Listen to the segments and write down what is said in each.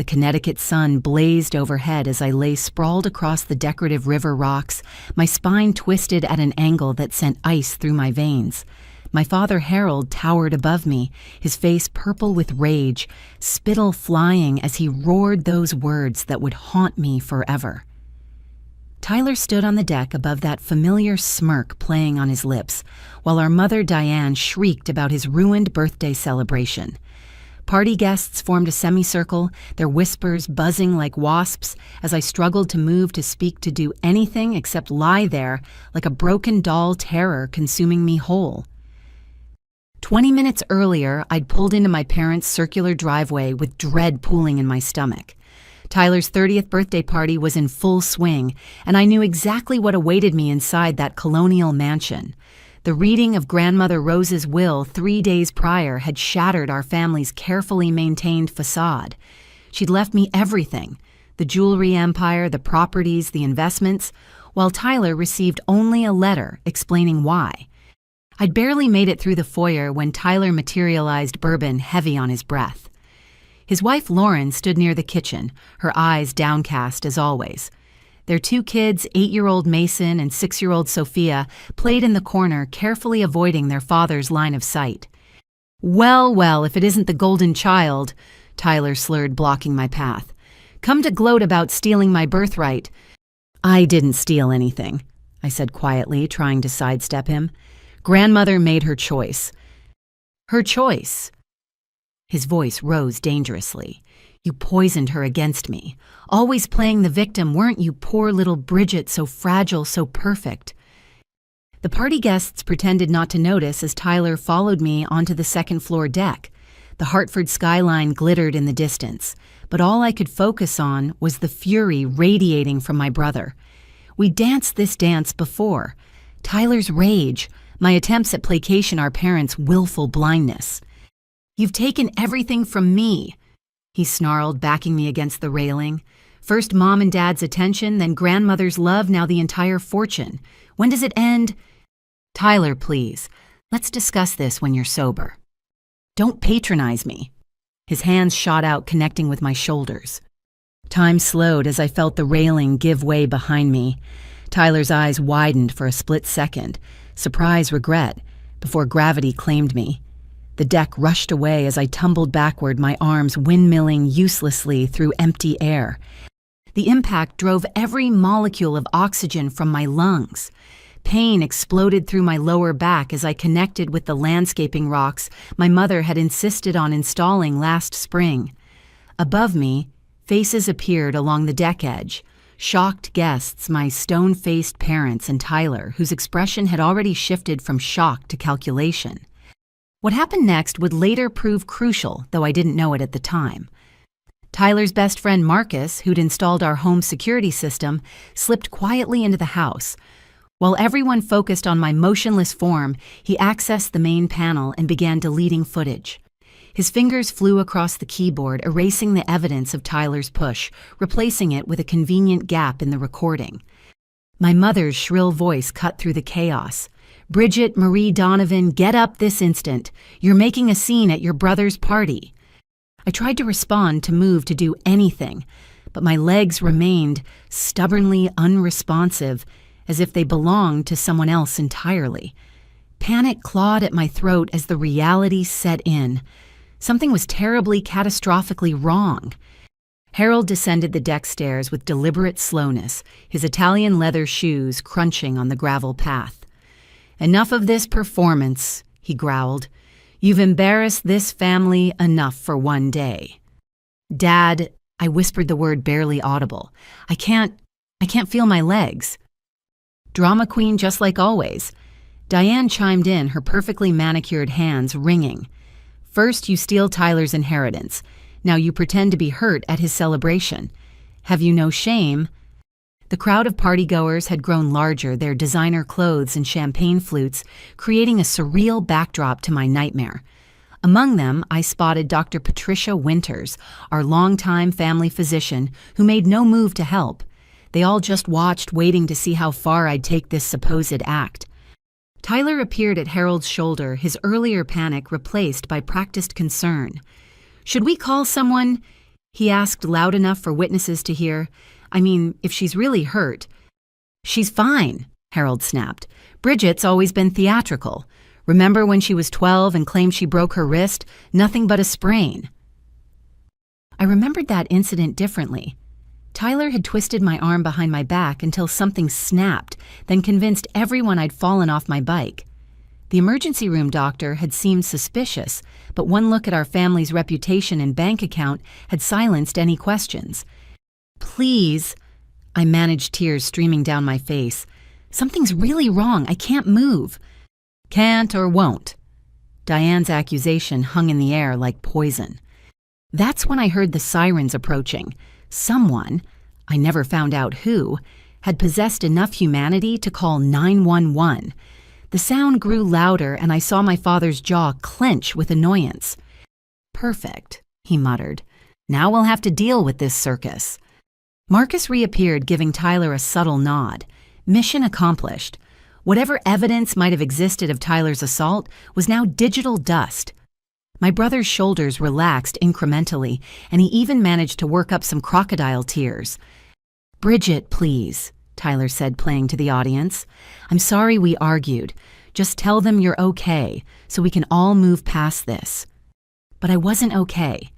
The Connecticut sun blazed overhead as I lay sprawled across the decorative river rocks, my spine twisted at an angle that sent ice through my veins. My father Harold towered above me, his face purple with rage, spittle flying as he roared those words that would haunt me forever. Tyler stood on the deck above that familiar smirk playing on his lips, while our mother Diane shrieked about his ruined birthday celebration. Party guests formed a semicircle, their whispers buzzing like wasps as I struggled to move, to speak, to do anything except lie there like a broken doll, terror consuming me whole. 20 minutes earlier, I'd pulled into my parents' circular driveway with dread pooling in my stomach. Tyler's 30th birthday party was in full swing, and I knew exactly what awaited me inside that colonial mansion. The reading of Grandmother Rose's will 3 days prior had shattered our family's carefully maintained facade. She'd left me everything: the jewelry empire, the properties, the investments, while Tyler received only a letter explaining why. I'd barely made it through the foyer when Tyler materialized, bourbon heavy on his breath. His wife Lauren stood near the kitchen, her eyes downcast as always. Their 2 kids, 8-year-old Mason and 6-year-old Sophia, played in the corner, carefully avoiding their father's line of sight. "Well, well, if it isn't the golden child," Tyler slurred, blocking my path. "Come to gloat about stealing my birthright." "I didn't steal anything," I said quietly, trying to sidestep him. "Grandmother made her choice." "Her choice?" His voice rose dangerously. "You poisoned her against me. Always playing the victim, weren't you, poor little Bridget, so fragile, so perfect?" The party guests pretended not to notice as Tyler followed me onto the second-floor deck. The Hartford skyline glittered in the distance, but all I could focus on was the fury radiating from my brother. We danced this dance before. Tyler's rage, my attempts at placation, our parents' willful blindness. "You've taken everything from me," he snarled, backing me against the railing. "First Mom and Dad's attention, then grandmother's love, now the entire fortune. When does it end?" "Tyler, please. Let's discuss this when you're sober." "Don't patronize me." His hands shot out, connecting with my shoulders. Time slowed as I felt the railing give way behind me. Tyler's eyes widened for a split second, surprise, regret, before gravity claimed me. The deck rushed away as I tumbled backward, my arms windmilling uselessly through empty air. The impact drove every molecule of oxygen from my lungs. Pain exploded through my lower back as I connected with the landscaping rocks my mother had insisted on installing last spring. Above me, faces appeared along the deck edge. Shocked guests, my stone-faced parents and Tyler, whose expression had already shifted from shock to calculation. What happened next would later prove crucial, though I didn't know it at the time. Tyler's best friend Marcus, who'd installed our home security system, slipped quietly into the house. While everyone focused on my motionless form, he accessed the main panel and began deleting footage. His fingers flew across the keyboard, erasing the evidence of Tyler's push, replacing it with a convenient gap in the recording. My mother's shrill voice cut through the chaos. "Bridget Marie Donovan, get up this instant. You're making a scene at your brother's party." I tried to respond, to move, to do anything, but my legs remained stubbornly unresponsive, as if they belonged to someone else entirely. Panic clawed at my throat as the reality set in. Something was terribly, catastrophically wrong. Harold descended the deck stairs with deliberate slowness, his Italian leather shoes crunching on the gravel path. "Enough of this performance," he growled. "You've embarrassed this family enough for one day." "Dad," I whispered the word barely audible. I can't feel my legs." "Drama queen just like always." Diane chimed in, her perfectly manicured hands ringing. "First you steal Tyler's inheritance. Now you pretend to be hurt at his celebration. Have you no shame?" The crowd of partygoers had grown larger, their designer clothes and champagne flutes creating a surreal backdrop to my nightmare. Among them, I spotted Dr. Patricia Winters, our longtime family physician, who made no move to help. They all just watched, waiting to see how far I'd take this supposed act. Tyler appeared at Harold's shoulder, his earlier panic replaced by practiced concern. "Should we call someone?" he asked loud enough for witnesses to hear. I mean, if she's really hurt. She's fine, Harold snapped. Bridget's always been theatrical. Remember when she was 12 and claimed she broke her wrist? Nothing but a sprain. I remembered that incident differently. Tyler had twisted my arm behind my back until something snapped, then convinced everyone I'd fallen off my bike. The emergency room doctor had seemed suspicious, but one look at our family's reputation and bank account had silenced any questions. Please, I managed tears streaming down my face. Something's really wrong. I can't move. Can't or won't. Diane's accusation hung in the air like poison. That's when I heard the sirens approaching. Someone, I never found out who, had possessed enough humanity to call 911. The sound grew louder and I saw my father's jaw clench with annoyance. Perfect, he muttered. Now we'll have to deal with this circus. Marcus reappeared, giving Tyler a subtle nod. Mission accomplished. Whatever evidence might have existed of Tyler's assault was now digital dust. My brother's shoulders relaxed incrementally, and he even managed to work up some crocodile tears. Bridget, please, Tyler said, playing to the audience. I'm sorry we argued. Just tell them you're okay, so we can all move past this. But I wasn't okay.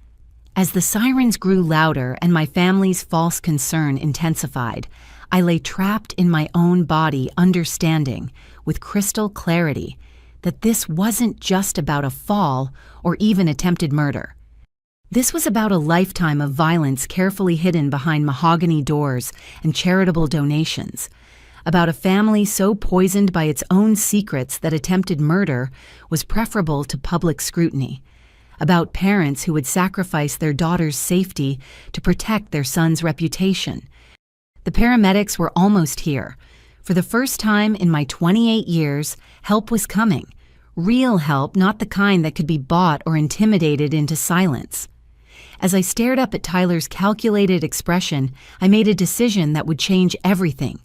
As the sirens grew louder and my family's false concern intensified, I lay trapped in my own body, understanding, with crystal clarity, that this wasn't just about a fall or even attempted murder. This was about a lifetime of violence carefully hidden behind mahogany doors and charitable donations, about a family so poisoned by its own secrets that attempted murder was preferable to public scrutiny, about parents who would sacrifice their daughter's safety to protect their son's reputation. The paramedics were almost here. For the first time in my 28 years, help was coming. Real help, not the kind that could be bought or intimidated into silence. As I stared up at Tyler's calculated expression, I made a decision that would change everything.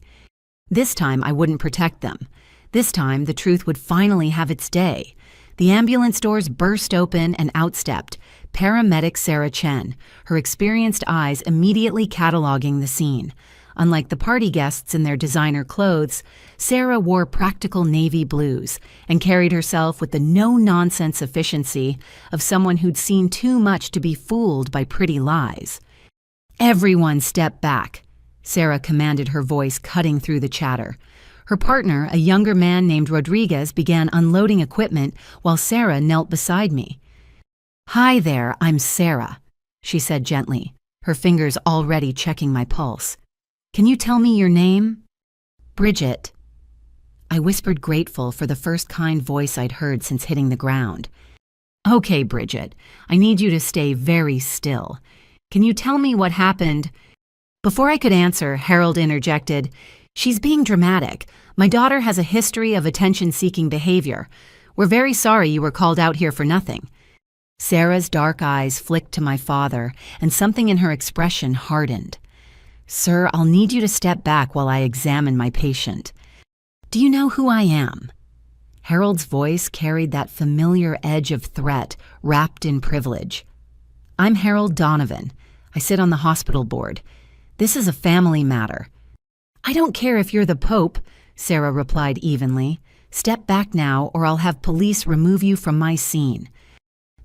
This time I wouldn't protect them. This time the truth would finally have its day. The ambulance doors burst open and out stepped paramedic Sarah Chen, her experienced eyes immediately cataloging the scene. Unlike the party guests in their designer clothes, Sarah wore practical navy blues and carried herself with the no-nonsense efficiency of someone who'd seen too much to be fooled by pretty lies. Everyone step back, Sarah commanded, her voice cutting through the chatter. Her partner, a younger man named Rodriguez, began unloading equipment while Sarah knelt beside me. Hi there, I'm Sarah, she said gently, her fingers already checking my pulse. Can you tell me your name? Bridget. I whispered, grateful for the first kind voice I'd heard since hitting the ground. Okay, Bridget, I need you to stay very still. Can you tell me what happened? Before I could answer, Harold interjected, She's being dramatic. My daughter has a history of attention-seeking behavior. We're very sorry you were called out here for nothing. Sarah's dark eyes flicked to my father, and something in her expression hardened. Sir, I'll need you to step back while I examine my patient. Do you know who I am? Harold's voice carried that familiar edge of threat wrapped in privilege. I'm Harold Donovan. I sit on the hospital board. This is a family matter. I don't care if you're the Pope, Sarah replied evenly. Step back now or I'll have police remove you from my scene.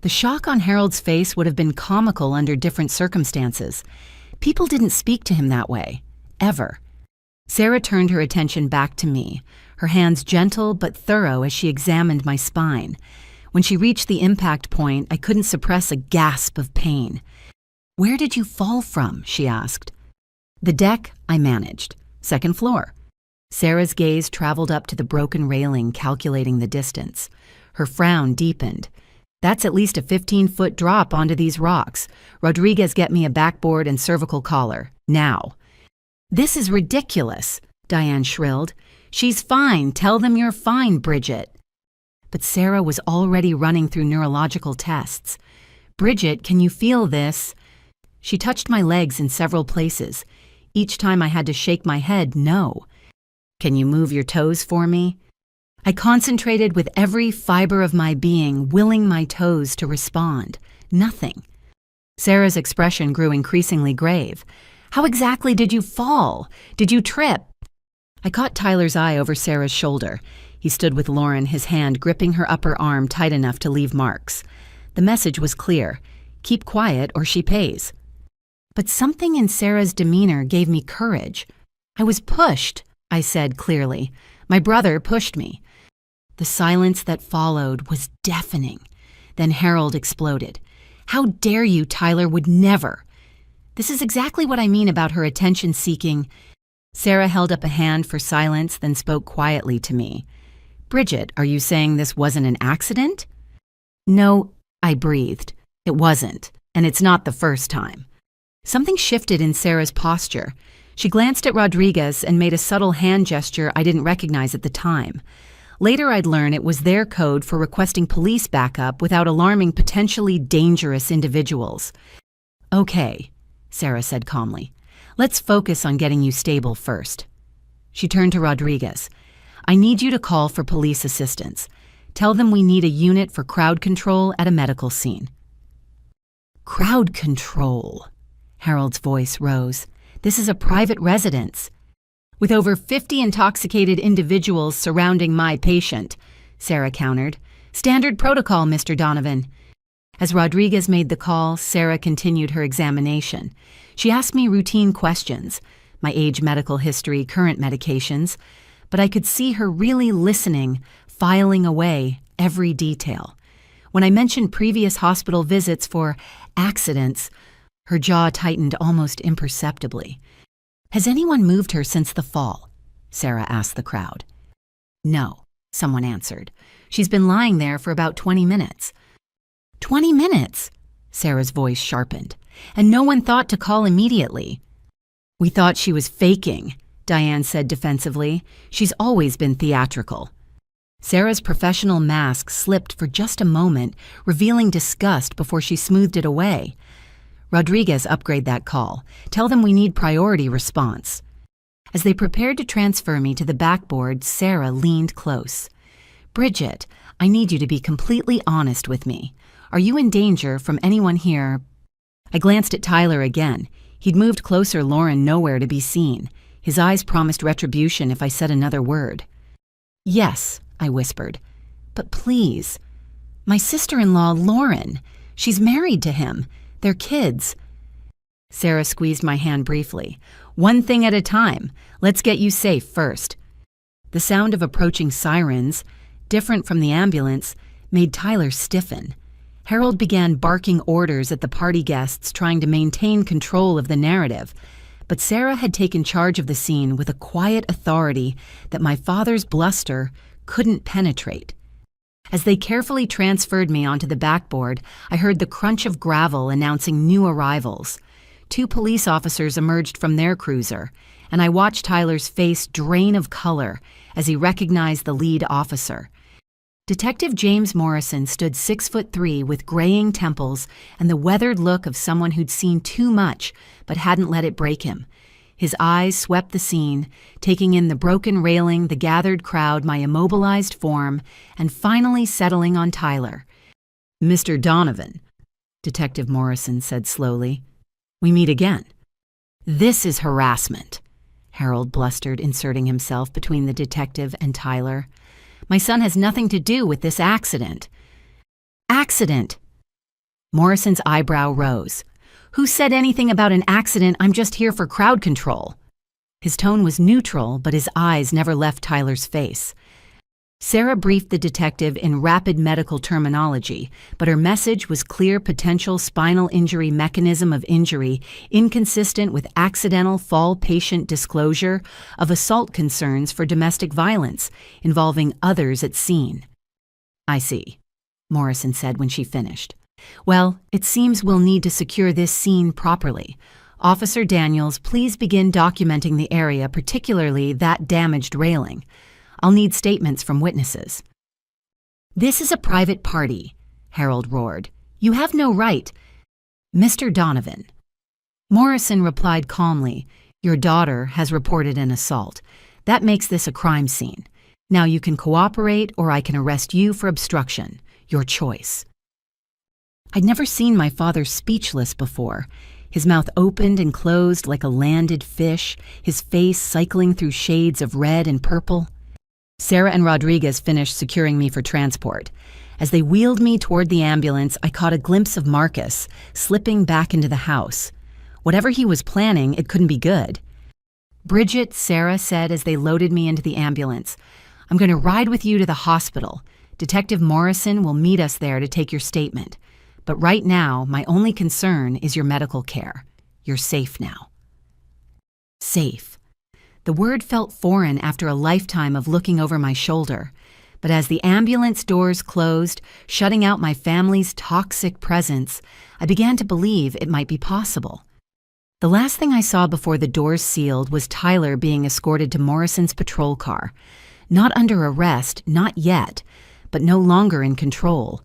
The shock on Harold's face would have been comical under different circumstances. People didn't speak to him that way, ever. Sarah turned her attention back to me, her hands gentle but thorough as she examined my spine. When she reached the impact point, I couldn't suppress a gasp of pain. Where did you fall from? She asked. The deck, I managed. Second floor. Sarah's gaze traveled up to the broken railing, calculating the distance. Her frown deepened. That's at least a 15-foot drop onto these rocks. Rodriguez, get me a backboard and cervical collar. Now. This is ridiculous, Diane shrilled. She's fine. Tell them you're fine, Bridget. But Sarah was already running through neurological tests. Bridget, can you feel this? She touched my legs in several places. Each time I had to shake my head, no. Can you move your toes for me? I concentrated with every fiber of my being, willing my toes to respond. Nothing. Sarah's expression grew increasingly grave. How exactly did you fall? Did you trip? I caught Tyler's eye over Sarah's shoulder. He stood with Lauren, his hand gripping her upper arm tight enough to leave marks. The message was clear. Keep quiet or she pays. But something in Sarah's demeanor gave me courage. I was pushed, I said clearly. My brother pushed me. The silence that followed was deafening. Then Harold exploded. How dare you, Tyler would never. This is exactly what I mean about her attention-seeking. Sarah held up a hand for silence, then spoke quietly to me. Bridget, are you saying this wasn't an accident? No, I breathed. It wasn't, and it's not the first time. Something shifted in Sarah's posture. She glanced at Rodriguez and made a subtle hand gesture I didn't recognize at the time. Later I'd learn it was their code for requesting police backup without alarming potentially dangerous individuals. Okay, Sarah said calmly. Let's focus on getting you stable first. She turned to Rodriguez. I need you to call for police assistance. Tell them we need a unit for crowd control at a medical scene. Crowd control. Harold's voice rose. This is a private residence. With over 50 intoxicated individuals surrounding my patient, Sarah countered. Standard protocol, Mr. Donovan. As Rodriguez made the call, Sarah continued her examination. She asked me routine questions, my age, medical history, current medications, but I could see her really listening, filing away every detail. When I mentioned previous hospital visits for accidents, her jaw tightened almost imperceptibly. Has anyone moved her since the fall? Sarah asked the crowd. No, someone answered. She's been lying there for about 20 minutes. 20 minutes? Sarah's voice sharpened. And no one thought to call immediately. We thought she was faking, Diane said defensively. She's always been theatrical. Sarah's professional mask slipped for just a moment, revealing disgust before she smoothed it away. Rodriguez, upgrade that call. Tell them we need priority response. As they prepared to transfer me to the backboard, Sarah leaned close. Bridget, I need you to be completely honest with me. Are you in danger from anyone here? I glanced at Tyler again. He'd moved closer, Lauren nowhere to be seen. His eyes promised retribution if I said another word. Yes, I whispered. But please. My sister-in-law, Lauren. She's married to him. They're kids. Sarah squeezed my hand briefly. One thing at a time. Let's get you safe first. The sound of approaching sirens, different from the ambulance, made Tyler stiffen. Harold began barking orders at the party guests, trying to maintain control of the narrative. But Sarah had taken charge of the scene with a quiet authority that my father's bluster couldn't penetrate. As they carefully transferred me onto the backboard, I heard the crunch of gravel announcing new arrivals. 2 police officers emerged from their cruiser, and I watched Tyler's face drain of color as he recognized the lead officer. Detective James Morrison stood 6'3" with graying temples and the weathered look of someone who'd seen too much but hadn't let it break him. His eyes swept the scene, taking in the broken railing, the gathered crowd, my immobilized form, and finally settling on Tyler. Mr. Donovan, Detective Morrison said slowly. We meet again. This is harassment, Harold blustered, inserting himself between the detective and Tyler. My son has nothing to do with this accident. Accident! Morrison's eyebrow rose. Who said anything about an accident? I'm just here for crowd control. His tone was neutral, but his eyes never left Tyler's face. Sarah briefed the detective in rapid medical terminology, but her message was clear: potential spinal injury mechanism of injury inconsistent with accidental fall patient disclosure of assault concerns for domestic violence involving others at scene. I see, Morrison said when she finished. Well, it seems we'll need to secure this scene properly. Officer Daniels, please begin documenting the area, particularly that damaged railing. I'll need statements from witnesses. This is a private party, Harold roared. You have no right. Mr. Donovan. Morrison replied calmly, your daughter has reported an assault. That makes this a crime scene. Now you can cooperate or I can arrest you for obstruction. Your choice. I'd never seen my father speechless before. His mouth opened and closed like a landed fish, his face cycling through shades of red and purple. Sarah and Rodriguez finished securing me for transport. As they wheeled me toward the ambulance, I caught a glimpse of Marcus, slipping back into the house. Whatever he was planning, it couldn't be good. "Bridget," Sarah said as they loaded me into the ambulance, "I'm going to ride with you to the hospital. Detective Morrison will meet us there to take your statement. But right now, my only concern is your medical care. You're safe now." Safe. The word felt foreign after a lifetime of looking over my shoulder. But as the ambulance doors closed, shutting out my family's toxic presence, I began to believe it might be possible. The last thing I saw before the doors sealed was Tyler being escorted to Morrison's patrol car. Not under arrest, not yet, but no longer in control.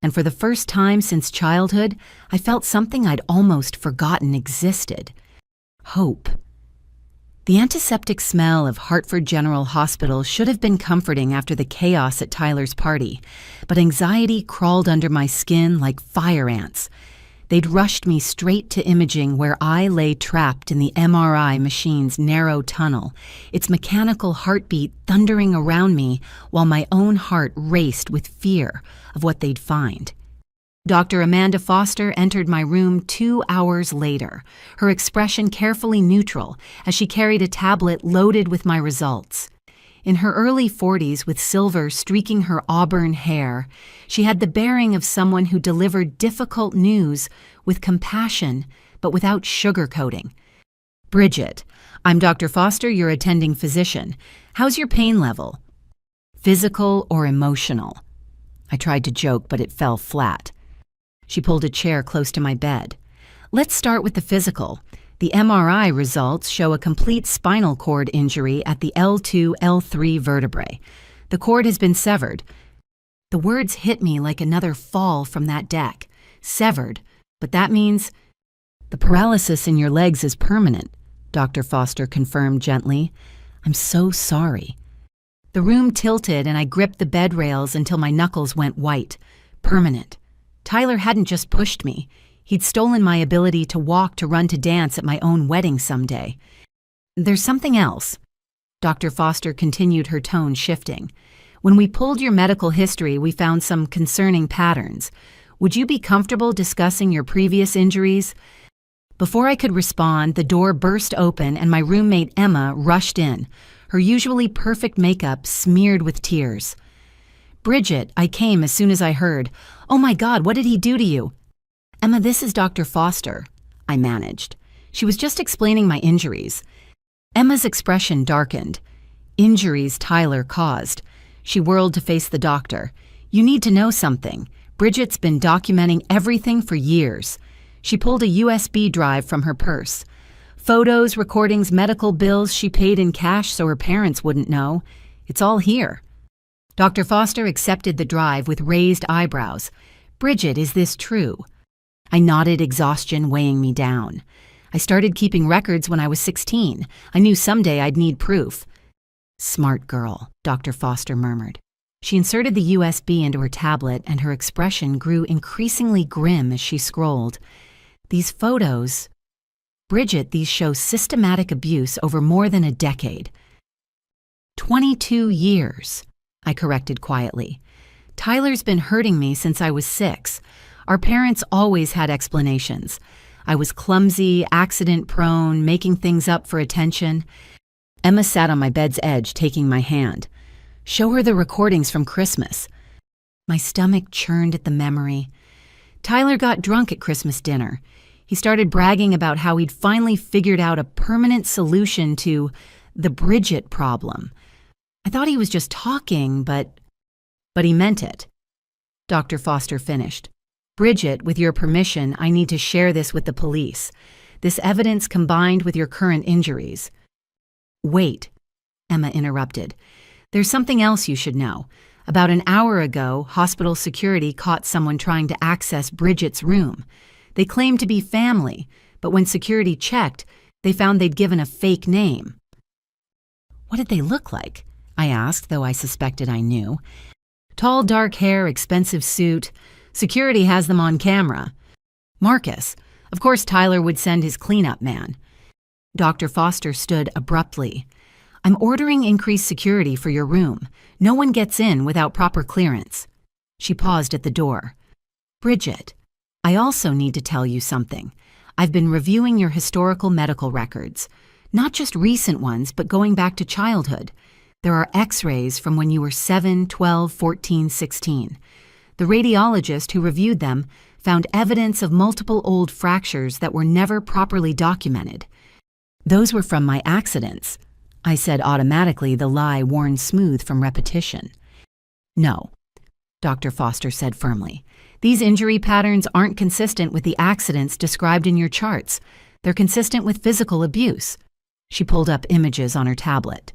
And for the first time since childhood, I felt something I'd almost forgotten existed. Hope. The antiseptic smell of Hartford General Hospital should have been comforting after the chaos at Tyler's party, but anxiety crawled under my skin like fire ants. They'd rushed me straight to imaging where I lay trapped in the MRI machine's narrow tunnel, its mechanical heartbeat thundering around me while my own heart raced with fear of what they'd find. Dr. Amanda Foster entered my room 2 hours later, her expression carefully neutral as she carried a tablet loaded with my results. In her early 40s, with silver streaking her auburn hair, she had the bearing of someone who delivered difficult news with compassion, but without sugarcoating. "Bridget, I'm Dr. Foster, your attending physician. How's your pain level? Physical or emotional?" I tried to joke, but it fell flat. She pulled a chair close to my bed. "Let's start with the physical. The MRI results show a complete spinal cord injury at the L2, L3 vertebrae. The cord has been severed." The words hit me like another fall from that deck. Severed, but that means the paralysis in your legs is permanent, Dr. Foster confirmed gently. "I'm so sorry." The room tilted and I gripped the bed rails until my knuckles went white. Permanent. Tyler hadn't just pushed me. He'd stolen my ability to walk, to run, to dance at my own wedding someday. "There's something else." Dr. Foster continued, her tone shifting. "When we pulled your medical history, we found some concerning patterns. Would you be comfortable discussing your previous injuries?" Before I could respond, the door burst open and my roommate Emma rushed in, her usually perfect makeup smeared with tears. "Bridget, I came as soon as I heard. Oh my God, what did he do to you?" "Emma, this is Dr. Foster," I managed. She was just explaining my injuries. Emma's expression darkened. Injuries Tyler caused. She whirled to face the doctor. "You need to know something. Bridget's been documenting everything for years." She pulled a USB drive from her purse. "Photos, recordings, medical bills she paid in cash so her parents wouldn't know. It's all here." Dr. Foster accepted the drive with raised eyebrows. "Bridget, is this true?" I nodded, exhaustion weighing me down. "I started keeping records when I was 16. I knew someday I'd need proof." "Smart girl," Dr. Foster murmured. She inserted the USB into her tablet and her expression grew increasingly grim as she scrolled. "These photos... Bridget, these show systematic abuse over more than a decade." 22 years, I corrected quietly. "Tyler's been hurting me since I was 6. Our parents always had explanations. I was clumsy, accident-prone, making things up for attention." Emma sat on my bed's edge, taking my hand. "Show her the recordings from Christmas." My stomach churned at the memory. Tyler got drunk at Christmas dinner. He started bragging about how he'd finally figured out a permanent solution to the Bridget problem. I thought he was just talking, but he meant it. Dr. Foster finished. "Bridget, with your permission, I need to share this with the police. This evidence combined with your current injuries." "Wait," Emma interrupted. "There's something else you should know. About an hour ago, hospital security caught someone trying to access Bridget's room. They claimed to be family, but when security checked, they found they'd given a fake name." "What did they look like?" I asked, though I suspected I knew. "Tall, dark hair, expensive suit, Security has them on camera. Marcus. Of course Tyler would send his cleanup man. Dr. Foster stood abruptly. I'm ordering increased security for your room. No one gets in without proper clearance. She paused at the door. Bridget, I also need to tell you something. I've been reviewing your historical medical records. Not just recent ones, but going back to childhood. There are x-rays from when you were 7, 12, 14, 16. The radiologist who reviewed them found evidence of multiple old fractures that were never properly documented. Those were from my accidents. I said automatically, the lie worn smooth from repetition. No, Dr. Foster said firmly. These injury patterns aren't consistent with the accidents described in your charts. They're consistent with physical abuse. She pulled up images on her tablet.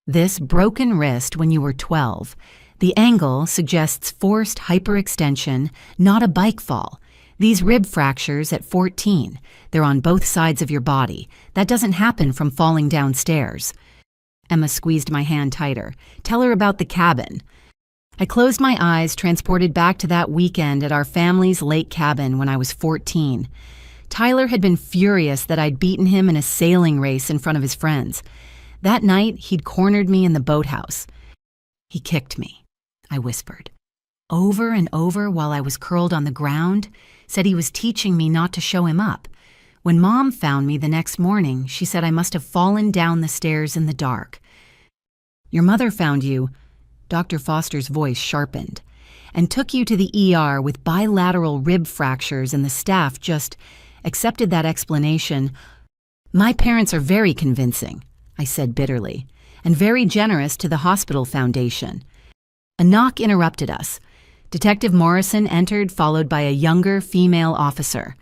This broken wrist when you were 12. The angle suggests forced hyperextension, not a bike fall. These rib fractures at 14. They're on both sides of your body. That doesn't happen from falling downstairs. Emma squeezed my hand tighter. Tell her about the cabin. I closed my eyes, transported back to that weekend at our family's lake cabin when I was 14. Tyler had been furious that I'd beaten him in a sailing race in front of his friends. That night, he'd cornered me in the boathouse. He kicked me, I whispered. Over and over while I was curled on the ground, said he was teaching me not to show him up. When Mom found me the next morning, she said I must have fallen down the stairs in the dark. Your mother found you, Dr. Foster's voice sharpened, and took you to the ER with bilateral rib fractures, and the staff just accepted that explanation. My parents are very convincing, I said bitterly, and very generous to the hospital foundation. A knock interrupted us. Detective Morrison entered, followed by a younger female officer.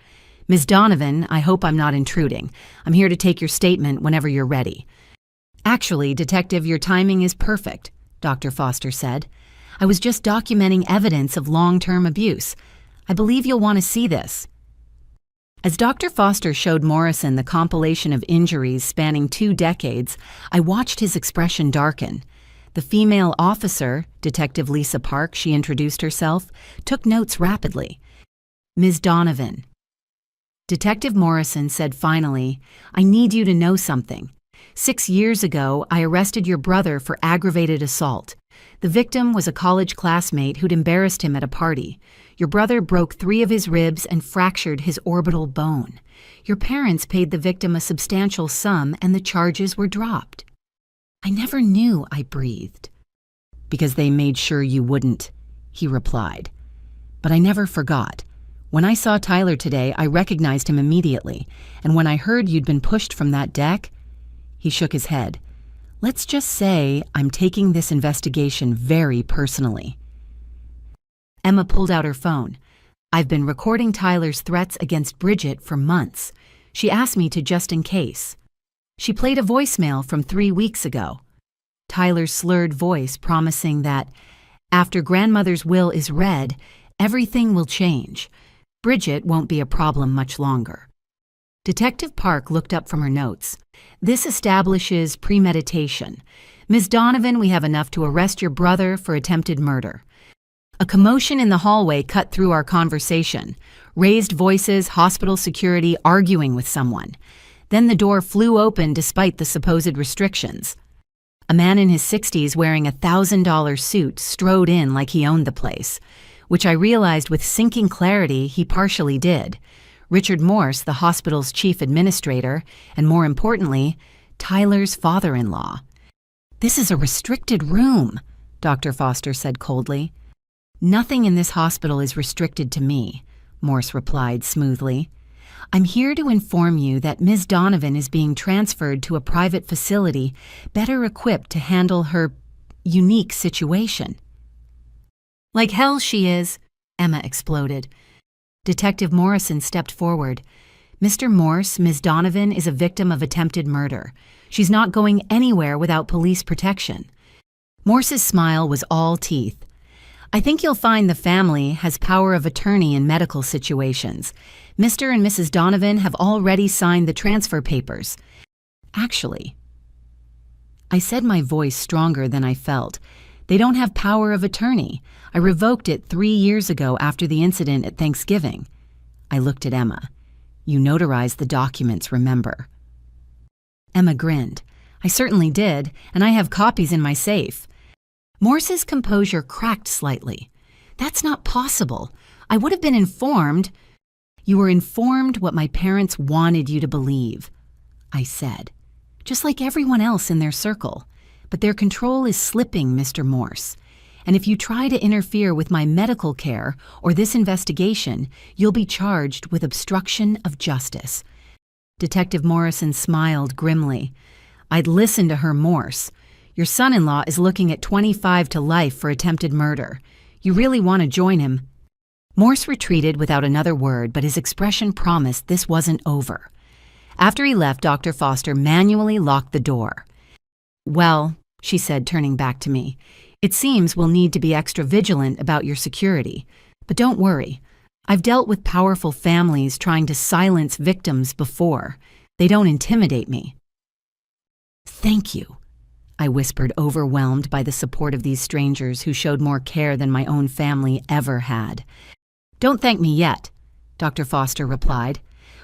Ms. Donovan, I hope I'm not intruding. I'm here to take your statement whenever you're ready. Actually, Detective, your timing is perfect, Dr. Foster said. I was just documenting evidence of long-term abuse. I believe you'll want to see this. As Dr. Foster showed Morrison the compilation of injuries spanning 2 decades, I watched his expression darken. The female officer, Detective Lisa Park, she introduced herself, took notes rapidly. Ms. Donovan. Detective Morrison said finally, I need you to know something. 6 years ago, I arrested your brother for aggravated assault. The victim was a college classmate who'd embarrassed him at a party. Your brother broke 3 of his ribs and fractured his orbital bone. Your parents paid the victim a substantial sum and the charges were dropped. I never knew, I breathed. Because they made sure you wouldn't, he replied. But I never forgot. When I saw Tyler today, I recognized him immediately, and when I heard you'd been pushed from that deck, he shook his head. Let's just say I'm taking this investigation very personally. Emma pulled out her phone. I've been recording Tyler's threats against Bridget for months. She asked me to just in case. She played a voicemail from 3 weeks ago. Tyler's slurred voice promising that, after grandmother's will is read, everything will change. Bridget won't be a problem much longer. Detective Park looked up from her notes. This establishes premeditation. Ms. Donovan, we have enough to arrest your brother for attempted murder. A commotion in the hallway cut through our conversation. Raised voices, hospital security arguing with someone. Then the door flew open despite the supposed restrictions. A man in his 60s wearing a $1,000 suit strode in like he owned the place, which I realized with sinking clarity he partially did. Richard Morse, the hospital's chief administrator, and more importantly, Tyler's father-in-law. This is a restricted room, Dr. Foster said coldly. Nothing in this hospital is restricted to me, Morse replied smoothly. I'm here to inform you that Ms. Donovan is being transferred to a private facility better equipped to handle her unique situation. Like hell she is, Emma exploded. Detective Morrison stepped forward. Mr. Morse, Ms. Donovan is a victim of attempted murder. She's not going anywhere without police protection. Morse's smile was all teeth. I think you'll find the family has power of attorney in medical situations. Mr. and Mrs. Donovan have already signed the transfer papers. Actually, I said, my voice stronger than I felt, They don't have power of attorney. I revoked it 3 years ago after the incident at Thanksgiving. I looked at Emma. You notarized the documents, remember? Emma grinned. I certainly did, and I have copies in my safe. Morse's composure cracked slightly. That's not possible. I would have been informed. You were informed what my parents wanted you to believe, I said, just like everyone else in their circle. But their control is slipping, Mr. Morse. And if you try to interfere with my medical care or this investigation, you'll be charged with obstruction of justice. Detective Morrison smiled grimly. I'd listen to her, Morse. Your son-in-law is looking at 25 to life for attempted murder. You really want to join him? Morse retreated without another word, but his expression promised this wasn't over. After he left, Dr. Foster manually locked the door. Well, she said, turning back to me, it seems we'll need to be extra vigilant about your security. But don't worry. I've dealt with powerful families trying to silence victims before. They don't intimidate me. Thank you, I whispered, overwhelmed by the support of these strangers who showed more care than my own family ever had. Don't thank me yet, Dr. Foster replied.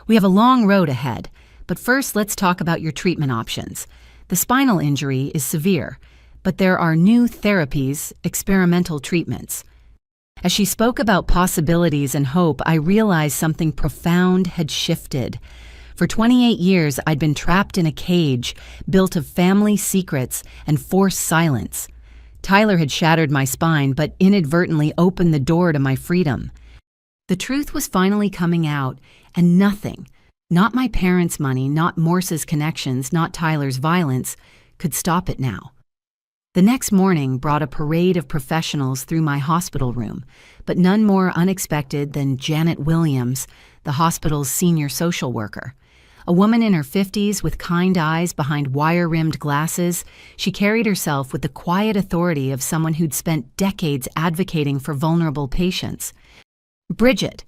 We have a long road ahead, but first let's talk about your treatment options. The spinal injury is severe, but there are new therapies, experimental treatments. As she spoke about possibilities and hope, I realized something profound had shifted. For 28 years, I'd been trapped in a cage built of family secrets and forced silence. Tyler had shattered my spine, but inadvertently opened the door to my freedom. The truth was finally coming out, and nothing, not my parents' money, not Morse's connections, not Tyler's violence, could stop it now. The next morning brought a parade of professionals through my hospital room, but none more unexpected than Janet Williams, the hospital's senior social worker. A woman in her 50s with kind eyes behind wire-rimmed glasses, she carried herself with the quiet authority of someone who'd spent decades advocating for vulnerable patients. Bridget,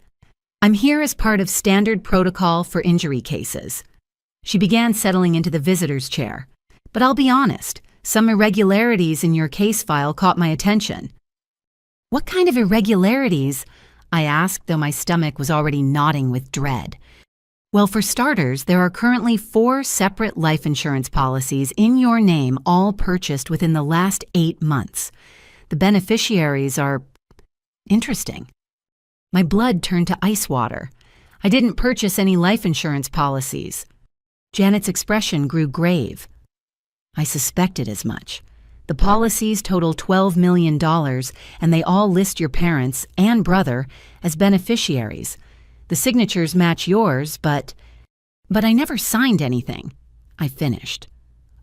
I'm here as part of standard protocol for injury cases. She began settling into the visitor's chair. But I'll be honest, some irregularities in your case file caught my attention. What kind of irregularities? I asked, though my stomach was already knotting with dread. Well, for starters, there are currently 4 separate life insurance policies in your name, all purchased within the last 8 months. The beneficiaries are interesting. My blood turned to ice water. I didn't purchase any life insurance policies. Janet's expression grew grave. I suspected as much. The policies total $12 million, and they all list your parents and brother as beneficiaries. The signatures match yours, but I never signed anything. I finished.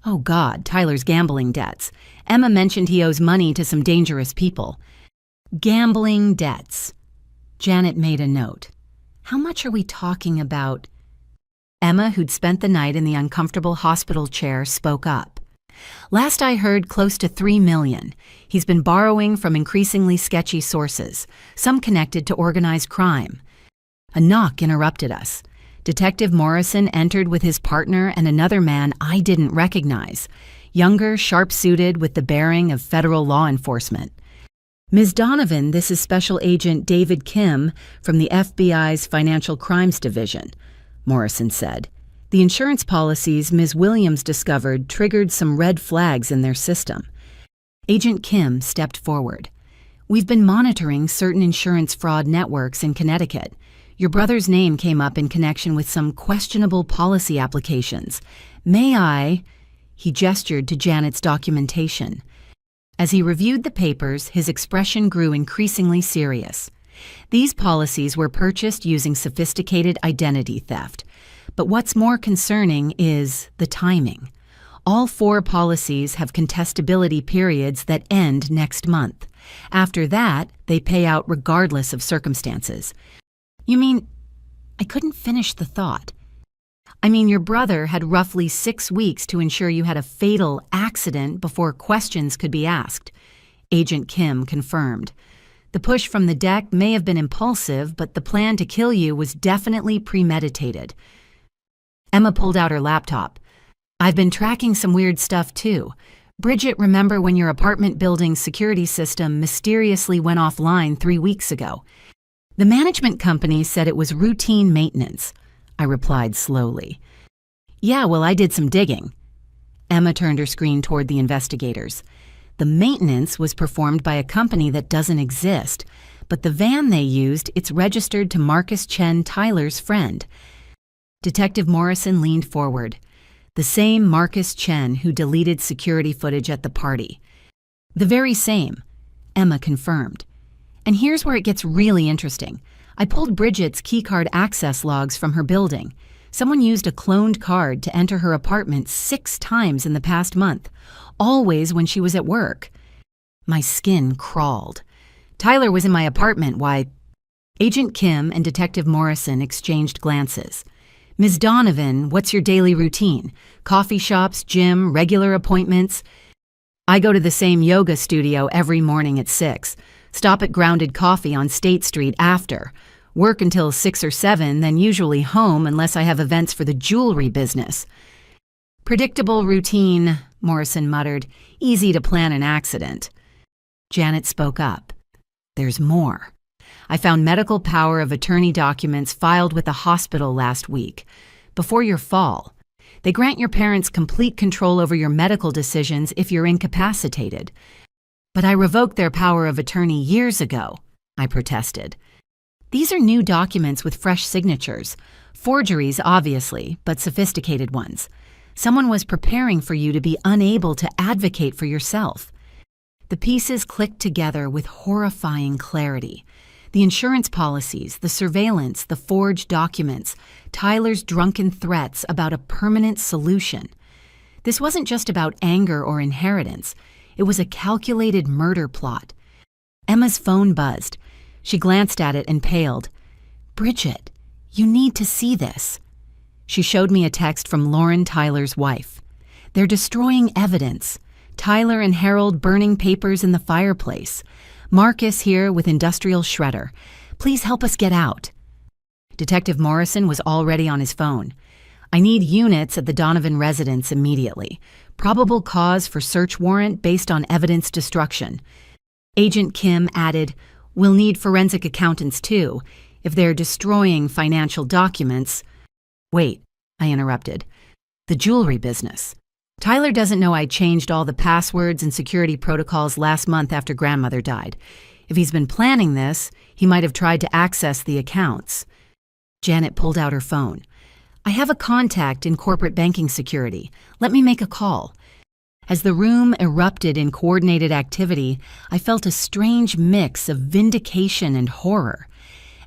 Oh God, Tyler's gambling debts. Emma mentioned he owes money to some dangerous people. Gambling debts. Janet made a note. How much are we talking about? Emma, who'd spent the night in the uncomfortable hospital chair, spoke up. Last I heard, close to $3 million. He's been borrowing from increasingly sketchy sources, some connected to organized crime. A knock interrupted us. Detective Morrison entered with his partner and another man I didn't recognize, younger, sharp-suited, with the bearing of federal law enforcement. Ms. Donovan, this is Special Agent David Kim from the FBI's Financial Crimes Division, Morrison said. The insurance policies Ms. Williams discovered triggered some red flags in their system. Agent Kim stepped forward. We've been monitoring certain insurance fraud networks in Connecticut. Your brother's name came up in connection with some questionable policy applications. May I? He gestured to Janet's documentation. As he reviewed the papers, his expression grew increasingly serious. These policies were purchased using sophisticated identity theft. But what's more concerning is the timing. All 4 policies have contestability periods that end next month. After that, they pay out regardless of circumstances. You mean, I couldn't finish the thought. I mean, your brother had roughly 6 weeks to ensure you had a fatal accident before questions could be asked. Agent Kim confirmed. The push from the deck may have been impulsive, but the plan to kill you was definitely premeditated. Emma pulled out her laptop. I've been tracking some weird stuff too. Bridget, remember when your apartment building's security system mysteriously went offline 3 weeks ago? The management company said it was routine maintenance. I replied slowly. Yeah, well, I did some digging. Emma turned her screen toward the investigators. The maintenance was performed by a company that doesn't exist, but the van they used, it's registered to Marcus Chen, Tyler's friend. Detective Morrison leaned forward. The same Marcus Chen who deleted security footage at the party. The very same, Emma confirmed. And here's where it gets really interesting. I pulled Bridget's keycard access logs from her building. Someone used a cloned card to enter her apartment 6 times in the past month, always when she was at work. My skin crawled. Tyler was in my apartment, why? Agent Kim and Detective Morrison exchanged glances. Ms. Donovan, what's your daily routine? Coffee shops, gym, regular appointments? I go to the same yoga studio every morning at 6. Stop at Grounded Coffee on State Street after. Work until 6 or 7, then usually home unless I have events for the jewelry business. Predictable routine, Morrison muttered. Easy to plan an accident. Janet spoke up. There's more. I found medical power of attorney documents filed with the hospital last week. Before your fall. They grant your parents complete control over your medical decisions if you're incapacitated. But I revoked their power of attorney years ago, I protested. These are new documents with fresh signatures. Forgeries, obviously, but sophisticated ones. Someone was preparing for you to be unable to advocate for yourself. The pieces clicked together with horrifying clarity. The insurance policies, the surveillance, the forged documents, Tyler's drunken threats about a permanent solution. This wasn't just about anger or inheritance. It was a calculated murder plot. Emma's phone buzzed. She glanced at it and paled. Bridget, you need to see this. She showed me a text from Lauren Tyler's wife. They're destroying evidence. Tyler and Harold burning papers in the fireplace. Marcus here with industrial shredder. Please help us get out. Detective Morrison was already on his phone. I need units at the Donovan residence immediately. Probable cause for search warrant based on evidence destruction. Agent Kim added, we'll need forensic accountants too. If they're destroying financial documents. Wait, I interrupted. The jewelry business. Tyler doesn't know I changed all the passwords and security protocols last month after grandmother died. If he's been planning this, he might have tried to access the accounts. Janet pulled out her phone. I have a contact in corporate banking security. Let me make a call. As the room erupted in coordinated activity, I felt a strange mix of vindication and horror.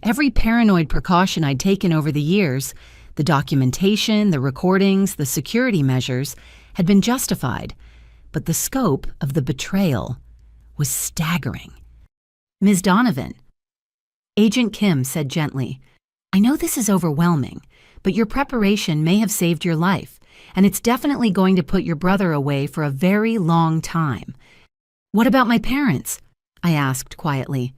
Every paranoid precaution I'd taken over the years, the documentation, the recordings, the security measures, had been justified, but the scope of the betrayal was staggering. Ms. Donovan, Agent Kim said gently, I know this is overwhelming, but your preparation may have saved your life, and it's definitely going to put your brother away for a very long time. What about my parents? I asked quietly.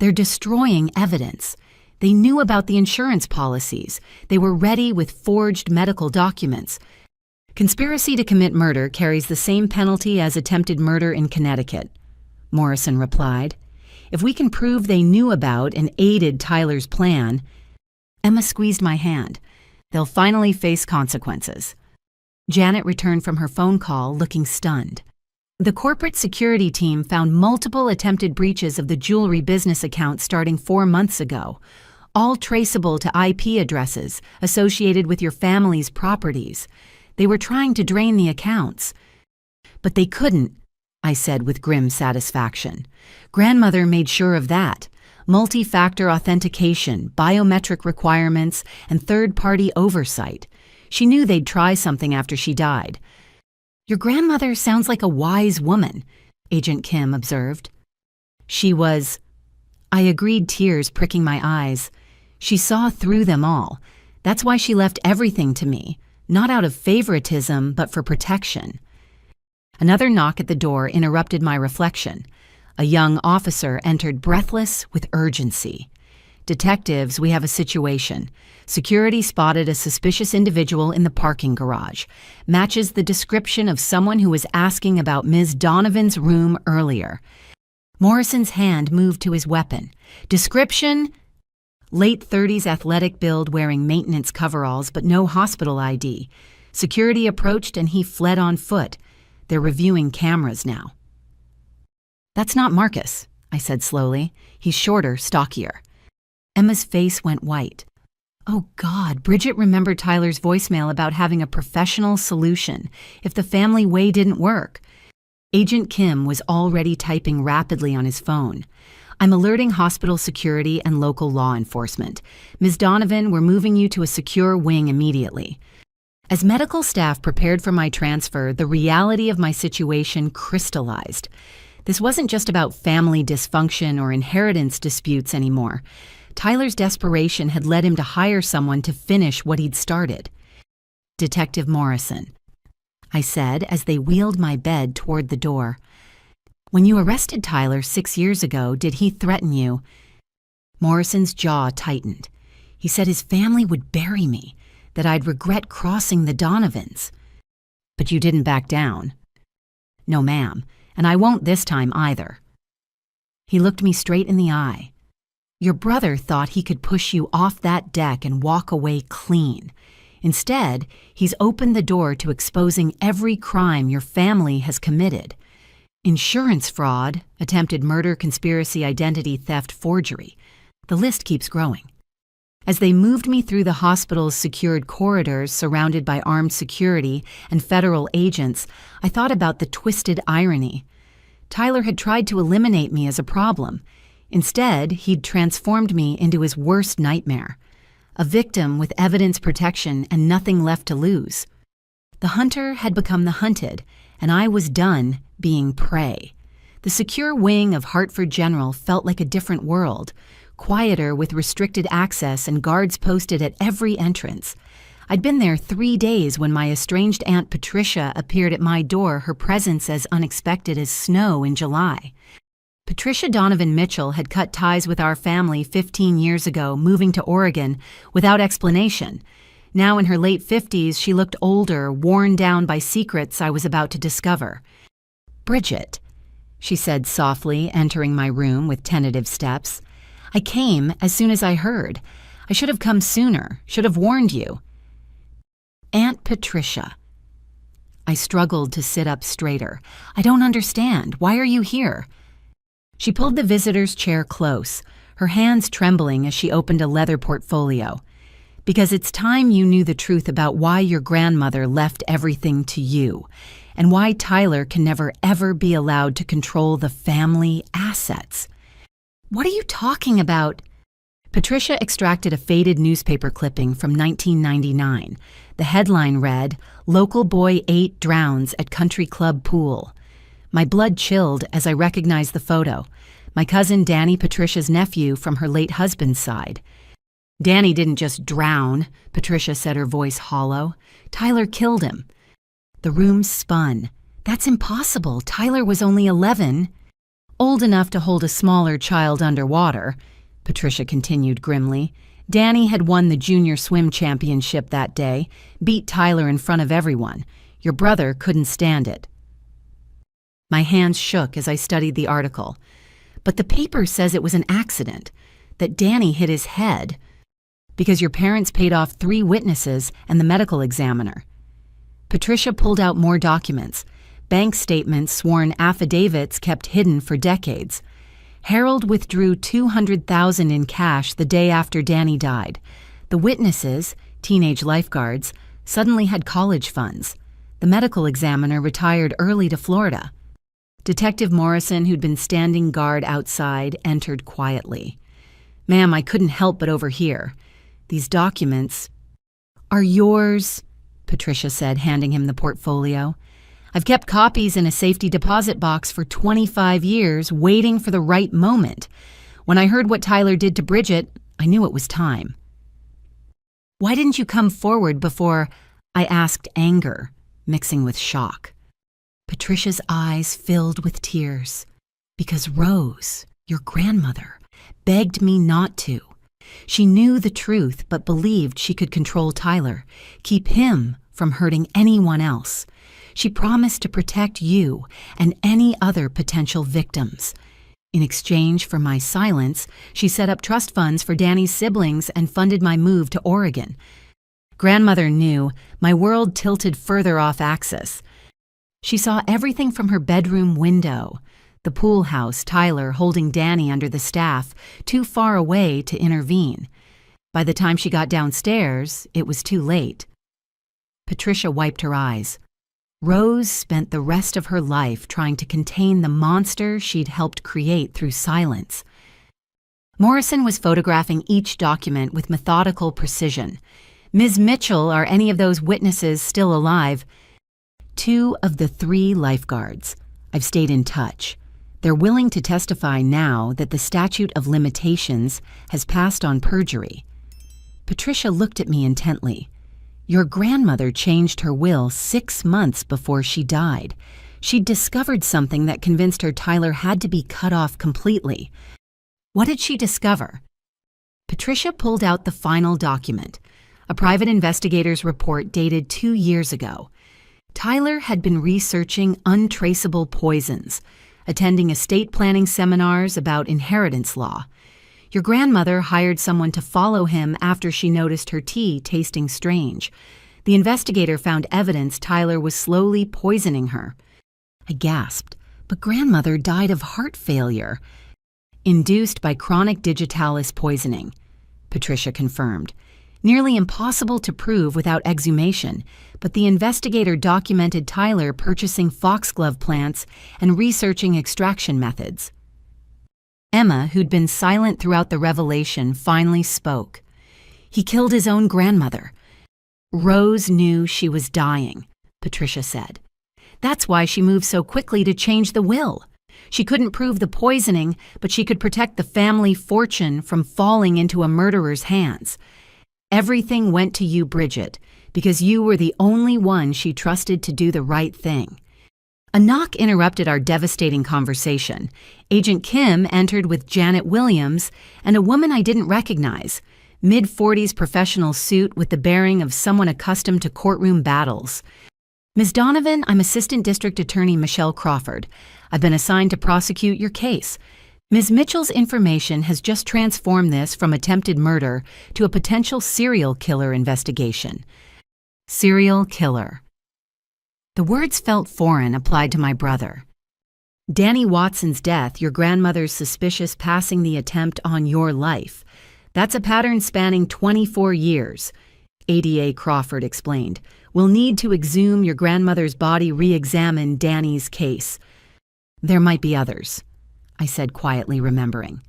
They're destroying evidence. They knew about the insurance policies. They were ready with forged medical documents. Conspiracy to commit murder carries the same penalty as attempted murder in Connecticut, Morrison replied. If we can prove they knew about and aided Tyler's plan. Emma squeezed my hand. They'll finally face consequences. Janet returned from her phone call looking stunned. The corporate security team found multiple attempted breaches of the jewelry business account starting 4 months ago, all traceable to IP addresses associated with your family's properties. They were trying to drain the accounts. But they couldn't, I said with grim satisfaction. Grandmother made sure of that. Multi-factor authentication, biometric requirements, and third-party oversight. She knew they'd try something after she died. Your grandmother sounds like a wise woman, Agent Kim observed. She was. I agreed, tears pricking my eyes. She saw through them all. That's why she left everything to me. Not out of favoritism, but for protection. Another knock at the door interrupted my reflection. A young officer entered breathless with urgency. Detectives, we have a situation. Security spotted a suspicious individual in the parking garage. Matches the description of someone who was asking about Ms. Donovan's room earlier. Morrison's hand moved to his weapon. Description: late 30s athletic build wearing maintenance coveralls but no hospital ID. Security approached and he fled on foot. They're reviewing cameras now. That's not Marcus, I said slowly. He's shorter, stockier. Emma's face went white. Oh God, Bridget remembered Tyler's voicemail about having a professional solution if the family way didn't work. Agent Kim was already typing rapidly on his phone. I'm alerting hospital security and local law enforcement. Ms. Donovan, we're moving you to a secure wing immediately. As medical staff prepared for my transfer, the reality of my situation crystallized. This wasn't just about family dysfunction or inheritance disputes anymore. Tyler's desperation had led him to hire someone to finish what he'd started. Detective Morrison, I said as they wheeled my bed toward the door. When you arrested Tyler 6 years ago, did he threaten you? Morrison's jaw tightened. He said his family would bury me, that I'd regret crossing the Donovans. But you didn't back down. No, ma'am, and I won't this time either. He looked me straight in the eye. Your brother thought he could push you off that deck and walk away clean. Instead, he's opened the door to exposing every crime your family has committed. Insurance fraud, attempted murder, conspiracy, identity theft, forgery. The list keeps growing. As they moved me through the hospital's secured corridors surrounded by armed security and federal agents, I thought about the twisted irony. Tyler had tried to eliminate me as a problem. Instead, he'd transformed me into his worst nightmare. A victim with evidence protection and nothing left to lose. The hunter had become the hunted, and I was done being prey. The secure wing of Hartford General felt like a different world, quieter with restricted access and guards posted at every entrance. I'd been there 3 days when my estranged Aunt Patricia appeared at my door, her presence as unexpected as snow in July. Patricia Donovan Mitchell had cut ties with our family 15 years ago, moving to Oregon without explanation. Now in her late 50s, she looked older, worn down by secrets I was about to discover. Bridget, she said softly, entering my room with tentative steps. I came as soon as I heard. I should have come sooner, should have warned you. Aunt Patricia. I struggled to sit up straighter. I don't understand. Why are you here? She pulled the visitor's chair close, her hands trembling as she opened a leather portfolio. Because it's time you knew the truth about why your grandmother left everything to you, and why Tyler can never ever be allowed to control the family assets. What are you talking about? Patricia extracted a faded newspaper clipping from 1999. The headline read, "Local Boy 8 Drowns at Country Club Pool." My blood chilled as I recognized the photo. My cousin Danny, Patricia's nephew from her late husband's side. Danny didn't just drown, Patricia said, her voice hollow. Tyler killed him. The room spun. That's impossible. Tyler was only 11. Old enough to hold a smaller child underwater, Patricia continued grimly. Danny had won the junior swim championship that day, beat Tyler in front of everyone. Your brother couldn't stand it. My hands shook as I studied the article. But the paper says it was an accident, that Danny hit his head, because your parents paid off 3 witnesses and the medical examiner. Patricia pulled out more documents, bank statements, sworn affidavits kept hidden for decades. Harold withdrew $200,000 in cash the day after Danny died. The witnesses, teenage lifeguards, suddenly had college funds. The medical examiner retired early to Florida. Detective Morrison, who'd been standing guard outside, entered quietly. Ma'am, I couldn't help but overhear. These documents are yours, Patricia said, handing him the portfolio. I've kept copies in a safety deposit box for 25 years, waiting for the right moment. When I heard what Tyler did to Bridget, I knew it was time. Why didn't you come forward before? I asked, anger mixing with shock. Patricia's eyes filled with tears. Because Rose, your grandmother, begged me not to. She knew the truth but believed she could control Tyler, keep him from hurting anyone else. She promised to protect you and any other potential victims. In exchange for my silence, she set up trust funds for Danny's siblings and funded my move to Oregon. Grandmother knew my world tilted further off axis. She saw everything from her bedroom window. The pool house, Tyler holding Danny under the staff, too far away to intervene. By the time she got downstairs, it was too late. Patricia wiped her eyes. Rose spent the rest of her life trying to contain the monster she'd helped create through silence. Morrison was photographing each document with methodical precision. Ms. Mitchell, are any of those witnesses still alive? 2 of the 3 lifeguards. I've stayed in touch. They're willing to testify now that the statute of limitations has passed on perjury. Patricia looked at me intently. Your grandmother changed her will 6 months before she died. She'd discovered something that convinced her Tyler had to be cut off completely. What did she discover? Patricia pulled out the final document, a private investigator's report dated 2 years ago. Tyler had been researching untraceable poisons, attending estate planning seminars about inheritance law. Your grandmother hired someone to follow him after she noticed her tea tasting strange. The investigator found evidence Tyler was slowly poisoning her. I gasped, but grandmother died of heart failure. Induced by chronic digitalis poisoning, Patricia confirmed. Nearly impossible to prove without exhumation, but the investigator documented Tyler purchasing foxglove plants and researching extraction methods. Emma, who'd been silent throughout the revelation, finally spoke. He killed his own grandmother. Rose knew she was dying, Patricia said. That's why she moved so quickly to change the will. She couldn't prove the poisoning, but she could protect the family fortune from falling into a murderer's hands. Everything went to you, Bridget, because you were the only one she trusted to do the right thing. A knock interrupted our devastating conversation. Agent Kim entered with Janet Williams and a woman I didn't recognize, mid-40s professional suit with the bearing of someone accustomed to courtroom battles. Ms. Donovan, I'm Assistant District Attorney Michelle Crawford. I've been assigned to prosecute your case. Ms. Mitchell's information has just transformed this from attempted murder to a potential serial killer investigation. Serial killer. The words felt foreign applied to my brother. Danny Watson's death, your grandmother's suspicious passing the attempt on your life. That's a pattern spanning 24 years, ADA Crawford explained. We'll need to exhume your grandmother's body, re-examine Danny's case. There might be others, I said quietly, remembering.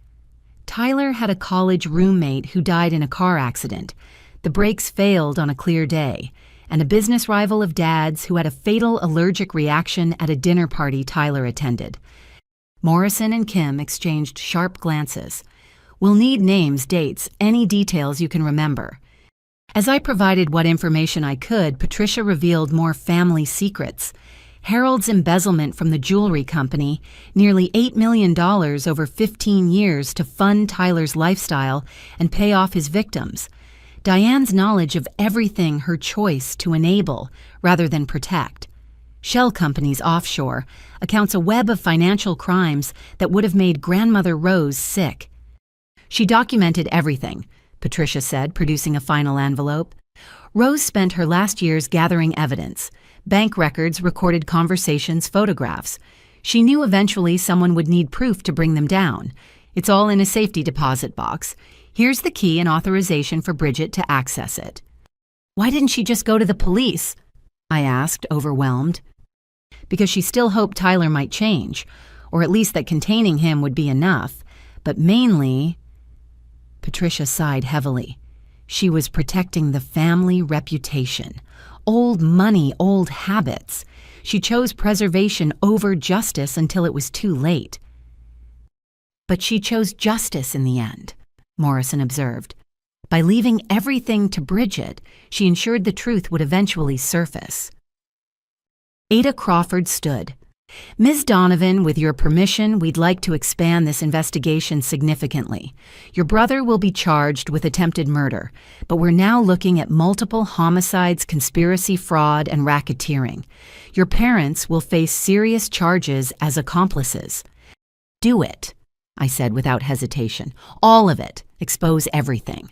Tyler had a college roommate who died in a car accident. The brakes failed on a clear day, and a business rival of Dad's who had a fatal allergic reaction at a dinner party Tyler attended. Morrison and Kim exchanged sharp glances. We'll need names, dates, any details you can remember. As I provided what information I could, Patricia revealed more family secrets. Harold's embezzlement from the jewelry company, nearly $8 million over 15 years to fund Tyler's lifestyle and pay off his victims. Diane's knowledge of everything her choice to enable rather than protect. Shell companies offshore accounts a web of financial crimes that would have made Grandmother Rose sick. She documented everything, Patricia said, producing a final envelope. Rose spent her last years gathering evidence. Bank records, recorded conversations, photographs. She knew eventually someone would need proof to bring them down. It's all in a safety deposit box. Here's the key and authorization for Bridget to access it. Why didn't she just go to the police? I asked, overwhelmed. Because she still hoped Tyler might change, or at least that containing him would be enough. But mainly, Patricia sighed heavily. She was protecting the family reputation. Old money, old habits. She chose preservation over justice until it was too late. But she chose justice in the end, Morrison observed. By leaving everything to Bridget, she ensured the truth would eventually surface. Ada Crawford stood, Ms. Donovan, with your permission, we'd like to expand this investigation significantly. Your brother will be charged with attempted murder, but we're now looking at multiple homicides, conspiracy, fraud, and racketeering. Your parents will face serious charges as accomplices. Do it, I said without hesitation. All of it. Expose everything.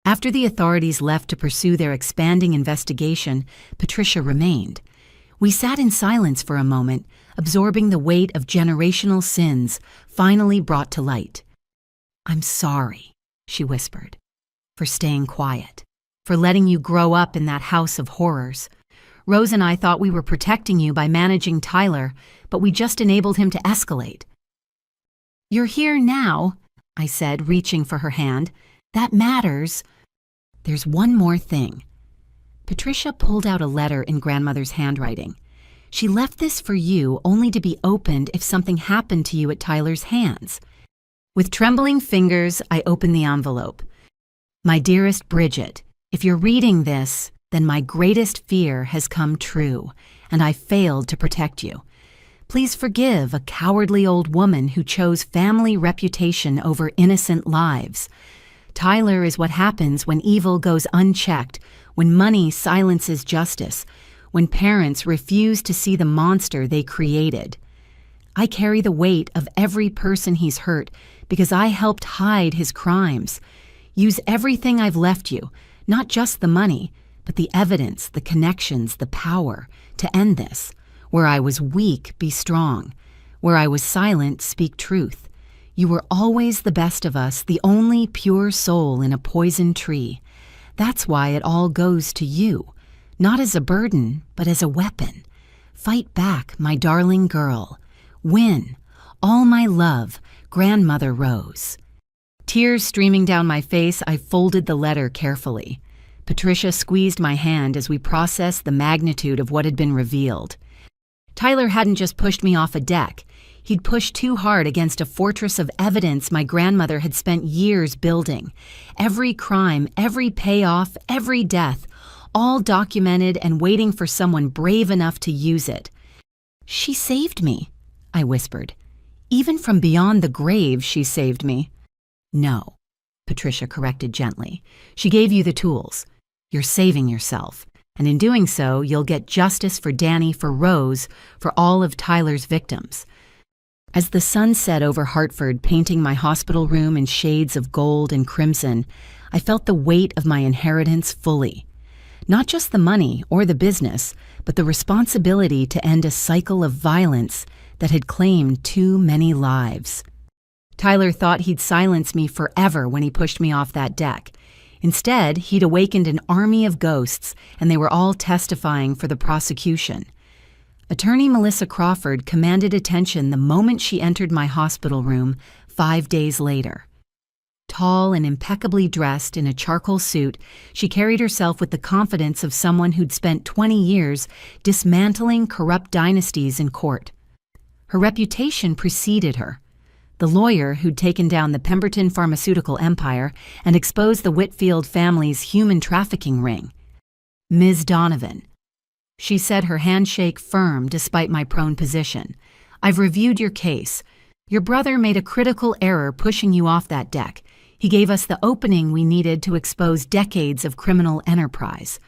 After the authorities left to pursue their expanding investigation, Patricia remained. We sat in silence for a moment, absorbing the weight of generational sins finally brought to light. "I'm sorry," she whispered, "for staying quiet, for letting you grow up in that house of horrors. Rose and I thought we were protecting you by managing Tyler, but we just enabled him to escalate." "You're here now," I said, reaching for her hand. "That matters." "There's one more thing." Patricia pulled out a letter in grandmother's handwriting. "She left this for you only to be opened if something happened to you at Tyler's hands." With trembling fingers, I opened the envelope. "My dearest Bridget, if you're reading this, then my greatest fear has come true, and I failed to protect you. Please forgive a cowardly old woman who chose family reputation over innocent lives. Tyler is what happens when evil goes unchecked, when money silences justice, when parents refuse to see the monster they created. I carry the weight of every person he's hurt because I helped hide his crimes. Use everything I've left you, not just the money, but the evidence, the connections, the power, to end this. Where I was weak, be strong. Where I was silent, speak truth. You were always the best of us, the only pure soul in a poison tree. That's why it all goes to you, not as a burden, but as a weapon. Fight back, my darling girl. Win. All my love, Grandmother Rose." Tears streaming down my face, I folded the letter carefully. Patricia squeezed my hand as we processed the magnitude of what had been revealed. Tyler hadn't just pushed me off a deck. He'd pushed too hard against a fortress of evidence my grandmother had spent years building. Every crime, every payoff, every death, all documented and waiting for someone brave enough to use it. "She saved me," I whispered. "Even from beyond the grave, she saved me." "No," Patricia corrected gently. "She gave you the tools. You're saving yourself. And in doing so, you'll get justice for Danny, for Rose, for all of Tyler's victims." As the sun set over Hartford, painting my hospital room in shades of gold and crimson, I felt the weight of my inheritance fully. Not just the money or the business, but the responsibility to end a cycle of violence that had claimed too many lives. Tyler thought he'd silence me forever when he pushed me off that deck. Instead, he'd awakened an army of ghosts, and they were all testifying for the prosecution. Attorney Melissa Crawford commanded attention the moment she entered my hospital room 5 days later. Tall and impeccably dressed in a charcoal suit, she carried herself with the confidence of someone who'd spent 20 years dismantling corrupt dynasties in court. Her reputation preceded her. The lawyer who'd taken down the Pemberton pharmaceutical empire and exposed the Whitfield family's human trafficking ring. Ms. Donovan. She said, her handshake firm despite my prone position. "I've reviewed your case. Your brother made a critical error pushing you off that deck. He gave us the opening we needed to expose decades of criminal enterprise."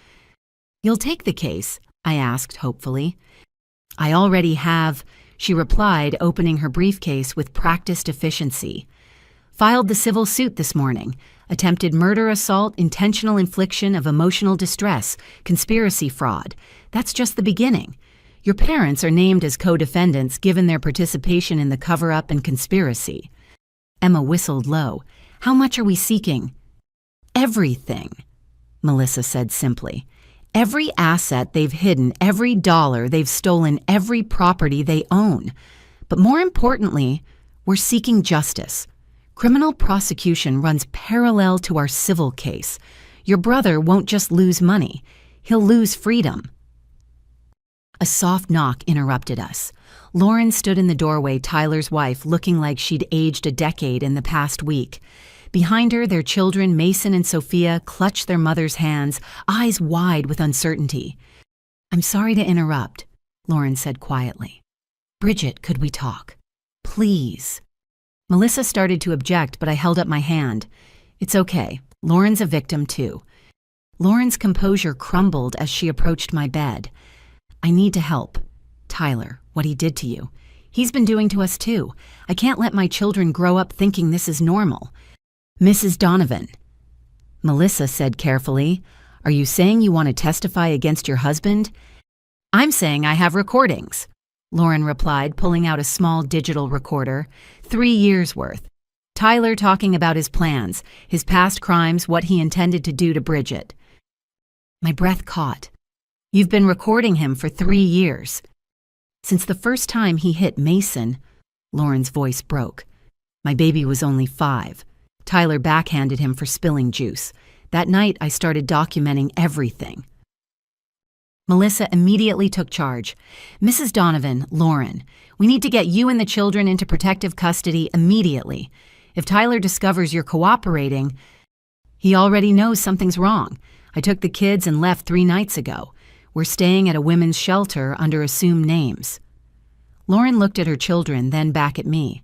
"You'll take the case?" I asked hopefully. "I already have," she replied, opening her briefcase with practiced efficiency. "Filed the civil suit this morning. Attempted murder, assault, intentional infliction of emotional distress, conspiracy fraud. That's just the beginning. Your parents are named as co-defendants given their participation in the cover-up and conspiracy." Emma whistled low. "How much are we seeking?" "Everything," Melissa said simply. "Every asset they've hidden, every dollar they've stolen, every property they own. But more importantly, we're seeking justice. Criminal prosecution runs parallel to our civil case. Your brother won't just lose money, he'll lose freedom." A soft knock interrupted us. Lauren stood in the doorway, Tyler's wife, looking like she'd aged a decade in the past week. Behind her, their children, Mason and Sophia, clutched their mother's hands, eyes wide with uncertainty. "I'm sorry to interrupt," Lauren said quietly. Bridget, could we talk? Please. Melissa started to object, but I held up my hand. It's okay. Lauren's a victim too. Lauren's composure crumbled as she approached my bed. I need to help. Tyler, what he did to you. He's been doing to us too. I can't let my children grow up thinking this is normal. Mrs. Donovan. Melissa said carefully, are you saying you want to testify against your husband? I'm saying I have recordings, Lauren replied, pulling out a small digital recorder, 3 years' worth. Tyler talking about his plans, his past crimes, what he intended to do to Bridget. My breath caught. You've been recording him for 3 years. Since the first time he hit Mason, Lauren's voice broke. My baby was only 5. Tyler backhanded him for spilling juice. That night, I started documenting everything. Melissa immediately took charge. Mrs. Donovan, Lauren, we need to get you and the children into protective custody immediately. If Tyler discovers you're cooperating, he already knows something's wrong. I took the kids and left 3 nights ago. We're staying at a women's shelter under assumed names. Lauren looked at her children, then back at me.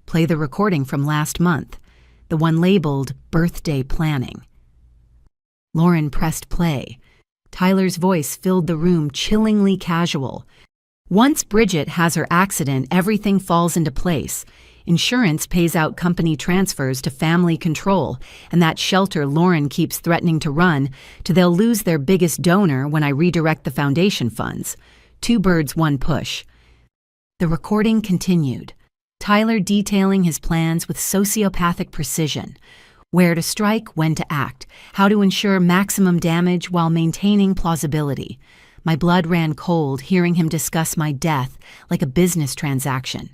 Play the recording from last month, the one labeled birthday planning. Lauren pressed play. Tyler's voice filled the room, chillingly casual. Once Bridget has her accident, everything falls into place. Insurance pays out company transfers to family control, and that shelter Lauren keeps threatening to run to they'll lose their biggest donor when I redirect the foundation funds. 2 birds, 1 push. The recording continued. Tyler detailing his plans with sociopathic precision. Where to strike, when to act, how to ensure maximum damage while maintaining plausibility. My blood ran cold hearing him discuss my death like a business transaction.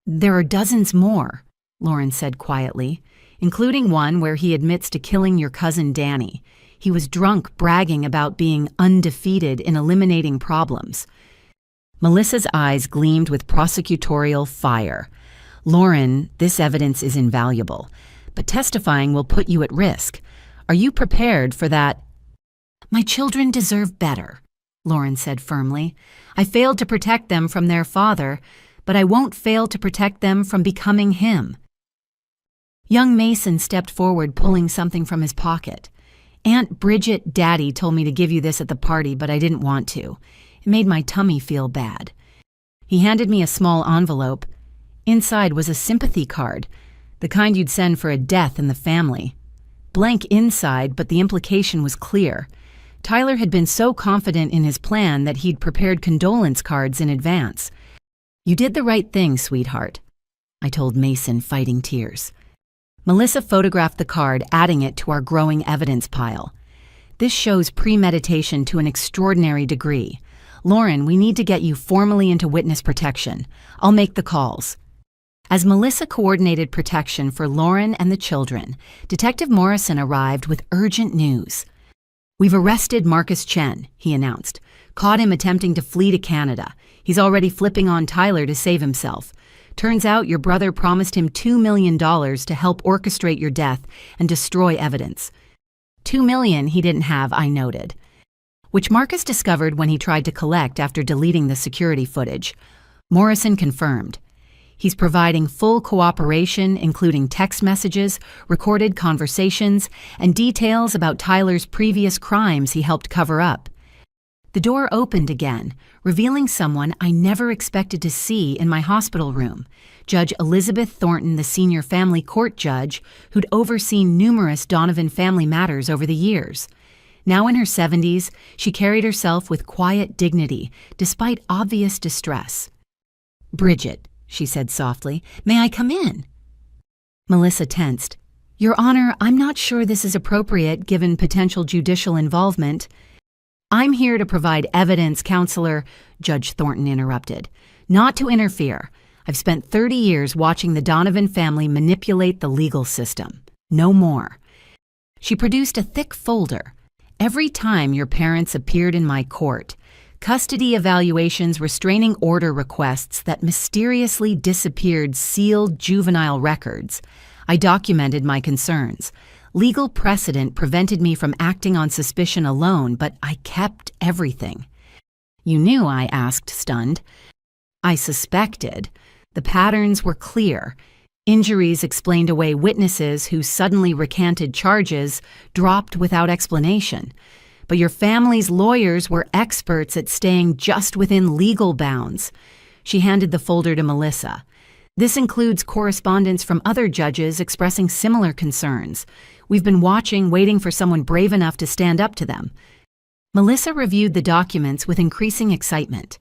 There are dozens more, Lauren said quietly, including one where he admits to killing your cousin Danny. He was drunk bragging about being undefeated in eliminating problems. Melissa's eyes gleamed with prosecutorial fire. Lauren, this evidence is invaluable, but testifying will put you at risk. Are you prepared for that? My children deserve better, Lauren said firmly. I failed to protect them from their father, but I won't fail to protect them from becoming him. Young Mason stepped forward, pulling something from his pocket. Aunt Bridget, Daddy told me to give you this at the party, but I didn't want to. It made my tummy feel bad. He handed me a small envelope. Inside was a sympathy card, the kind you'd send for a death in the family. Blank inside, but the implication was clear. Tyler had been so confident in his plan that he'd prepared condolence cards in advance. You did the right thing, sweetheart, I told Mason, fighting tears. Melissa photographed the card, adding it to our growing evidence pile. This shows premeditation to an extraordinary degree. Lauren, we need to get you formally into witness protection. I'll make the calls. As Melissa coordinated protection for Lauren and the children, Detective Morrison arrived with urgent news. We've arrested Marcus Chen, he announced. Caught him attempting to flee to Canada. He's already flipping on Tyler to save himself. Turns out your brother promised him $2 million to help orchestrate your death and destroy evidence. $2 million he didn't have, I noted, which Marcus discovered when he tried to collect after deleting the security footage. Morrison confirmed. He's providing full cooperation, including text messages, recorded conversations, and details about Tyler's previous crimes he helped cover up. The door opened again, revealing someone I never expected to see in my hospital room, Judge Elizabeth Thornton, the senior family court judge who'd overseen numerous Donovan family matters over the years. Now in her 70s, she carried herself with quiet dignity, despite obvious distress. Bridget, she said softly, may I come in? Melissa tensed. Your Honor, I'm not sure this is appropriate given potential judicial involvement. I'm here to provide evidence, Counselor, Judge Thornton interrupted. Not to interfere. I've spent 30 years watching the Donovan family manipulate the legal system. No more. She produced a thick folder. Every time your parents appeared in my court, custody evaluations, restraining order requests that mysteriously disappeared sealed juvenile records, I documented my concerns. Legal precedent prevented me from acting on suspicion alone, but I kept everything. You knew, I asked, stunned. I suspected. The patterns were clear. Injuries explained away witnesses who suddenly recanted charges, dropped without explanation. But your family's lawyers were experts at staying just within legal bounds. She handed the folder to Melissa. This includes correspondence from other judges expressing similar concerns. We've been watching, waiting for someone brave enough to stand up to them. Melissa reviewed the documents with increasing excitement.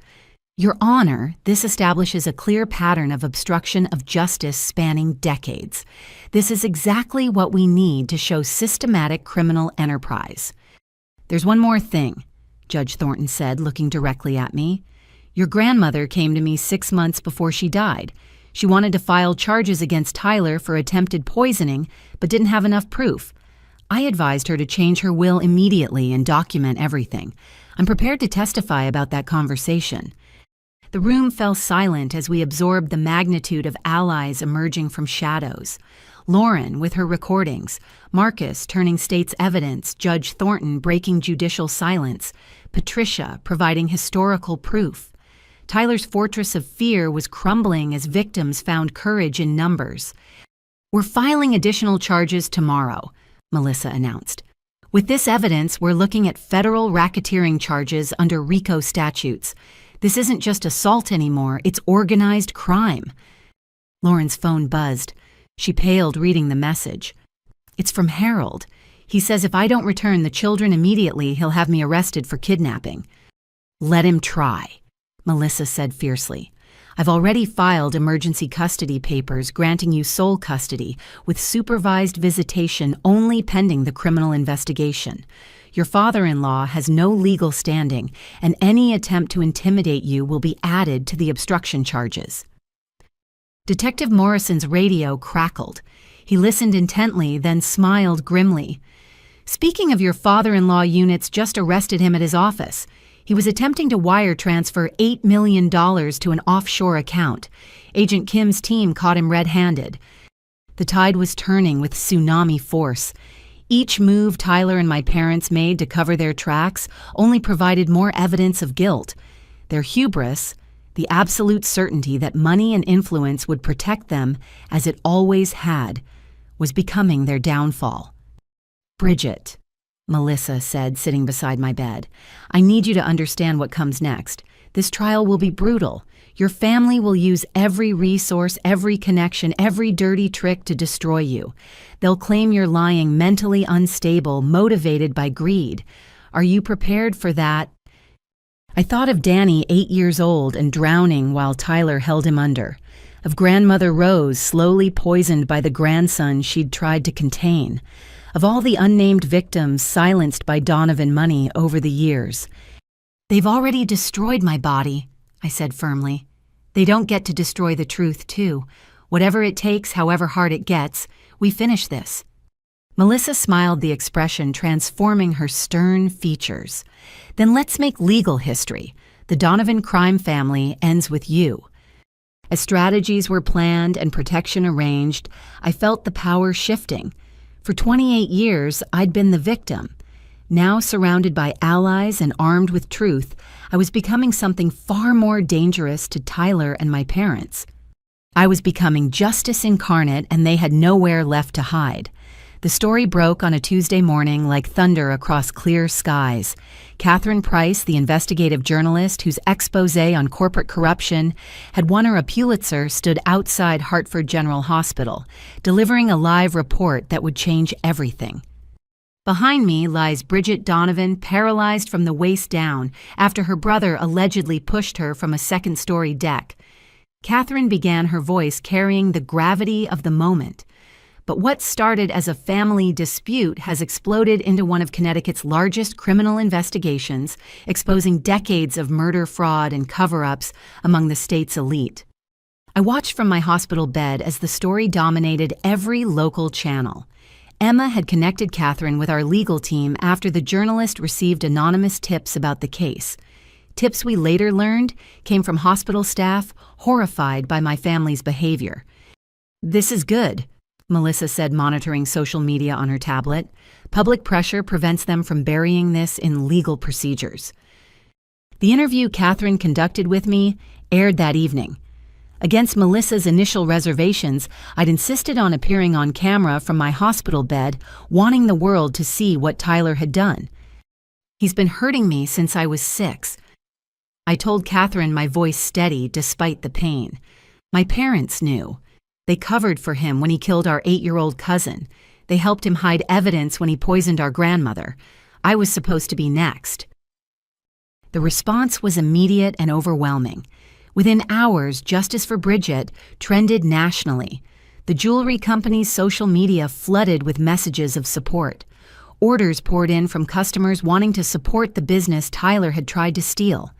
Your Honor, this establishes a clear pattern of obstruction of justice spanning decades. This is exactly what we need to show systematic criminal enterprise. There's one more thing, Judge Thornton said, looking directly at me. Your grandmother came to me 6 months before she died. She wanted to file charges against Tyler for attempted poisoning, but didn't have enough proof. I advised her to change her will immediately and document everything. I'm prepared to testify about that conversation. The room fell silent as we absorbed the magnitude of allies emerging from shadows. Lauren with her recordings, Marcus turning state's evidence, Judge Thornton breaking judicial silence, Patricia providing historical proof. Tyler's fortress of fear was crumbling as victims found courage in numbers. We're filing additional charges tomorrow, Melissa announced. With this evidence, we're looking at federal racketeering charges under RICO statutes. This isn't just assault anymore, it's organized crime. Lauren's phone buzzed. She paled reading the message. It's from Harold. He says if I don't return the children immediately, he'll have me arrested for kidnapping. Let him try, Melissa said fiercely. I've already filed emergency custody papers granting you sole custody with supervised visitation only pending the criminal investigation. Your father-in-law has no legal standing, and any attempt to intimidate you will be added to the obstruction charges. Detective Morrison's radio crackled. He listened intently, then smiled grimly. Speaking of your father-in-law, units just arrested him at his office. He was attempting to wire transfer $8 million to an offshore account. Agent Kim's team caught him red-handed. The tide was turning with tsunami force. Each move Tyler and my parents made to cover their tracks only provided more evidence of guilt. Their hubris, the absolute certainty that money and influence would protect them, as it always had, was becoming their downfall. Bridget, Melissa said, sitting beside my bed, I need you to understand what comes next. This trial will be brutal. Your family will use every resource, every connection, every dirty trick to destroy you. They'll claim you're lying, mentally unstable, motivated by greed. Are you prepared for that? I thought of Danny, 8 years old and drowning while Tyler held him under. Of grandmother Rose, slowly poisoned by the grandson she'd tried to contain. Of all the unnamed victims silenced by Donovan money over the years. They've already destroyed my body, I said firmly. They don't get to destroy the truth, too. Whatever it takes, however hard it gets, we finish this. Melissa smiled, the expression transforming her stern features. Then let's make legal history. The Donovan crime family ends with you. As strategies were planned and protection arranged, I felt the power shifting. For 28 years, I'd been the victim. Now surrounded by allies and armed with truth, I was becoming something far more dangerous to Tyler and my parents. I was becoming justice incarnate, and they had nowhere left to hide. The story broke on a Tuesday morning like thunder across clear skies. Catherine Price, the investigative journalist whose expose on corporate corruption had won her a Pulitzer, stood outside Hartford General Hospital, delivering a live report that would change everything. Behind me lies Bridget Donovan, paralyzed from the waist down after her brother allegedly pushed her from a second-story deck. Catherine began, her voice carrying the gravity of the moment. But what started as a family dispute has exploded into one of Connecticut's largest criminal investigations, exposing decades of murder, fraud, and cover-ups among the state's elite. I watched from my hospital bed as the story dominated every local channel. Emma had connected Catherine with our legal team after the journalist received anonymous tips about the case. Tips we later learned came from hospital staff horrified by my family's behavior. This is good, Melissa said, monitoring social media on her tablet. Public pressure prevents them from burying this in legal procedures. The interview Catherine conducted with me aired that evening. Against Melissa's initial reservations, I'd insisted on appearing on camera from my hospital bed, wanting the world to see what Tyler had done. "He's been hurting me since I was 6. I told Catherine, my voice steady despite the pain. My parents knew. They covered for him when he killed our 8-year-old cousin. They helped him hide evidence when he poisoned our grandmother. I was supposed to be next." The response was immediate and overwhelming. Within hours, justice for Bridget trended nationally. The jewelry company's social media flooded with messages of support. Orders poured in from customers wanting to support the business Tyler had tried to steal.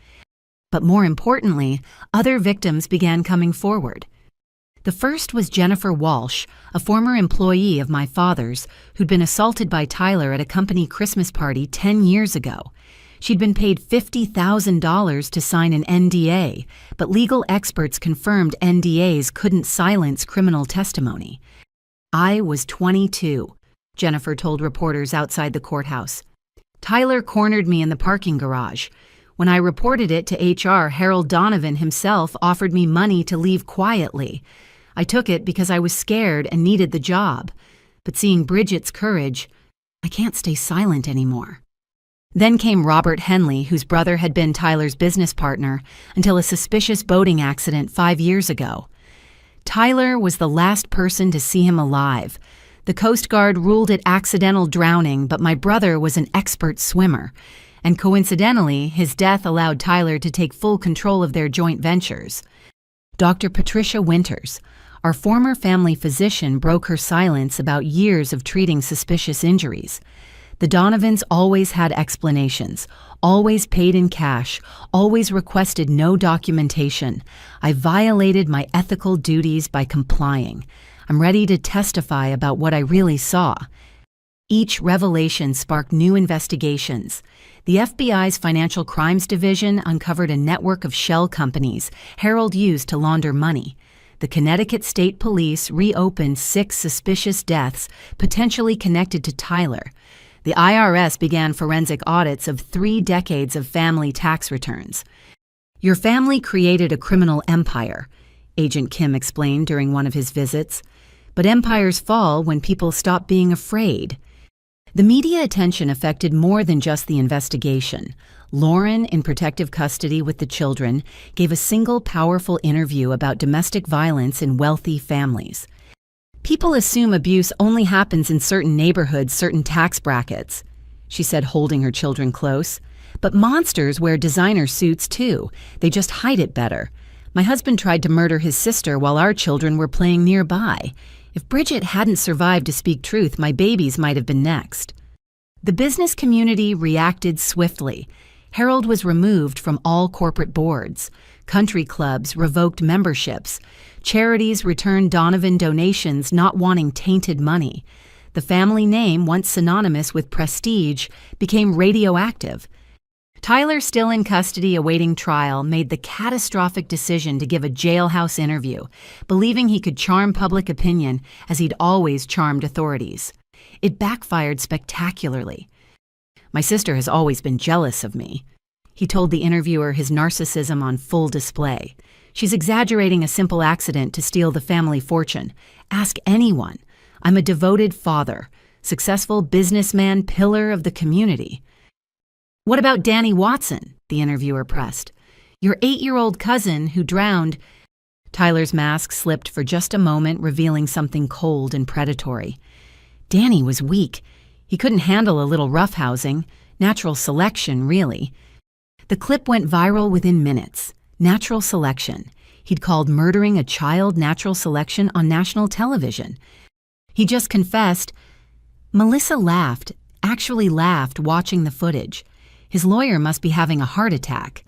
But more importantly, other victims began coming forward. The first was Jennifer Walsh, a former employee of my father's, who'd been assaulted by Tyler at a company Christmas party 10 years ago. She'd been paid $50,000 to sign an NDA, but legal experts confirmed NDAs couldn't silence criminal testimony. "I was 22, Jennifer told reporters outside the courthouse. "Tyler cornered me in the parking garage. When I reported it to HR, Harold Donovan himself offered me money to leave quietly. I took it because I was scared and needed the job. But seeing Bridget's courage, I can't stay silent anymore." Then came Robert Henley, whose brother had been Tyler's business partner until a suspicious boating accident 5 years ago. Tyler was the last person to see him alive. The Coast Guard ruled it accidental drowning, but my brother was an expert swimmer. And coincidentally, his death allowed Tyler to take full control of their joint ventures. Dr. Patricia Winters, our former family physician, broke her silence about years of treating suspicious injuries. The Donovans always had explanations, always paid in cash, always requested no documentation. I violated my ethical duties by complying. I'm ready to testify about what I really saw. Each revelation sparked new investigations. The FBI's Financial Crimes Division uncovered a network of shell companies Harold used to launder money. The Connecticut State Police reopened 6 suspicious deaths potentially connected to Tyler. The IRS began forensic audits of 3 decades of family tax returns. "Your family created a criminal empire," Agent Kim explained during one of his visits. "But empires fall when people stop being afraid." The media attention affected more than just the investigation. Lauren, in protective custody with the children, gave a single powerful interview about domestic violence in wealthy families. "People assume abuse only happens in certain neighborhoods, certain tax brackets," she said, holding her children close. "But monsters wear designer suits too. They just hide it better. My husband tried to murder his sister while our children were playing nearby. If Bridget hadn't survived to speak truth, my babies might have been next." The business community reacted swiftly. Harold was removed from all corporate boards. Country clubs revoked memberships. Charities returned Donovan donations, not wanting tainted money. The family name, once synonymous with prestige, became radioactive. Tyler, still in custody awaiting trial, made the catastrophic decision to give a jailhouse interview, believing he could charm public opinion as he'd always charmed authorities. It backfired spectacularly. "My sister has always been jealous of me." He told the interviewer, his narcissism on full display. "She's exaggerating a simple accident to steal the family fortune. Ask anyone. I'm a devoted father, successful businessman, pillar of the community." "What about Danny Watson?" the interviewer pressed. "Your 8-year-old cousin who drowned." Tyler's mask slipped for just a moment, revealing something cold and predatory. "Danny was weak. He couldn't handle a little roughhousing. Natural selection, really." The clip went viral within minutes. Natural selection. He'd called murdering a child natural selection on national television. He just confessed. Melissa laughed, actually laughed, watching the footage. His lawyer must be having a heart attack.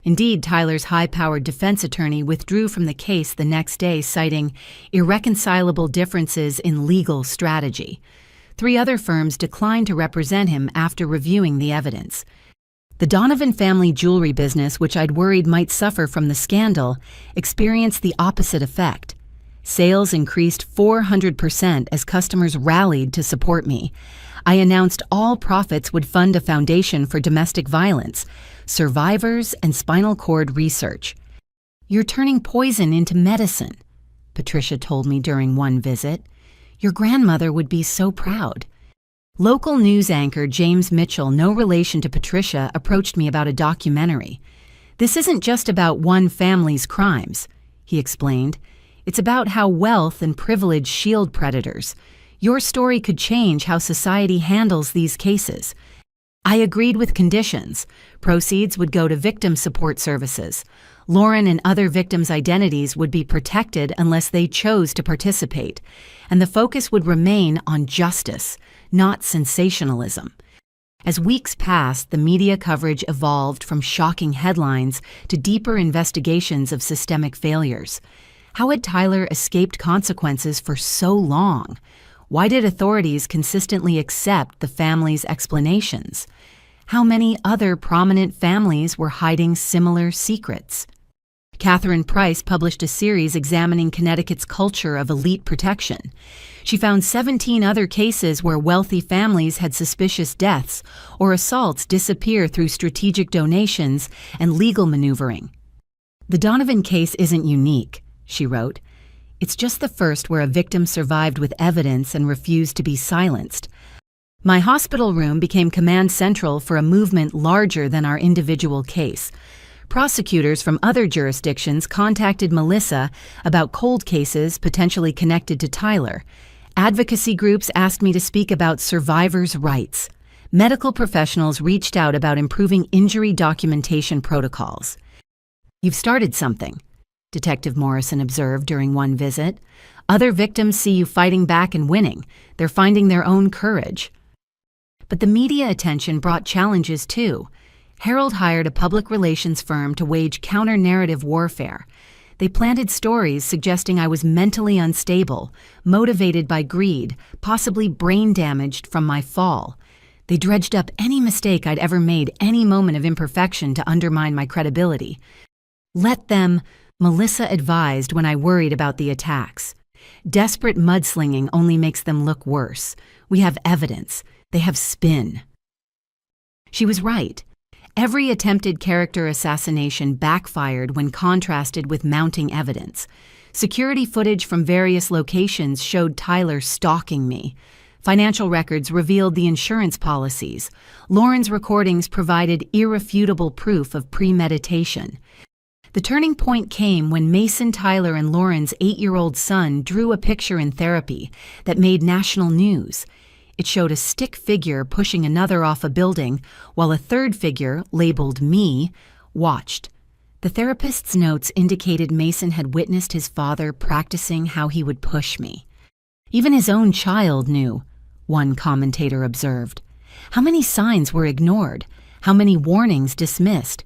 Indeed, Tyler's high-powered defense attorney withdrew from the case the next day, citing irreconcilable differences in legal strategy. 3 other firms declined to represent him after reviewing the evidence. The Donovan family jewelry business, which I'd worried might suffer from the scandal, experienced the opposite effect. Sales increased 400% as customers rallied to support me. I announced all profits would fund a foundation for domestic violence, survivors, and spinal cord research. "You're turning poison into medicine," Patricia told me during one visit. "Your grandmother would be so proud." Local news anchor James Mitchell, no relation to Patricia, approached me about a documentary. "This isn't just about one family's crimes," he explained. "It's about how wealth and privilege shield predators. Your story could change how society handles these cases." I agreed with conditions. Proceeds would go to victim support services. Lauren and other victims' identities would be protected unless they chose to participate, and the focus would remain on justice, not sensationalism. As weeks passed, the media coverage evolved from shocking headlines to deeper investigations of systemic failures. How had Tyler escaped consequences for so long? Why did authorities consistently accept the family's explanations? How many other prominent families were hiding similar secrets? Catherine Price published a series examining Connecticut's culture of elite protection. She found 17 other cases where wealthy families had suspicious deaths or assaults disappear through strategic donations and legal maneuvering. "The Donovan case isn't unique," she wrote. "It's just the first where a victim survived with evidence and refused to be silenced. My hospital room became command central for a movement larger than our individual case. Prosecutors from other jurisdictions contacted Melissa about cold cases potentially connected to Tyler. Advocacy groups asked me to speak about survivors' rights. Medical professionals reached out about improving injury documentation protocols." "You've started something," Detective Morrison observed during one visit. "Other victims see you fighting back and winning. They're finding their own courage." But the media attention brought challenges too. Herald hired a public relations firm to wage counter-narrative warfare. They planted stories suggesting I was mentally unstable, motivated by greed, possibly brain-damaged from my fall. They dredged up any mistake I'd ever made, any moment of imperfection to undermine my credibility. "Let them," Melissa advised when I worried about the attacks. "Desperate mudslinging only makes them look worse. We have evidence. They have spin." She was right. Every attempted character assassination backfired when contrasted with mounting evidence. Security footage from various locations showed Tyler stalking me. Financial records revealed the insurance policies. Lauren's recordings provided irrefutable proof of premeditation. The turning point came when Mason Tyler and Lauren's 8-year-old son drew a picture in therapy that made national news. It showed a stick figure pushing another off a building, while a third figure, labeled me, watched. The therapist's notes indicated Mason had witnessed his father practicing how he would push me. "Even his own child knew," one commentator observed. "How many signs were ignored? How many warnings dismissed?"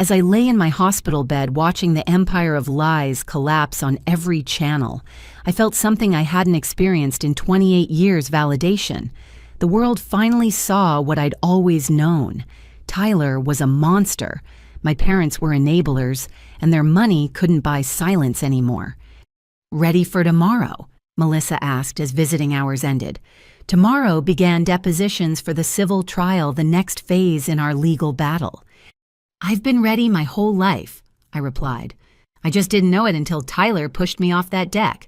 As I lay in my hospital bed watching the empire of lies collapse on every channel, I felt something I hadn't experienced in 28 years: validation. The world finally saw what I'd always known. Tyler was a monster. My parents were enablers, and their money couldn't buy silence anymore. "Ready for tomorrow?" Melissa asked as visiting hours ended. Tomorrow began depositions for the civil trial, the next phase in our legal battle. "I've been ready my whole life," I replied. "I just didn't know it until Tyler pushed me off that deck."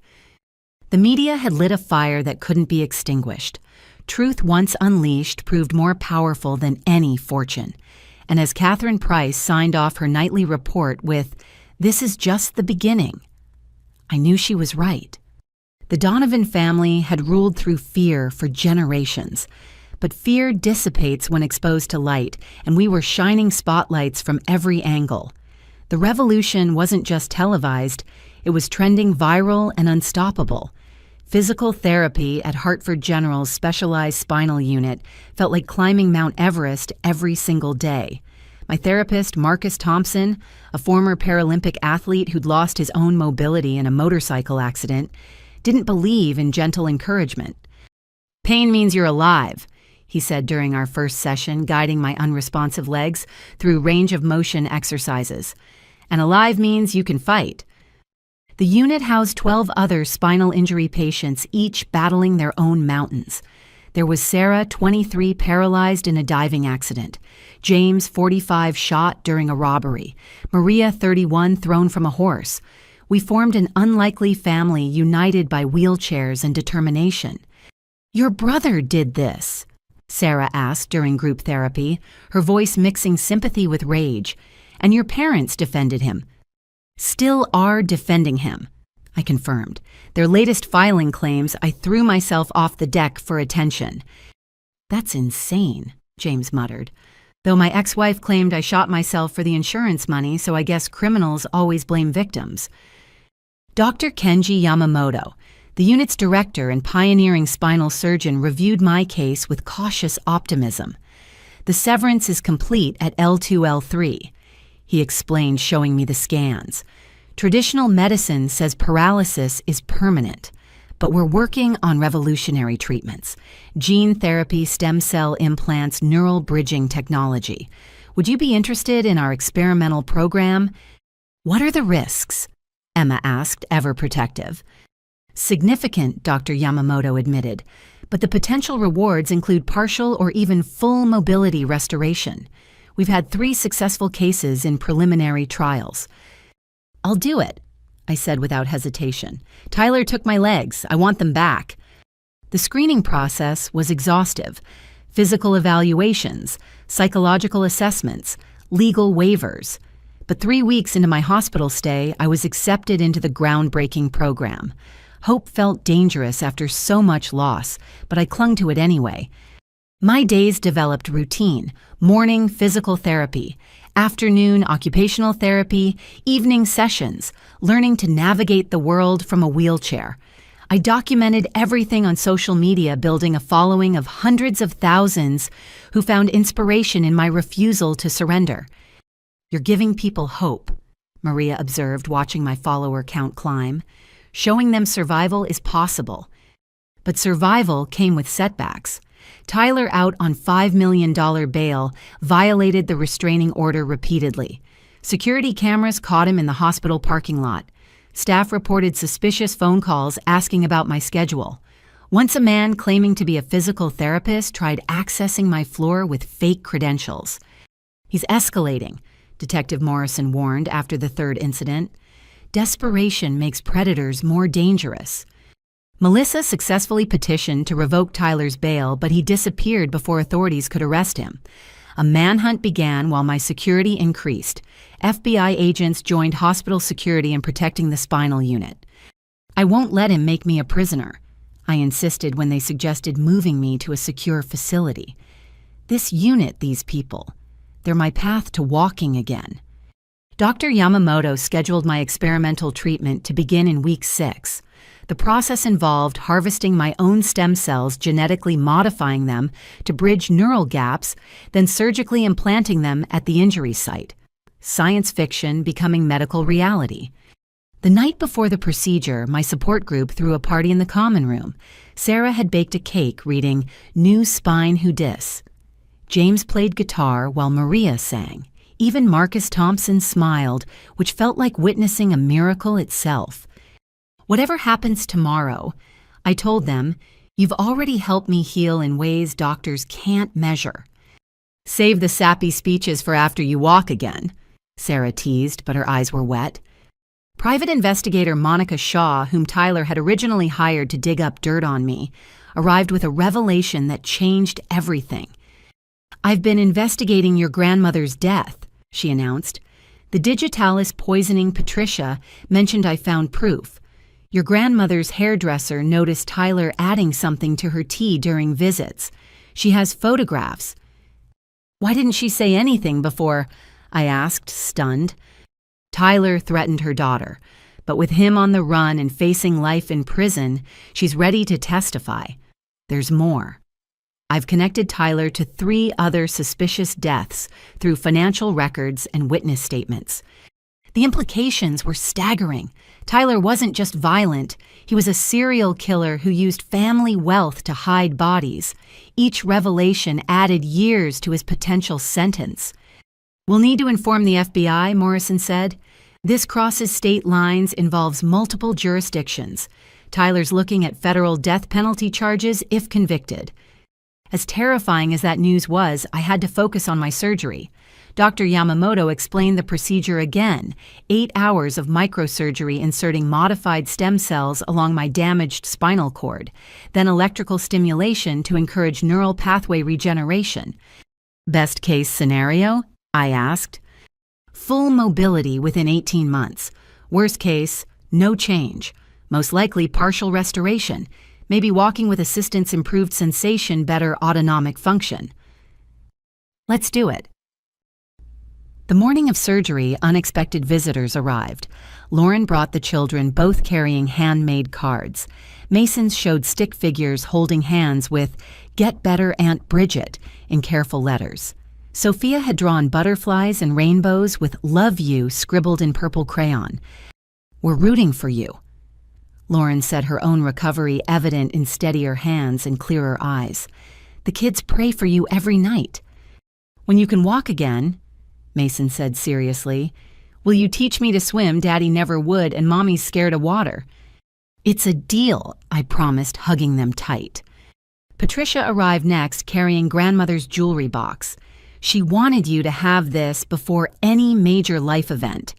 The media had lit a fire that couldn't be extinguished. Truth once unleashed proved more powerful than any fortune. And as Catherine Price signed off her nightly report with, "This is just the beginning," I knew she was right. The Donovan family had ruled through fear for generations. But fear dissipates when exposed to light, and we were shining spotlights from every angle. The revolution wasn't just televised, it was trending viral and unstoppable. Physical therapy at Hartford General's specialized spinal unit felt like climbing Mount Everest every single day. My therapist, Marcus Thompson, a former Paralympic athlete who'd lost his own mobility in a motorcycle accident, didn't believe in gentle encouragement. "Pain means you're alive," he said during our first session, guiding my unresponsive legs through range of motion exercises. "And alive means you can fight." The unit housed 12 other spinal injury patients, each battling their own mountains. There was Sarah, 23, paralyzed in a diving accident. James, 45, shot during a robbery. Maria, 31, thrown from a horse. We formed an unlikely family united by wheelchairs and determination. "Your brother did this?" Sarah asked during group therapy, her voice mixing sympathy with rage. "And your parents defended him?" "Still are defending him," I confirmed. "Their latest filing claims I threw myself off the deck for attention." "That's insane," James muttered. "Though my ex-wife claimed I shot myself for the insurance money, so I guess criminals always blame victims." Dr. Kenji Yamamoto, the unit's director and pioneering spinal surgeon, reviewed my case with cautious optimism. "The severance is complete at L2-L3, he explained, showing me the scans. "Traditional medicine says paralysis is permanent, but we're working on revolutionary treatments. Gene therapy, stem cell implants, neural bridging technology. Would you be interested in our experimental program?" "What are the risks?" Emma asked, ever protective. "Significant," Dr. Yamamoto admitted, "but the potential rewards include partial or even full mobility restoration. We've had 3 successful cases in preliminary trials." "I'll do it," I said without hesitation. "Tyler took my legs. I want them back." The screening process was exhaustive. Physical evaluations, psychological assessments, legal waivers. But 3 weeks into my hospital stay, I was accepted into the groundbreaking program. Hope felt dangerous after so much loss, but I clung to it anyway. My days developed routine: morning physical therapy, afternoon occupational therapy, evening sessions, learning to navigate the world from a wheelchair. I documented everything on social media, building a following of hundreds of thousands who found inspiration in my refusal to surrender. "You're giving people hope," Maria observed, watching my follower count climb. "Showing them survival is possible." But survival came with setbacks. Tyler, out on $5 million bail, violated the restraining order repeatedly. Security cameras caught him in the hospital parking lot. Staff reported suspicious phone calls asking about my schedule. Once a man claiming to be a physical therapist tried accessing my floor with fake credentials. "He's escalating," Detective Morrison warned after the 3rd incident. "Desperation makes predators more dangerous." Melissa successfully petitioned to revoke Tyler's bail, but he disappeared before authorities could arrest him. A manhunt began while my security increased. FBI agents joined hospital security in protecting the spinal unit. "I won't let him make me a prisoner," I insisted when they suggested moving me to a secure facility. "This unit, these people, they're my path to walking again." Dr. Yamamoto scheduled my experimental treatment to begin in week 6. The process involved harvesting my own stem cells, genetically modifying them to bridge neural gaps, then surgically implanting them at the injury site. Science fiction becoming medical reality. The night before the procedure, my support group threw a party in the common room. Sarah had baked a cake reading "New Spine Who Dis." James played guitar while Maria sang. Even Marcus Thompson smiled, which felt like witnessing a miracle itself. "Whatever happens tomorrow," I told them, "you've already helped me heal in ways doctors can't measure." "Save the sappy speeches for after you walk again," Sarah teased, but her eyes were wet. Private investigator Monica Shaw, whom Tyler had originally hired to dig up dirt on me, arrived with a revelation that changed everything. "I've been investigating your grandmother's death," she announced. "The digitalis poisoning Patricia mentioned I found proof. Your grandmother's hairdresser noticed Tyler adding something to her tea during visits. She has photographs." "Why didn't she say anything before?" I asked, stunned. "Tyler threatened her daughter, but with him on the run and facing life in prison, she's ready to testify. There's more. I've connected Tyler to 3 other suspicious deaths through financial records and witness statements. The implications were staggering. Tyler wasn't just violent, he was a serial killer who used family wealth to hide bodies. Each revelation added years to his potential sentence. "We'll need to inform the FBI," Morrison said. "This crosses state lines, involves multiple jurisdictions. Tyler's looking at federal death penalty charges if convicted. As terrifying as that news was, I had to focus on my surgery. Dr. Yamamoto explained the procedure again, 8 hours of microsurgery inserting modified stem cells along my damaged spinal cord, then electrical stimulation to encourage neural pathway regeneration. Best case scenario? I asked. Full mobility within 18 months. Worst case, no change. Most likely partial restoration. Maybe walking with assistance, improved sensation, better autonomic function. Let's do it. The morning of surgery, unexpected visitors arrived. Lauren brought the children, both carrying handmade cards. Masons showed stick figures holding hands with "Get Better Aunt Bridget" in careful letters. Sophia had drawn butterflies and rainbows with "Love You" scribbled in purple crayon. "We're rooting for you." Lauren said, her own recovery evident in steadier hands and clearer eyes. "The kids pray for you every night." "When you can walk again," Mason said seriously, "will you teach me to swim? Daddy never would, and Mommy's scared of water." "It's a deal," I promised, hugging them tight. Patricia arrived next, carrying grandmother's jewelry box. "She wanted you to have this before any major life event,"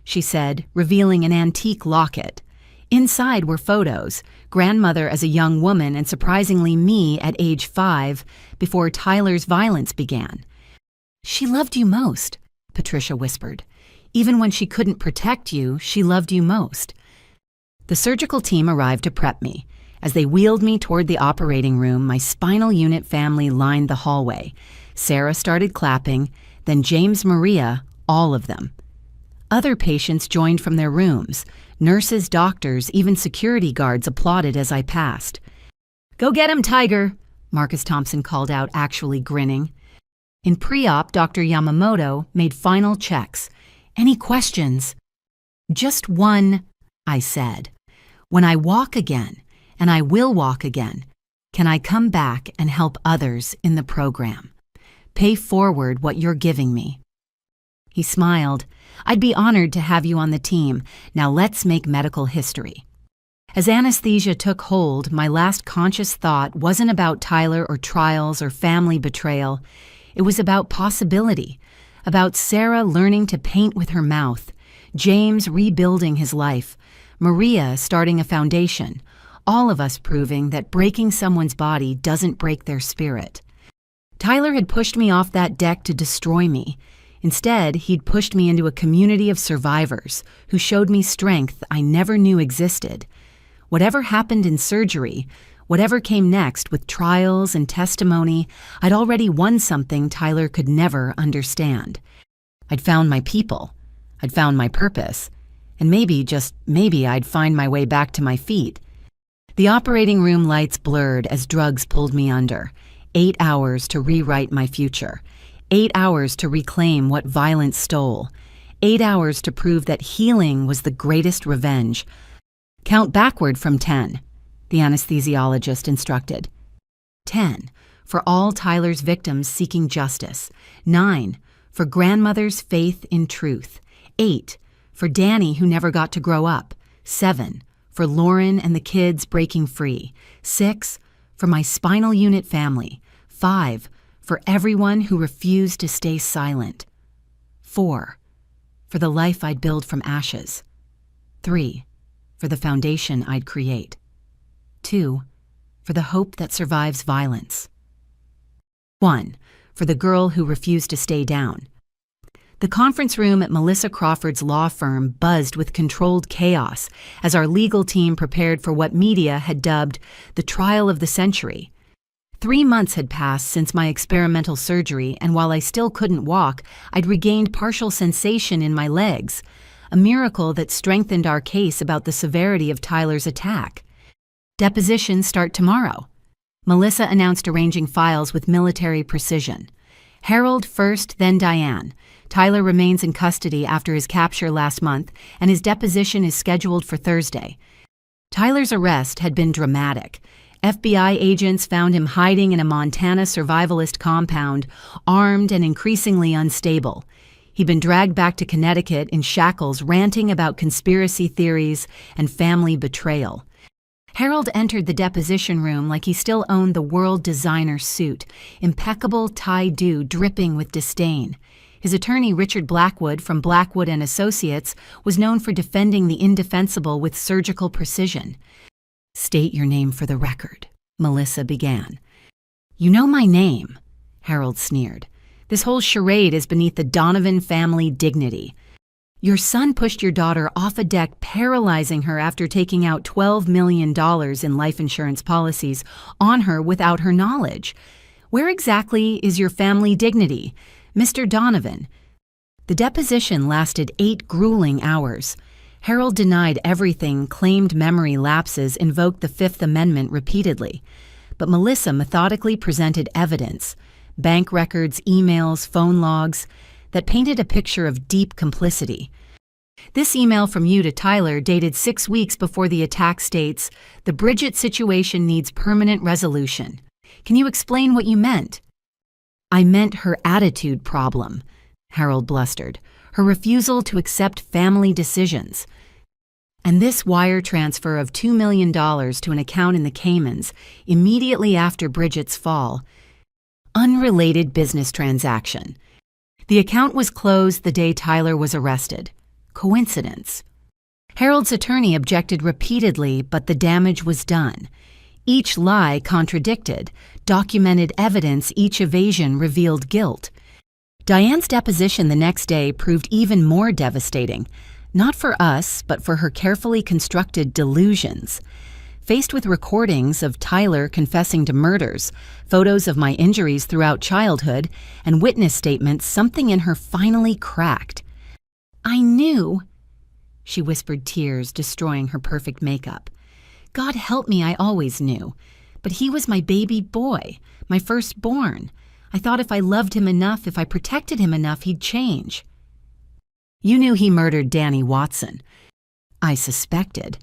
she said, revealing an antique locket. Inside were photos, grandmother as a young woman and surprisingly me at age 5, before Tyler's violence began. "She loved you most," Patricia whispered. "Even when she couldn't protect you, she loved you most." The surgical team arrived to prep me. As they wheeled me toward the operating room, my spinal unit family lined the hallway. Sarah started clapping, then James, Maria, all of them. Other patients joined from their rooms. Nurses, doctors, even security guards applauded as I passed. "Go get him, Tiger," Marcus Thompson called out, actually grinning. In pre-op, Dr. Yamamoto made final checks. "Any questions?" "Just one," I said. "When I walk again, and I will walk again, can I come back and help others in the program? Pay forward what you're giving me." He smiled. "I'd be honored to have you on the team. Now let's make medical history." As anesthesia took hold, my last conscious thought wasn't about Tyler or trials or family betrayal. It was about possibility, about Sarah learning to paint with her mouth, James rebuilding his life, Maria starting a foundation, all of us proving that breaking someone's body doesn't break their spirit. Tyler had pushed me off that deck to destroy me. Instead, he'd pushed me into a community of survivors who showed me strength I never knew existed. Whatever happened in surgery, whatever came next with trials and testimony, I'd already won something Tyler could never understand. I'd found my people. I'd found my purpose. And maybe, just maybe, I'd find my way back to my feet. The operating room lights blurred as drugs pulled me under. 8 hours to rewrite my future. 8 hours to reclaim what violence stole. 8 hours to prove that healing was the greatest revenge. "Count backward from 10, the anesthesiologist instructed. 10, for all Tyler's victims seeking justice. 9, for grandmother's faith in truth. 8, for Danny who never got to grow up. 7, for Lauren and the kids breaking free. 6, for my spinal unit family. 5, for everyone who refused to stay silent. 4, for the life I'd build from ashes. 3, for the foundation I'd create. 2, for the hope that survives violence. 1, for the girl who refused to stay down. The conference room at Melissa Crawford's law firm buzzed with controlled chaos as our legal team prepared for what media had dubbed the trial of the century. 3 months had passed since my experimental surgery, and while I still couldn't walk, I'd regained partial sensation in my legs, a miracle that strengthened our case about the severity of Tyler's attack. "Depositions start tomorrow," Melissa announced, arranging files with military precision. "Harold first, then Diane. Tyler remains in custody after his capture last month, and his deposition is scheduled for Thursday." Tyler's arrest had been dramatic. FBI agents found him hiding in a Montana survivalist compound, armed and increasingly unstable. He'd been dragged back to Connecticut in shackles, ranting about conspiracy theories and family betrayal. Harold entered the deposition room like he still owned the world designer suit, impeccable tie-do dripping with disdain. His attorney, Richard Blackwood from Blackwood and Associates, was known for defending the indefensible with surgical precision. "State your name for the record," Melissa began. "You know my name," Harold sneered. "This whole charade is beneath the Donovan family dignity. Your son pushed your daughter off a deck, paralyzing her after taking out $12 million in life insurance policies on her without her knowledge. Where exactly is your family dignity, Mr. Donovan?" The deposition lasted 8 grueling hours. Harold denied everything, claimed memory lapses, invoked the Fifth Amendment repeatedly. But Melissa methodically presented evidence, bank records, emails, phone logs, that painted a picture of deep complicity. "This email from you to Tyler, dated 6 weeks before the attack, states, 'The Bridget situation needs permanent resolution.' Can you explain what you meant?" "I meant her attitude problem," Harold blustered, "her refusal to accept family decisions. And this wire transfer of $2 million to an account in the Caymans immediately after Bridget's fall. Unrelated business transaction. The account was closed the day Tyler was arrested. Coincidence?" Harold's attorney objected repeatedly, but the damage was done. Each lie contradicted, documented evidence, each evasion revealed guilt. Diane's deposition the next day proved even more devastating, not for us, but for her carefully constructed delusions. Faced with recordings of Tyler confessing to murders, photos of my injuries throughout childhood, and witness statements, something in her finally cracked. "I knew," she whispered, tears destroying her perfect makeup. "God help me, I always knew. But he was my baby boy, my firstborn. I thought if I loved him enough, if I protected him enough, he'd change." "You knew he murdered Danny Watson." "I suspected.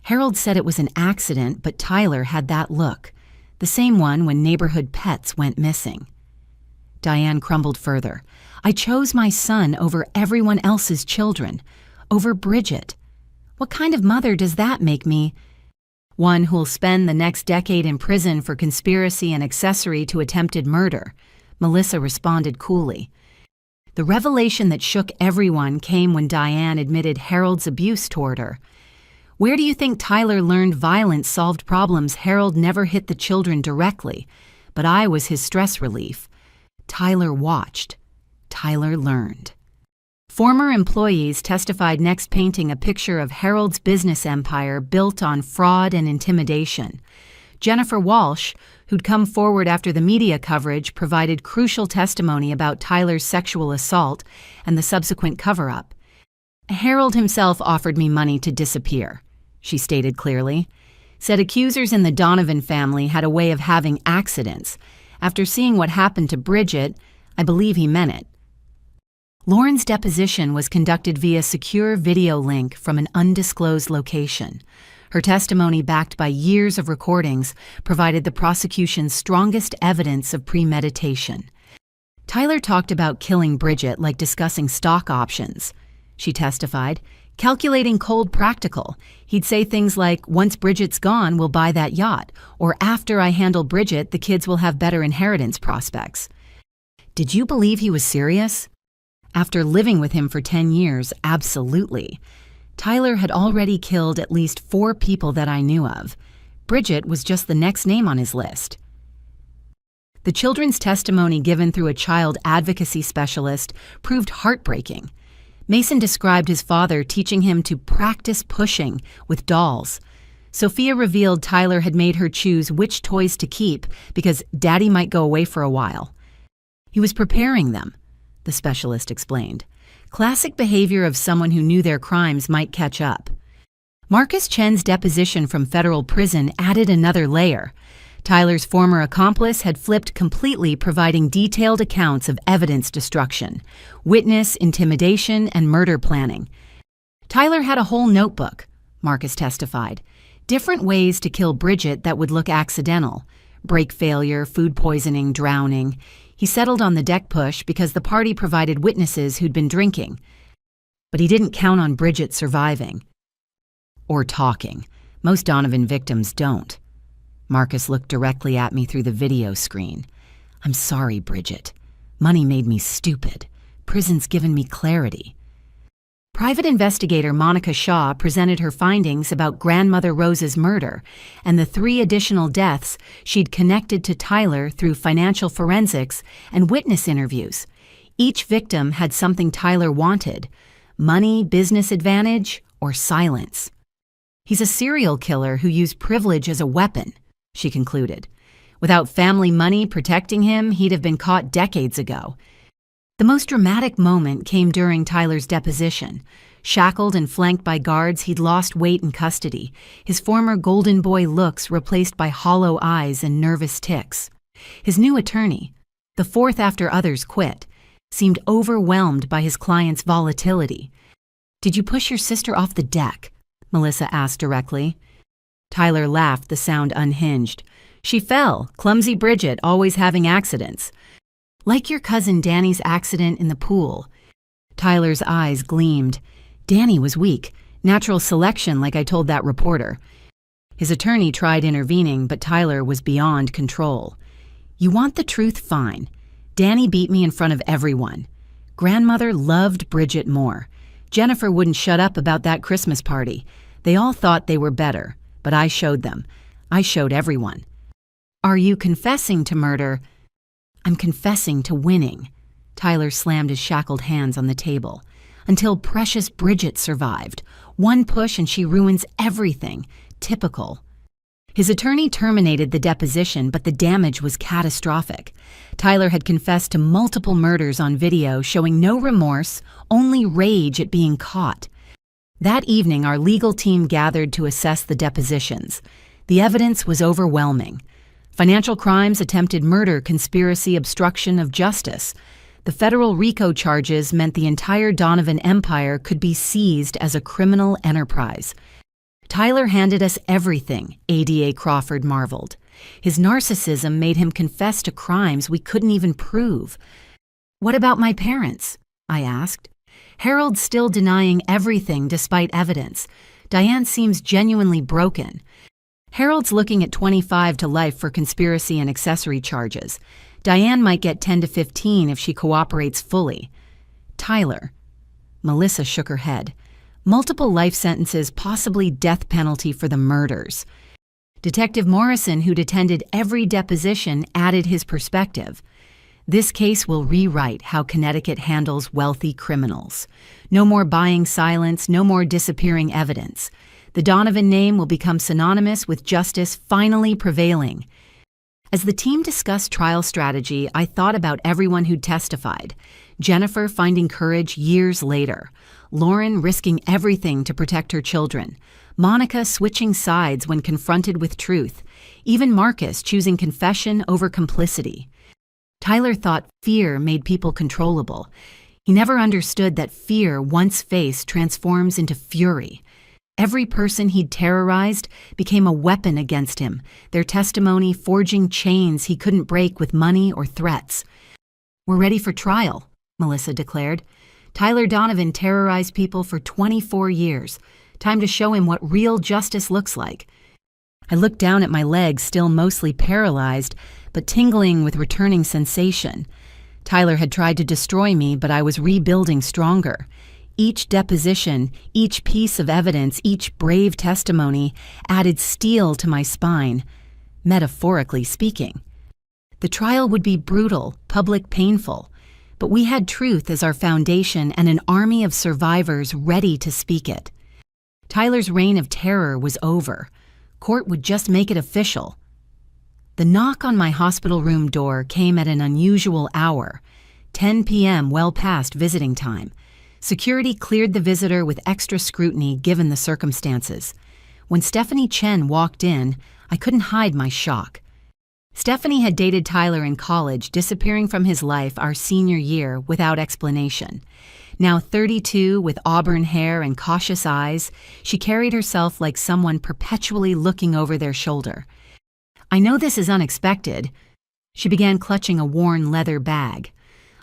Harold said it was an accident, but Tyler had that look, the same one when neighborhood pets went missing." Diane crumbled further. "I chose my son over everyone else's children, over Bridget. What kind of mother does that make me? One who'll spend the next decade in prison for conspiracy and accessory to attempted murder," Melissa responded coolly. The revelation that shook everyone came when Diane admitted Harold's abuse toward her. "Where do you think Tyler learned violence solved problems? Harold never hit the children directly, but I was his stress relief. Tyler watched. Tyler learned." Former employees testified next, painting a picture of Harold's business empire built on fraud and intimidation. Jennifer Walsh, who'd come forward after the media coverage, provided crucial testimony about Tyler's sexual assault and the subsequent cover-up. "Harold himself offered me money to disappear," she stated clearly. Said accusers in the Donovan family had a way of having accidents. After seeing what happened to Bridget, I believe he meant it. Lauren's deposition was conducted via secure video link from an undisclosed location. Her testimony, backed by years of recordings, provided the prosecution's strongest evidence of premeditation. Tyler talked about killing Bridget like discussing stock options. She testified, calculating cold practical. He'd say things like, "Once Bridget's gone, we'll buy that yacht," or "After I handle Bridget, the kids will have better inheritance prospects." Did you believe he was serious? After living with him for 10 years, absolutely. Tyler had already killed at least 4 people that I knew of. Bridget was just the next name on his list. The children's testimony, given through a child advocacy specialist, proved heartbreaking. Mason described his father teaching him to practice pushing with dolls. Sophia revealed Tyler had made her choose which toys to keep because Daddy might go away for a while. He was preparing them, the specialist explained. Classic behavior of someone who knew their crimes might catch up. Marcus Chen's deposition from federal prison added another layer. Tyler's former accomplice had flipped completely, providing detailed accounts of evidence destruction, witness intimidation, and murder planning. Tyler had a whole notebook, Marcus testified. Different ways to kill Bridget that would look accidental. Brake failure, food poisoning, drowning. He settled on the deck push because the party provided witnesses who'd been drinking. But he didn't count on Bridget surviving. Or talking. Most Donovan victims don't. Marcus looked directly at me through the video screen. I'm sorry, Bridget. Money made me stupid. Prison's given me clarity. Private investigator Monica Shaw presented her findings about grandmother Rose's murder and the 3 additional deaths she'd connected to Tyler through financial forensics and witness interviews. Each victim had something Tyler wanted: money, business advantage, or silence. He's a serial killer who used privilege as a weapon, she concluded. Without family money protecting him, he'd have been caught decades ago. The most dramatic moment came during Tyler's deposition. Shackled and flanked by guards, he'd lost weight in custody, his former golden boy looks replaced by hollow eyes and nervous tics. His new attorney, the 4th after others quit, seemed overwhelmed by his client's volatility. "Did you push your sister off the deck?" Melissa asked directly. Tyler laughed, the sound unhinged. "She fell, clumsy Bridget, always having accidents. Like your cousin Danny's accident in the pool." Tyler's eyes gleamed. "Danny was weak. Natural selection, like I told that reporter." His attorney tried intervening, but Tyler was beyond control. "You want the truth? Fine. Danny beat me in front of everyone. Grandmother loved Bridget more. Jennifer wouldn't shut up about that Christmas party. They all thought they were better, but I showed them. I showed everyone." "Are you confessing to murder?" "I'm confessing to winning." Tyler slammed his shackled hands on the table. "Until precious Bridget survived. One push and she ruins everything. Typical." His attorney terminated the deposition, but the damage was catastrophic. Tyler had confessed to multiple murders on video, showing no remorse, only rage at being caught. That evening, our legal team gathered to assess the depositions. The evidence was overwhelming. Financial crimes, attempted murder, conspiracy, obstruction of justice. The federal RICO charges meant the entire Donovan empire could be seized as a criminal enterprise. Tyler handed us everything, ADA Crawford marveled. His narcissism made him confess to crimes we couldn't even prove. "What about my parents?" I asked. "Harold's still denying everything despite evidence. Diane seems genuinely broken. Harold's looking at 25 to life for conspiracy and accessory charges. Diane might get 10 to 15 if she cooperates fully." "Tyler." Melissa shook her head. "Multiple life sentences, possibly death penalty for the murders." Detective Morrison, who'd attended every deposition, added his perspective. "This case will rewrite how Connecticut handles wealthy criminals. No more buying silence, no more disappearing evidence. The Donovan name will become synonymous with justice finally prevailing." As the team discussed trial strategy, I thought about everyone who testified. Jennifer finding courage years later. Lauren risking everything to protect her children. Monica switching sides when confronted with truth. Even Marcus choosing confession over complicity. Tyler thought fear made people controllable. He never understood that fear, once faced, transforms into fury. Every person he'd terrorized became a weapon against him, their testimony forging chains he couldn't break with money or threats. "We're ready for trial," Melissa declared. "Tyler Donovan terrorized people for 24 years. Time to show him what real justice looks like." I looked down at my legs, still mostly paralyzed, but tingling with returning sensation. Tyler had tried to destroy me, but I was rebuilding stronger. Each deposition, each piece of evidence, each brave testimony added steel to my spine, metaphorically speaking. The trial would be brutal, public, painful, but we had truth as our foundation and an army of survivors ready to speak it. Tyler's reign of terror was over. Court would just make it official. The knock on my hospital room door came at an unusual hour, 10 p.m., well past visiting time. Security cleared the visitor with extra scrutiny given the circumstances. When Stephanie Chen walked in, I couldn't hide my shock. Stephanie had dated Tyler in college, disappearing from his life our senior year without explanation. Now 32, with auburn hair and cautious eyes, she carried herself like someone perpetually looking over their shoulder. "I know this is unexpected." She began clutching a worn leather bag.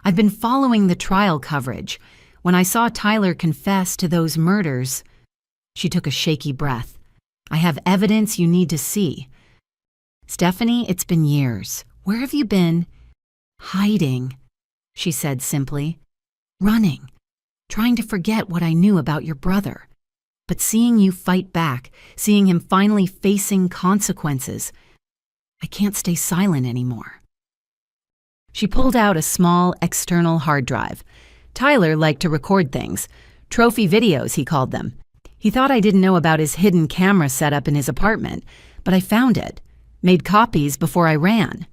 "I've been following the trial coverage. When I saw Tyler confess to those murders..." She took a shaky breath. I have evidence you need to see. Stephanie, it's been years. Where have you been? Hiding, she said simply. Running. Trying to forget what I knew about your brother. But seeing you fight back, seeing him finally facing consequences, I can't stay silent anymore. She pulled out a small external hard drive. Tyler liked to record things. Trophy videos, he called them. He thought I didn't know about his hidden camera setup in his apartment, but I found it. Made copies before I ran.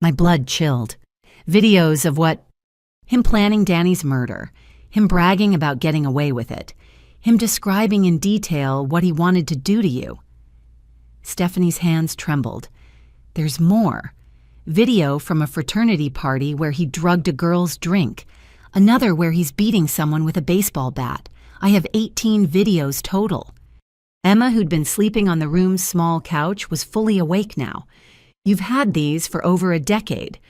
My blood chilled. Videos of what? Him planning Danny's murder. Him bragging about getting away with it. Him describing in detail what he wanted to do to you. Stephanie's hands trembled. There's more. Video from a fraternity party where he drugged a girl's drink. Another where he's beating someone with a baseball bat. I have 18 videos total. Emma, who'd been sleeping on the room's small couch, was fully awake now. You've had these for over a decade.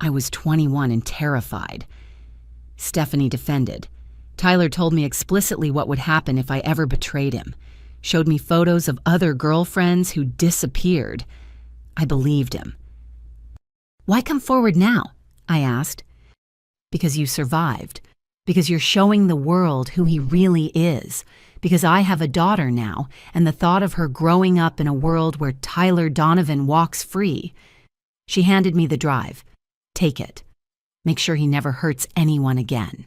I was 21 and terrified. Stephanie defended. Tyler told me explicitly what would happen if I ever betrayed him. Showed me photos of other girlfriends who disappeared. I believed him. Why come forward now? I asked. Because you survived. Because you're showing the world who he really is. Because I have a daughter now, and the thought of her growing up in a world where Tyler Donovan walks free. She handed me the drive. Take it. Make sure he never hurts anyone again.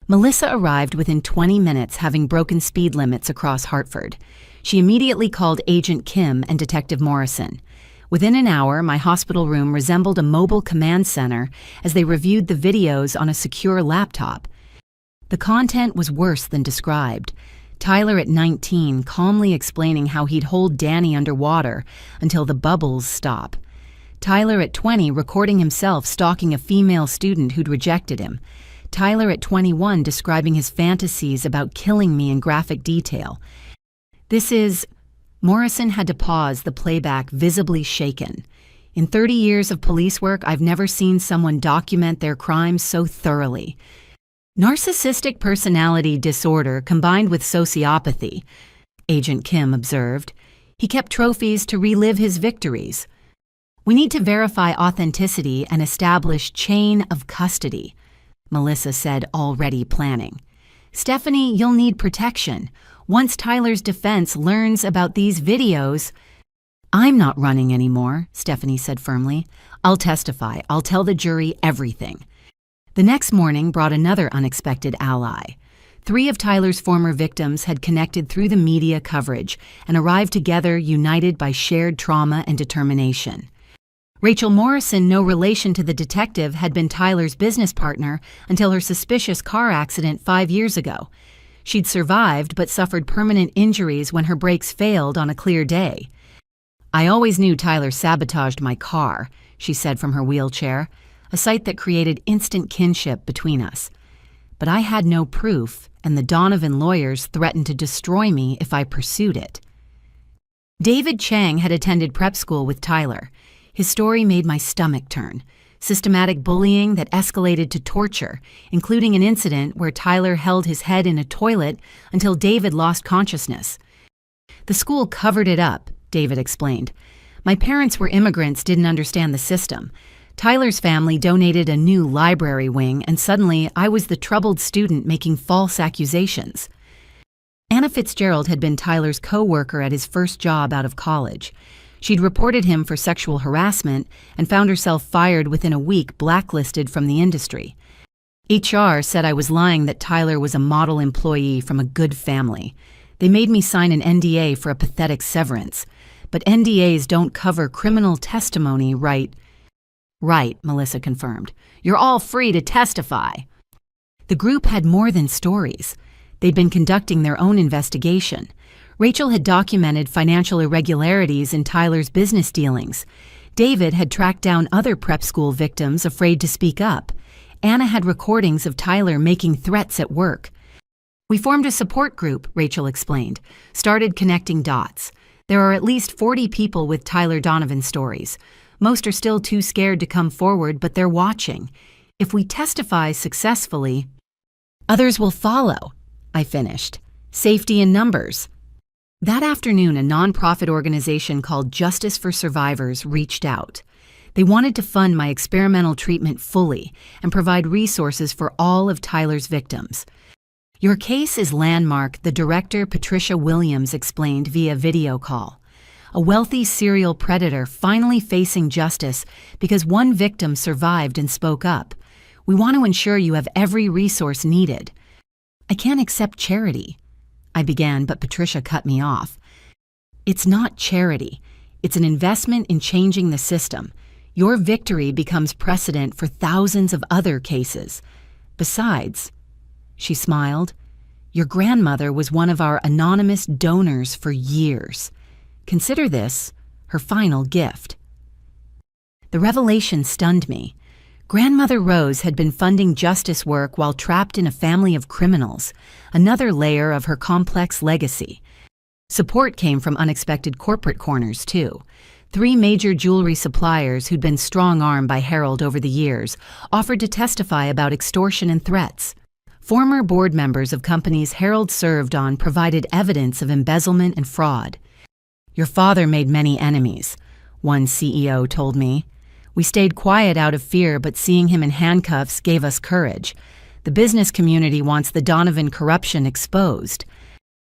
Melissa arrived within 20 minutes, having broken speed limits across Hartford. She immediately called Agent Kim and Detective Morrison. Within an hour, my hospital room resembled a mobile command center as they reviewed the videos on a secure laptop. The content was worse than described. Tyler at 19 calmly explaining how he'd hold Danny underwater until the bubbles stop. Tyler at 20 recording himself stalking a female student who'd rejected him. Tyler at 21 describing his fantasies about killing me in graphic detail. Morrison had to pause, the playback visibly shaken. In 30 years of police work, I've never seen someone document their crimes so thoroughly. Narcissistic personality disorder combined with sociopathy, Agent Kim observed. He kept trophies to relive his victories. We need to verify authenticity and establish chain of custody, Melissa said, already planning. Stephanie, you'll need protection. Once Tyler's defense learns about these videos... I'm not running anymore, Stephanie said firmly. I'll testify. I'll tell the jury everything. The next morning brought another unexpected ally. 3 of Tyler's former victims had connected through the media coverage and arrived together united by shared trauma and determination. Rachel Morrison, no relation to the detective, had been Tyler's business partner until her suspicious car accident 5 years ago. She'd survived but suffered permanent injuries when her brakes failed on a clear day. I always knew Tyler sabotaged my car, she said from her wheelchair, a sight that created instant kinship between us. But I had no proof, and the Donovan lawyers threatened to destroy me if I pursued it. David Chang had attended prep school with Tyler. His story made my stomach turn. Systematic bullying that escalated to torture, including an incident where Tyler held his head in a toilet until David lost consciousness. The school covered it up, David explained. My parents were immigrants, didn't understand the system. Tyler's family donated a new library wing, and suddenly I was the troubled student making false accusations. Anna Fitzgerald had been Tyler's co-worker at his first job out of college. She'd reported him for sexual harassment and found herself fired within a week, blacklisted from the industry. HR said I was lying that Tyler was a model employee from a good family. They made me sign an NDA for a pathetic severance. But NDAs don't cover criminal testimony, right? Right, Melissa confirmed. You're all free to testify. The group had more than stories. They'd been conducting their own investigation. Rachel had documented financial irregularities in Tyler's business dealings. David had tracked down other prep school victims afraid to speak up. Anna had recordings of Tyler making threats at work. We formed a support group, Rachel explained, started connecting dots. There are at least 40 people with Tyler Donovan stories. Most are still too scared to come forward, but they're watching. If we testify successfully, others will follow, I finished. Safety in numbers. That afternoon, a nonprofit organization called Justice for Survivors reached out. They wanted to fund my experimental treatment fully and provide resources for all of Tyler's victims. "Your case is landmark," the director, Patricia Williams, explained via video call. "A wealthy serial predator finally facing justice because one victim survived and spoke up. We want to ensure you have every resource needed." "I can't accept charity," I began, but Patricia cut me off. "It's not charity. It's an investment in changing the system. Your victory becomes precedent for thousands of other cases. Besides," she smiled, "your grandmother was one of our anonymous donors for years. Consider this her final gift." The revelation stunned me. Grandmother Rose had been funding justice work while trapped in a family of criminals, another layer of her complex legacy. Support came from unexpected corporate corners, too. 3 major jewelry suppliers who'd been strong-armed by Harold over the years offered to testify about extortion and threats. Former board members of companies Harold served on provided evidence of embezzlement and fraud. "Your father made many enemies," one CEO told me. "We stayed quiet out of fear, but seeing him in handcuffs gave us courage. The business community wants the Donovan corruption exposed."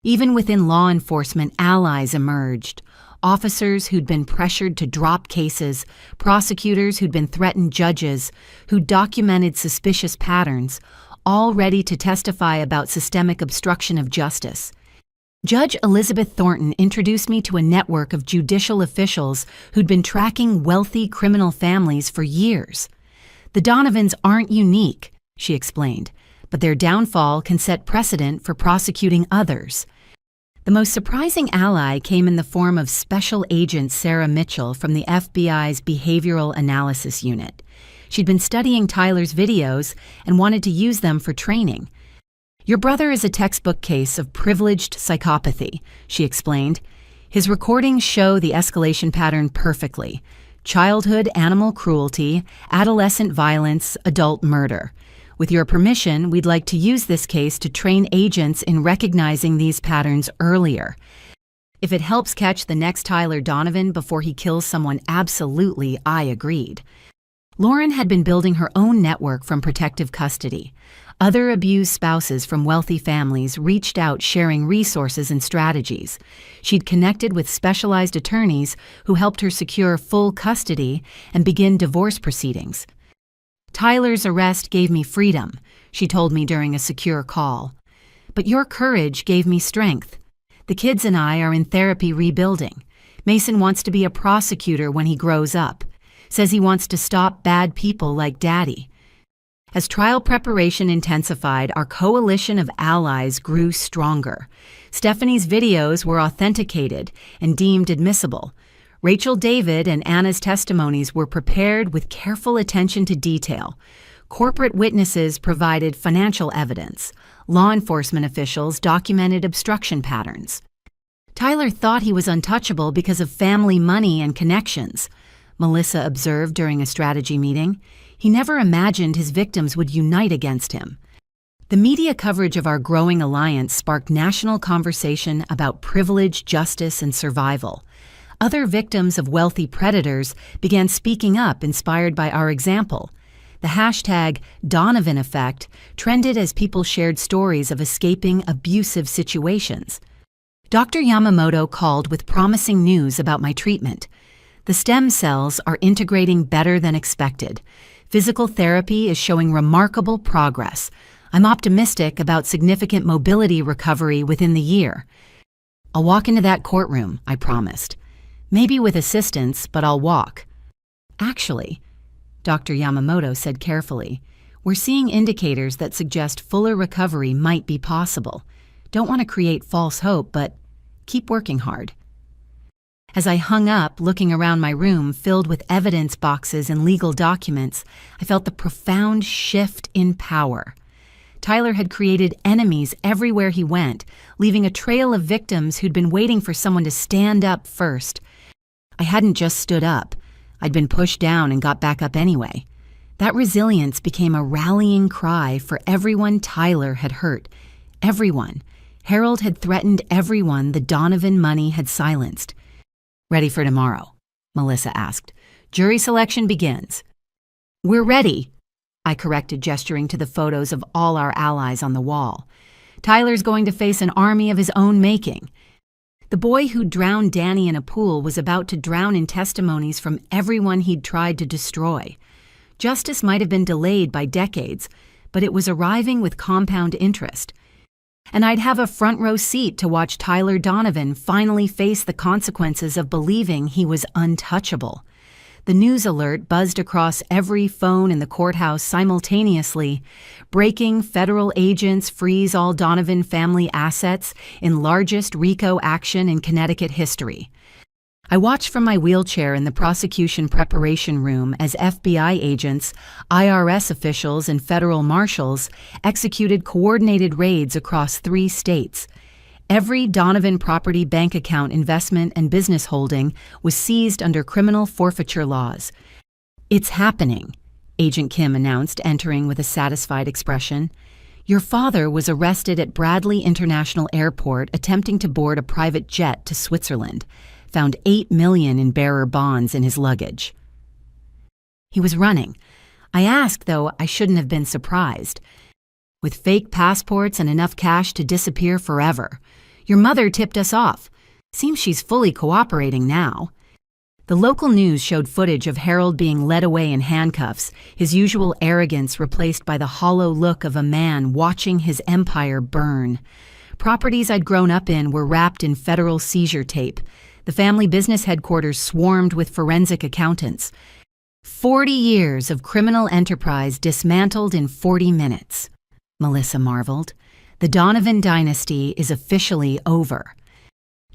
Even within law enforcement, allies emerged. Officers who'd been pressured to drop cases, prosecutors who'd been threatened judges, who documented suspicious patterns, all ready to testify about systemic obstruction of justice. Judge Elizabeth Thornton introduced me to a network of judicial officials who'd been tracking wealthy criminal families for years. "The Donovans aren't unique," she explained, "but their downfall can set precedent for prosecuting others." The most surprising ally came in the form of Special Agent Sarah Mitchell from the FBI's Behavioral Analysis Unit. She'd been studying Tyler's videos and wanted to use them for training. "Your brother is a textbook case of privileged psychopathy," she explained. "His recordings show the escalation pattern perfectly: childhood animal cruelty, adolescent violence, adult murder. With your permission, we'd like to use this case to train agents in recognizing these patterns earlier. If it helps catch the next Tyler Donovan before he kills someone, absolutely," I agreed. Lauren had been building her own network from protective custody. Other abused spouses from wealthy families reached out sharing resources and strategies. She'd connected with specialized attorneys who helped her secure full custody and begin divorce proceedings. "Tyler's arrest gave me freedom," she told me during a secure call. "But your courage gave me strength. The kids and I are in therapy rebuilding. Mason wants to be a prosecutor when he grows up. Says he wants to stop bad people like Daddy." As trial preparation intensified, our coalition of allies grew stronger. Stephanie's videos were authenticated and deemed admissible. Rachel David and Anna's testimonies were prepared with careful attention to detail. Corporate witnesses provided financial evidence. Law enforcement officials documented obstruction patterns. "Tyler thought he was untouchable because of family money and connections," Melissa observed during a strategy meeting. "He never imagined his victims would unite against him." The media coverage of our growing alliance sparked national conversation about privilege, justice, and survival. Other victims of wealthy predators began speaking up, inspired by our example. The hashtag Donovan effect trended as people shared stories of escaping abusive situations. Dr. Yamamoto called with promising news about my treatment. "The stem cells are integrating better than expected. Physical therapy is showing remarkable progress. I'm optimistic about significant mobility recovery within the year." "I'll walk into that courtroom," I promised. "Maybe with assistance, but I'll walk." "Actually," Dr. Yamamoto said carefully, "we're seeing indicators that suggest fuller recovery might be possible. Don't want to create false hope, but keep working hard." As I hung up, looking around my room filled with evidence boxes and legal documents, I felt the profound shift in power. Tyler had created enemies everywhere he went, leaving a trail of victims who'd been waiting for someone to stand up first. I hadn't just stood up. I'd been pushed down and got back up anyway. That resilience became a rallying cry for everyone Tyler had hurt. Everyone, Harold had threatened everyone the Donovan money had silenced. "Ready for tomorrow?" Melissa asked. "Jury selection begins." "We're ready," I corrected, gesturing to the photos of all our allies on the wall. "Tyler's going to face an army of his own making." The boy who drowned Danny in a pool was about to drown in testimonies from everyone he'd tried to destroy. Justice might have been delayed by decades, but it was arriving with compound interest. And I'd have a front row seat to watch Tyler Donovan finally face the consequences of believing he was untouchable. The news alert buzzed across every phone in the courthouse simultaneously. "Breaking: federal agents freeze all Donovan family assets in largest RICO action in Connecticut history." I watched from my wheelchair in the prosecution preparation room as FBI agents, IRS officials, and federal marshals executed coordinated raids across 3 states. Every Donovan property, bank account, investment, and business holding was seized under criminal forfeiture laws. "It's happening," Agent Kim announced, entering with a satisfied expression. "Your father was arrested at Bradley International Airport attempting to board a private jet to Switzerland. Found $8 million in bearer bonds in his luggage." He was running. I asked, though I shouldn't have been surprised. "With fake passports and enough cash to disappear forever. Your mother tipped us off. Seems she's fully cooperating now." The local news showed footage of Harold being led away in handcuffs, his usual arrogance replaced by the hollow look of a man watching his empire burn. Properties I'd grown up in were wrapped in federal seizure tape. The family business headquarters swarmed with forensic accountants. 40 years of criminal enterprise dismantled in 40 minutes. Melissa marveled. The Donovan dynasty is officially over.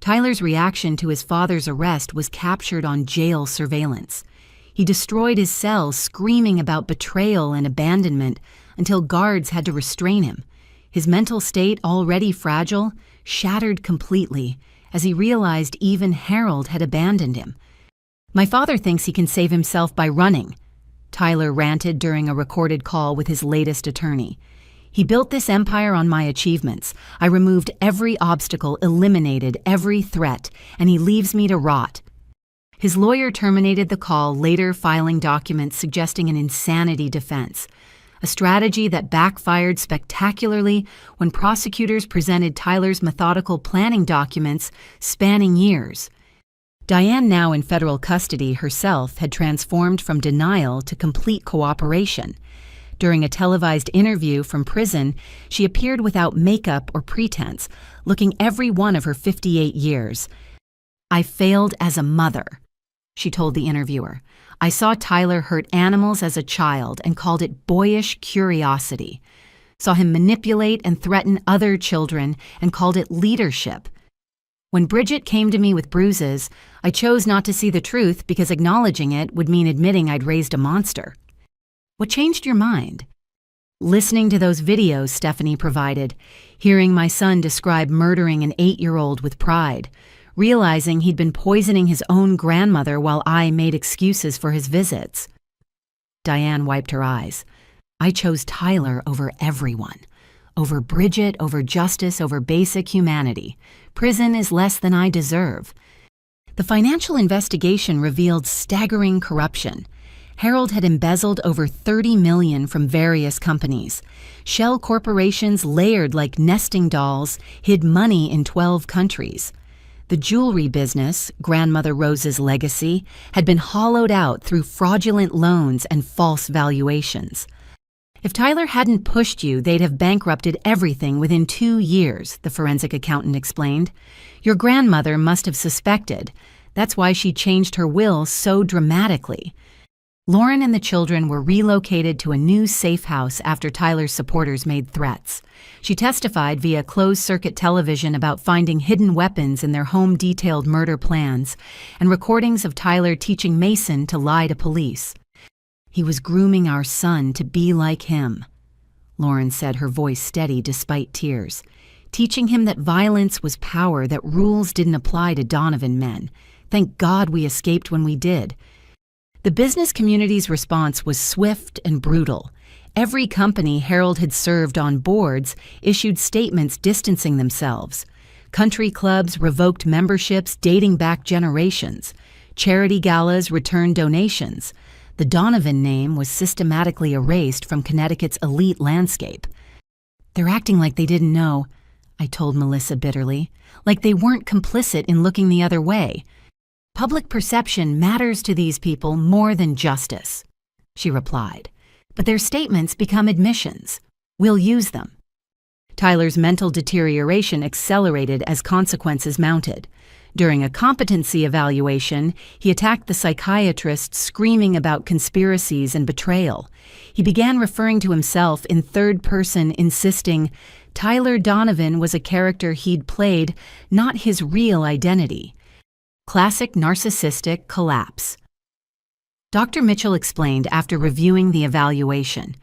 Tyler's reaction to his father's arrest was captured on jail surveillance. He destroyed his cell, screaming about betrayal and abandonment until guards had to restrain him. His mental state, already fragile, shattered completely as he realized even Harold had abandoned him. "My father thinks he can save himself by running," Tyler ranted during a recorded call with his latest attorney. "He built this empire on my achievements. I removed every obstacle, eliminated every threat, and he leaves me to rot." His lawyer terminated the call, later filing documents suggesting an insanity defense, a strategy that backfired spectacularly when prosecutors presented Tyler's methodical planning documents spanning years. Diane, now in federal custody herself, had transformed from denial to complete cooperation. During a televised interview from prison, she appeared without makeup or pretense, looking every one of her 58 years. "I failed as a mother," she told the interviewer. "I saw Tyler hurt animals as a child and called it boyish curiosity. Saw him manipulate and threaten other children and called it leadership. When Bridget came to me with bruises, I chose not to see the truth because acknowledging it would mean admitting I'd raised a monster." "What changed your mind?" "Listening to those videos Stephanie provided, hearing my son describe murdering an 8-year-old with pride, realizing he'd been poisoning his own grandmother while I made excuses for his visits." Diane wiped her eyes. "I chose Tyler over everyone. Over Bridget, over justice, over basic humanity. Prison is less than I deserve." The financial investigation revealed staggering corruption. Harold had embezzled over $30 million from various companies. Shell corporations, layered like nesting dolls, hid money in 12 countries. The jewelry business, Grandmother Rose's legacy, had been hollowed out through fraudulent loans and false valuations. "If Tyler hadn't pushed you, they'd have bankrupted everything within 2 years," the forensic accountant explained. "Your grandmother must have suspected. That's why she changed her will so dramatically." Lauren and the children were relocated to a new safe house after Tyler's supporters made threats. She testified via closed-circuit television about finding hidden weapons in their home, detailed murder plans, and recordings of Tyler teaching Mason to lie to police. "He was grooming our son to be like him," Lauren said, her voice steady despite tears. "Teaching him that violence was power, that rules didn't apply to Donovan men. Thank God we escaped when we did." The business community's response was swift and brutal. Every company Harold had served on boards issued statements distancing themselves. Country clubs revoked memberships dating back generations. Charity galas returned donations. The Donovan name was systematically erased from Connecticut's elite landscape. "They're acting like they didn't know," I told Melissa bitterly, "like they weren't complicit in looking the other way. Public perception matters to these people more than justice," she replied. "But their statements become admissions. We'll use them." Tyler's mental deterioration accelerated as consequences mounted. During a competency evaluation, he attacked the psychiatrist, screaming about conspiracies and betrayal. He began referring to himself in third person, insisting Tyler Donovan was a character he'd played, not his real identity. Classic narcissistic collapse. Dr. Mitchell explained after reviewing the evaluation,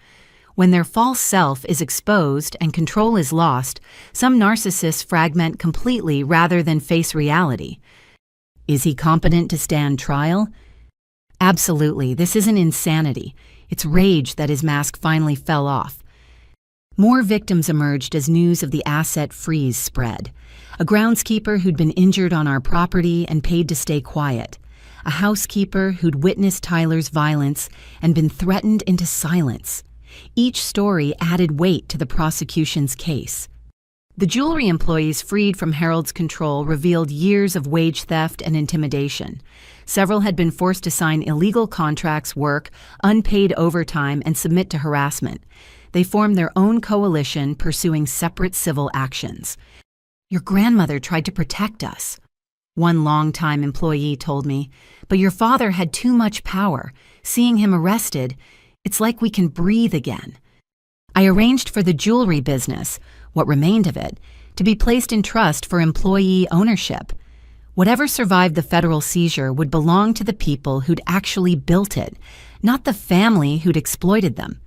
when their false self is exposed and control is lost, some narcissists fragment completely rather than face reality. Is he competent to stand trial? Absolutely. This isn't insanity. It's rage that his mask finally fell off. More victims emerged as news of the asset freeze spread. A groundskeeper who'd been injured on our property and paid to stay quiet. A housekeeper who'd witnessed Tyler's violence and been threatened into silence. Each story added weight to the prosecution's case. The jewelry employees freed from Harold's control revealed years of wage theft and intimidation. Several had been forced to sign illegal contracts, work unpaid overtime, and submit to harassment. They formed their own coalition, pursuing separate civil actions. "Your grandmother tried to protect us," one longtime employee told me, "but your father had too much power. Seeing him arrested, it's like we can breathe again." I arranged for the jewelry business, what remained of it, to be placed in trust for employee ownership. Whatever survived the federal seizure would belong to the people who'd actually built it, not the family who'd exploited them.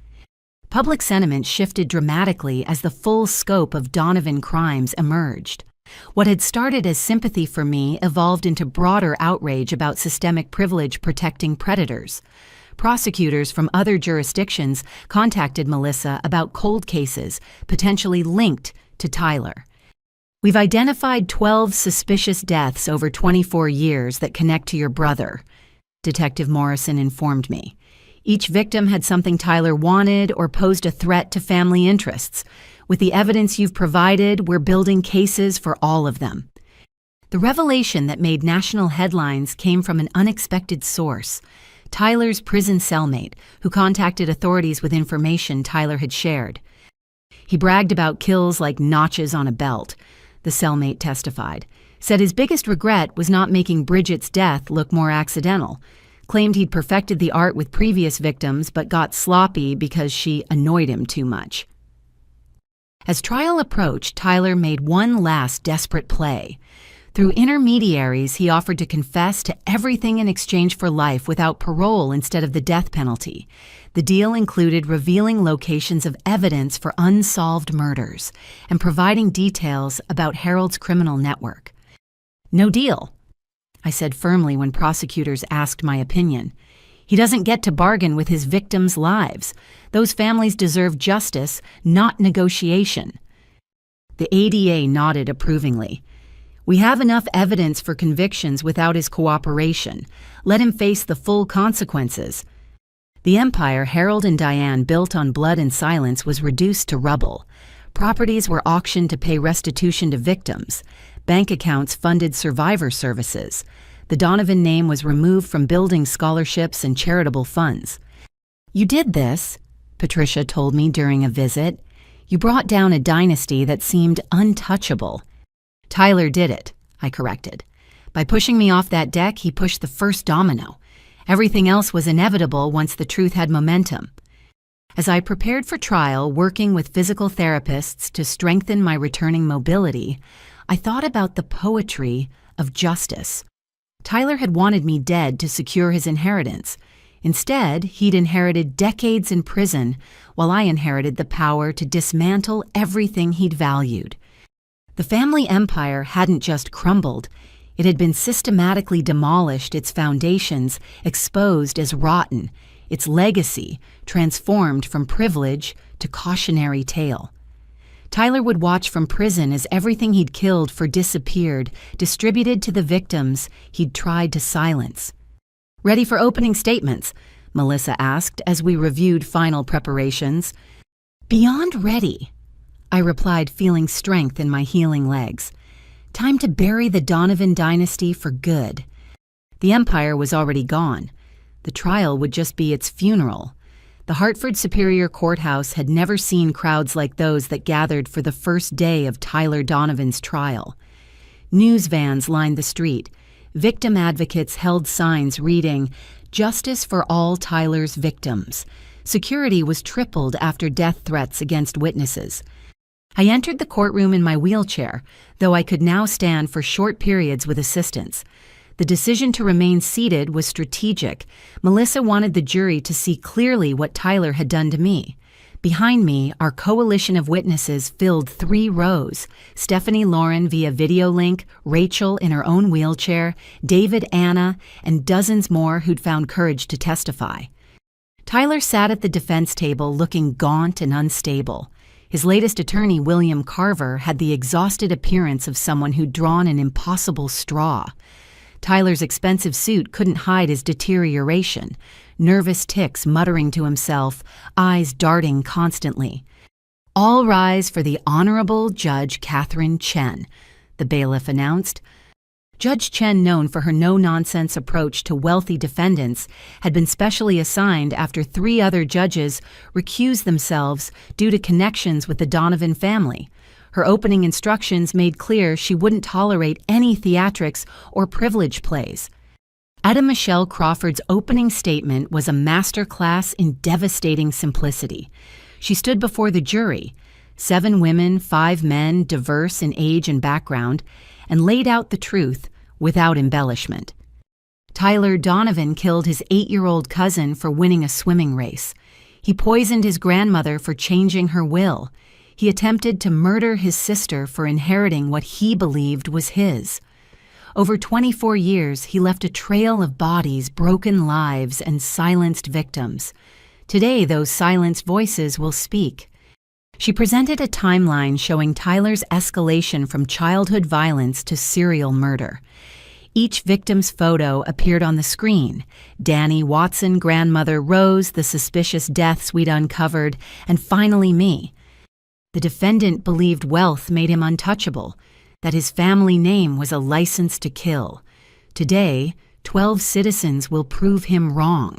Public sentiment shifted dramatically as the full scope of Donovan crimes emerged. What had started as sympathy for me evolved into broader outrage about systemic privilege protecting predators. Prosecutors from other jurisdictions contacted Melissa about cold cases potentially linked to Tyler. "We've identified 12 suspicious deaths over 24 years that connect to your brother," Detective Morrison informed me. "Each victim had something Tyler wanted or posed a threat to family interests. With the evidence you've provided, we're building cases for all of them." The revelation that made national headlines came from an unexpected source. Tyler's prison cellmate, who contacted authorities with information Tyler had shared. "He bragged about kills like notches on a belt," the cellmate testified. "Said his biggest regret was not making Bridget's death look more accidental. Claimed he'd perfected the art with previous victims but got sloppy because she annoyed him too much." As trial approached, Tyler made one last desperate play. Through intermediaries, he offered to confess to everything in exchange for life without parole instead of the death penalty. The deal included revealing locations of evidence for unsolved murders and providing details about Harold's criminal network. "No deal," I said firmly when prosecutors asked my opinion. "He doesn't get to bargain with his victims' lives. Those families deserve justice, not negotiation." The ADA nodded approvingly. "We have enough evidence for convictions without his cooperation. Let him face the full consequences." The empire Harold and Diane built on blood and silence was reduced to rubble. Properties were auctioned to pay restitution to victims. Bank accounts funded survivor services. The Donovan name was removed from building scholarships and charitable funds. "You did this," Patricia told me during a visit. "You brought down a dynasty that seemed untouchable." "Tyler did it," I corrected. "By pushing me off that deck, he pushed the first domino. Everything else was inevitable once the truth had momentum." As I prepared for trial, working with physical therapists to strengthen my returning mobility, I thought about the poetry of justice. Tyler had wanted me dead to secure his inheritance. Instead, he'd inherited decades in prison, while I inherited the power to dismantle everything he'd valued. The family empire hadn't just crumbled, it had been systematically demolished, its foundations exposed as rotten, its legacy transformed from privilege to cautionary tale. Tyler would watch from prison as everything he'd killed for disappeared, distributed to the victims he'd tried to silence. "Ready for opening statements?" Melissa asked as we reviewed final preparations. "Beyond ready," I replied, feeling strength in my healing legs. Time to bury the Donovan dynasty for good. The empire was already gone. The trial would just be its funeral. The Hartford Superior Courthouse had never seen crowds like those that gathered for the first day of Tyler Donovan's trial. News vans lined the street. Victim advocates held signs reading, "Justice for all Tyler's victims." Security was tripled after death threats against witnesses. I entered the courtroom in my wheelchair, though I could now stand for short periods with assistance. The decision to remain seated was strategic. Melissa wanted the jury to see clearly what Tyler had done to me. Behind me, our coalition of witnesses filled 3 rows. Stephanie Lauren via video link, Rachel in her own wheelchair, David, Anna, and dozens more who'd found courage to testify. Tyler sat at the defense table looking gaunt and unstable. His latest attorney, William Carver, had the exhausted appearance of someone who'd drawn an impossible straw. Tyler's expensive suit couldn't hide his deterioration, nervous tics muttering to himself, eyes darting constantly. "All rise for the Honorable Judge Catherine Chen," the bailiff announced. Judge Chen, known for her no-nonsense approach to wealthy defendants, had been specially assigned after 3 other judges recused themselves due to connections with the Donovan family. Her opening instructions made clear she wouldn't tolerate any theatrics or privilege plays. Etta Michelle Crawford's opening statement was a masterclass in devastating simplicity. She stood before the jury, 7 women, 5 men, diverse in age and background, and laid out the truth without embellishment. Tyler Donovan killed his 8-year-old cousin for winning a swimming race. He poisoned his grandmother for changing her will. He attempted to murder his sister for inheriting what he believed was his. Over 24 years, he left a trail of bodies, broken lives, and silenced victims. Today, those silenced voices will speak. She presented a timeline showing Tyler's escalation from childhood violence to serial murder. Each victim's photo appeared on the screen. Danny Watson, grandmother, Rose, the suspicious deaths we'd uncovered, and finally me. The defendant believed wealth made him untouchable, that his family name was a license to kill. Today, 12 citizens will prove him wrong.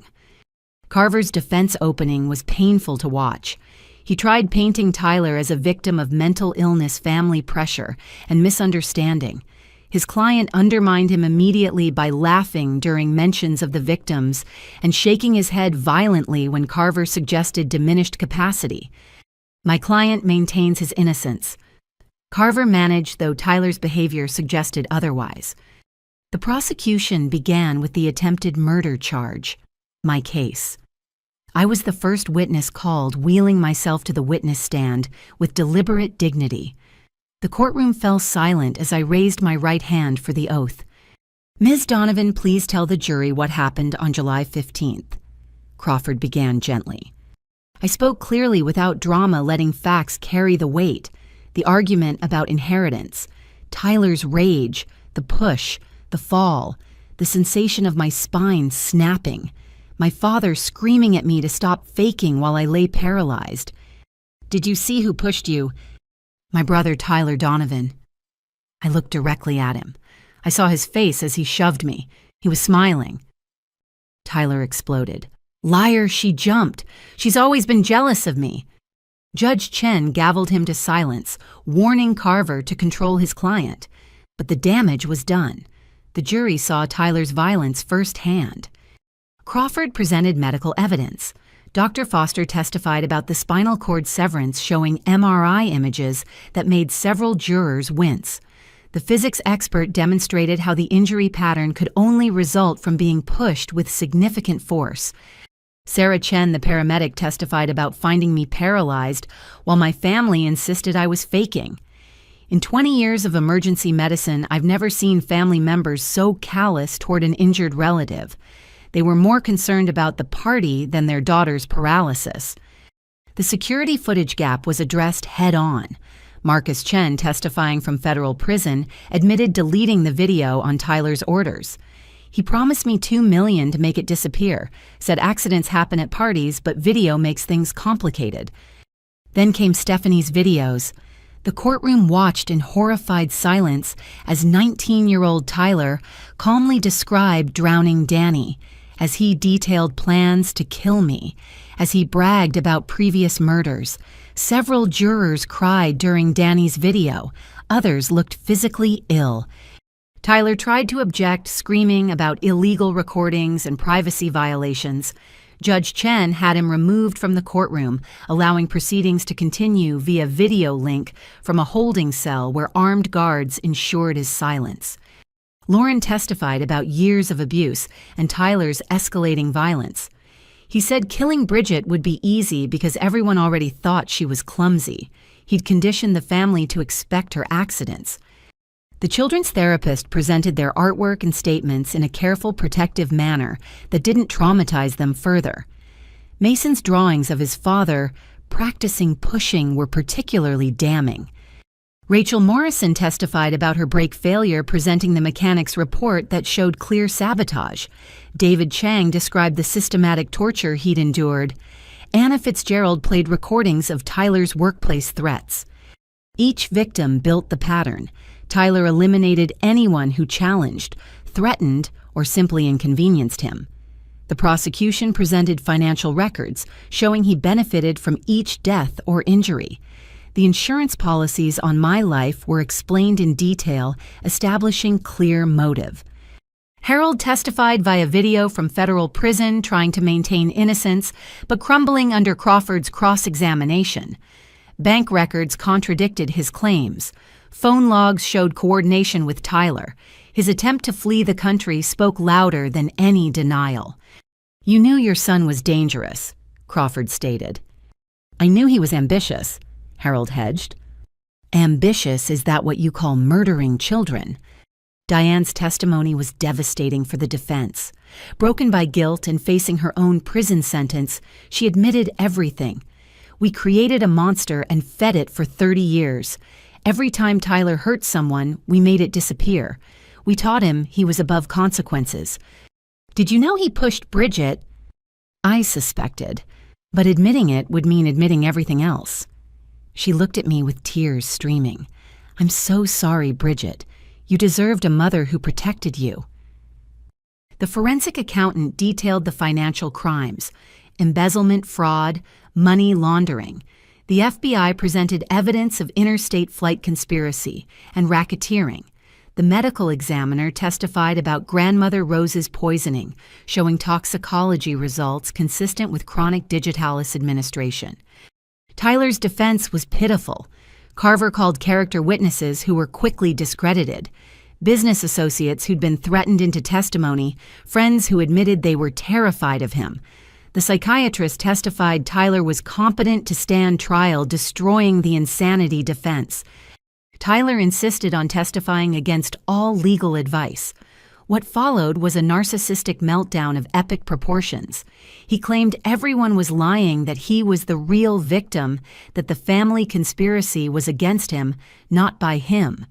Carver's defense opening was painful to watch. He tried painting Tyler as a victim of mental illness, family pressure, and misunderstanding. His client undermined him immediately by laughing during mentions of the victims and shaking his head violently when Carver suggested diminished capacity. My client maintains his innocence. Carver managed, though Tyler's behavior suggested otherwise. The prosecution began with the attempted murder charge, my case. I was the first witness called, wheeling myself to the witness stand with deliberate dignity. The courtroom fell silent as I raised my right hand for the oath. "Ms. Donovan, please tell the jury what happened on July 15th. Crawford began gently. I spoke clearly without drama, letting facts carry the weight. The argument about inheritance, Tyler's rage, the push, the fall, the sensation of my spine snapping, my father screaming at me to stop faking while I lay paralyzed. "Did you see who pushed you?" "My brother, Tyler Donovan." I looked directly at him. I saw his face as he shoved me. He was smiling. Tyler exploded. "Liar, she jumped. She's always been jealous of me." Judge Chen gavelled him to silence, warning Carver to control his client. But the damage was done. The jury saw Tyler's violence firsthand. Crawford presented medical evidence. Dr. Foster testified about the spinal cord severance, showing MRI images that made several jurors wince. The physics expert demonstrated how the injury pattern could only result from being pushed with significant force. Sarah Chen, the paramedic, testified about finding me paralyzed, while my family insisted I was faking. In 20 years of emergency medicine, I've never seen family members so callous toward an injured relative. They were more concerned about the party than their daughter's paralysis. The security footage gap was addressed head-on. Marcus Chen, testifying from federal prison, admitted deleting the video on Tyler's orders. He promised me $2 million to make it disappear, said accidents happen at parties, but video makes things complicated. Then came Stephanie's videos. The courtroom watched in horrified silence as 19-year-old Tyler calmly described drowning Danny, as he detailed plans to kill me, as he bragged about previous murders. Several jurors cried during Danny's video. Others looked physically ill. Tyler tried to object, screaming about illegal recordings and privacy violations. Judge Chen had him removed from the courtroom, allowing proceedings to continue via video link from a holding cell where armed guards ensured his silence. Lauren testified about years of abuse and Tyler's escalating violence. He said killing Bridget would be easy because everyone already thought she was clumsy. He'd conditioned the family to expect her accidents. The children's therapist presented their artwork and statements in a careful, protective manner that didn't traumatize them further. Mason's drawings of his father practicing pushing were particularly damning. Rachel Morrison testified about her brake failure, presenting the mechanic's report that showed clear sabotage. David Chang described the systematic torture he'd endured. Anna Fitzgerald played recordings of Tyler's workplace threats. Each victim built the pattern. Tyler eliminated anyone who challenged, threatened, or simply inconvenienced him. The prosecution presented financial records showing he benefited from each death or injury. The insurance policies on my life were explained in detail, establishing clear motive. Harold testified via video from federal prison, trying to maintain innocence, but crumbling under Crawford's cross-examination. Bank records contradicted his claims. Phone logs showed coordination with Tyler. His attempt to flee the country spoke louder than any denial. "You knew your son was dangerous," Crawford stated. "I knew he was ambitious," Harold hedged. "Ambitious, is that what you call murdering children?" Diane's testimony was devastating for the defense. Broken by guilt and facing her own prison sentence, she admitted everything. "We created a monster and fed it for 30 years. Every time Tyler hurt someone, we made it disappear. We taught him he was above consequences. Did you know he pushed Bridget?" I suspected, but admitting it would mean admitting everything else. She looked at me with tears streaming. "I'm so sorry, Bridget. You deserved a mother who protected you." The forensic accountant detailed the financial crimes: embezzlement, fraud, money laundering. The FBI presented evidence of interstate flight conspiracy and racketeering. The medical examiner testified about grandmother Rose's poisoning, showing toxicology results consistent with chronic digitalis administration. Tyler's defense was pitiful. Carver called character witnesses who were quickly discredited. Business associates who'd been threatened into testimony, friends who admitted they were terrified of him. The psychiatrist testified Tyler was competent to stand trial, destroying the insanity defense. Tyler insisted on testifying against all legal advice. What followed was a narcissistic meltdown of epic proportions. He claimed everyone was lying, that he was the real victim, that the family conspiracy was against him, not by him.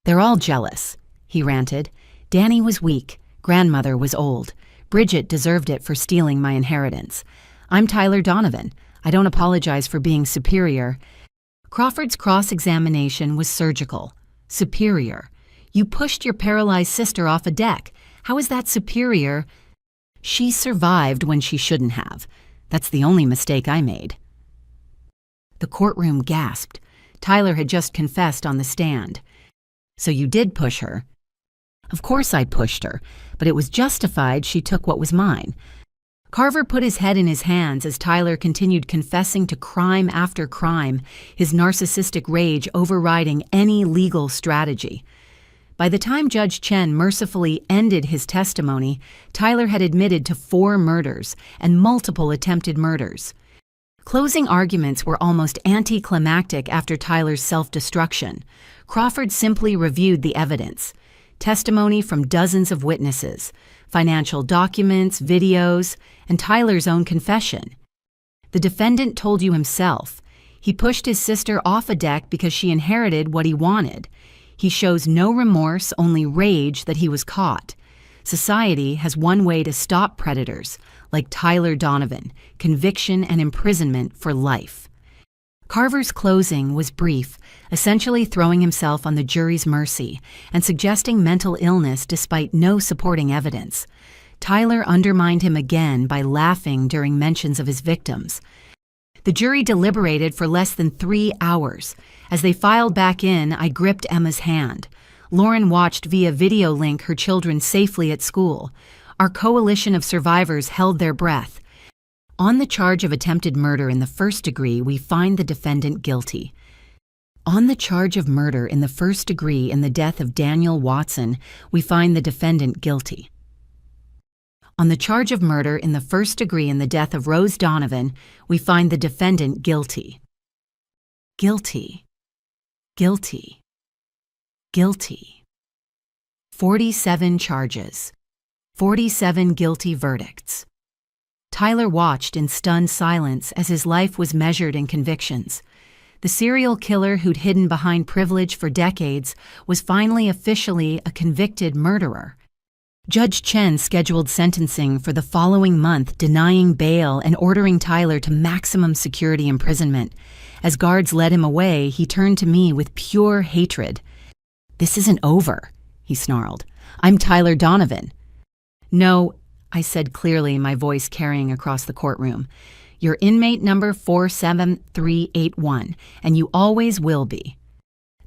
"They're all jealous," he ranted. "Danny was weak. Grandmother was old. Bridget deserved it for stealing my inheritance. I'm Tyler Donovan. I don't apologize for being superior." Crawford's cross-examination was surgical. Superior. "You pushed your paralyzed sister off a deck. How is that superior?" "She survived when she shouldn't have. That's the only mistake I made." The courtroom gasped. Tyler had just confessed on the stand. "So you did push her?" "Of course I pushed her, but it was justified. She took what was mine." Carver put his head in his hands as Tyler continued confessing to crime after crime, his narcissistic rage overriding any legal strategy. By the time Judge Chen mercifully ended his testimony, Tyler had admitted to 4 murders and multiple attempted murders. Closing arguments were almost anticlimactic after Tyler's self-destruction. Crawford simply reviewed the evidence. Testimony from dozens of witnesses, financial documents, videos, and Tyler's own confession. The defendant told you himself. He pushed his sister off a deck because she inherited what he wanted. He shows no remorse, only rage that he was caught. Society has one way to stop predators, like Tyler Donovan: conviction and imprisonment for life. Carver's closing was brief, essentially throwing himself on the jury's mercy and suggesting mental illness despite no supporting evidence. Tyler undermined him again by laughing during mentions of his victims. The jury deliberated for less than 3 hours. As they filed back in, I gripped Emma's hand. Lauren watched via video link her children safely at school. Our coalition of survivors held their breath. On the charge of attempted murder in the first degree, we find the defendant guilty. On the charge of murder in the first degree in the death of Daniel Watson, we find the defendant guilty. On the charge of murder in the first degree in the death of Rose Donovan, we find the defendant guilty. Guilty. Guilty. Guilty. 47 charges. 47 guilty verdicts. Tyler watched in stunned silence as his life was measured in convictions. The serial killer who'd hidden behind privilege for decades was finally officially a convicted murderer. Judge Chen scheduled sentencing for the following month, denying bail and ordering Tyler to maximum security imprisonment. As guards led him away, he turned to me with pure hatred. "This isn't over," he snarled. "I'm Tyler Donovan." "No," I said clearly, my voice carrying across the courtroom. "You're inmate number 47381, and you always will be."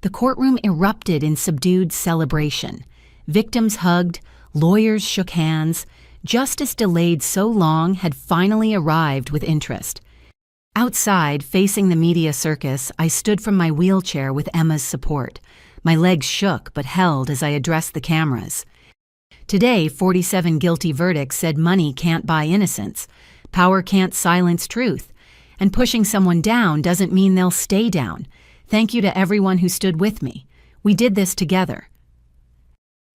The courtroom erupted in subdued celebration. Victims hugged, lawyers shook hands. Justice delayed so long had finally arrived with interest. Outside, facing the media circus, I stood from my wheelchair with Emma's support. My legs shook but held as I addressed the cameras. Today, 47 guilty verdicts said money can't buy innocence, power can't silence truth, and pushing someone down doesn't mean they'll stay down. Thank you to everyone who stood with me. We did this together.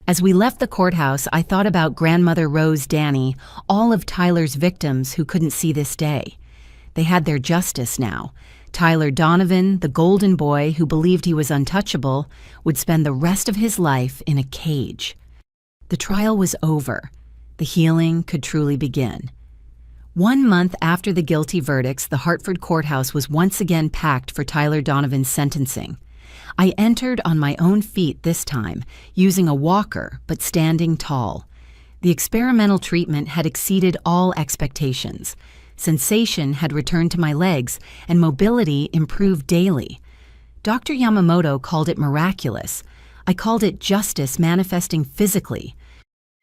As we left the courthouse, I thought about grandmother Rose Danny, all of Tyler's victims who couldn't see this day. They had their justice now. Tyler Donovan, the golden boy who believed he was untouchable, would spend the rest of his life in a cage. The trial was over. The healing could truly begin. 1 month after the guilty verdicts, the Hartford courthouse was once again packed for Tyler Donovan's sentencing. I entered on my own feet this time, using a walker but standing tall. The experimental treatment had exceeded all expectations. Sensation had returned to my legs, and mobility improved daily. Dr. Yamamoto called it miraculous. I called it justice manifesting physically.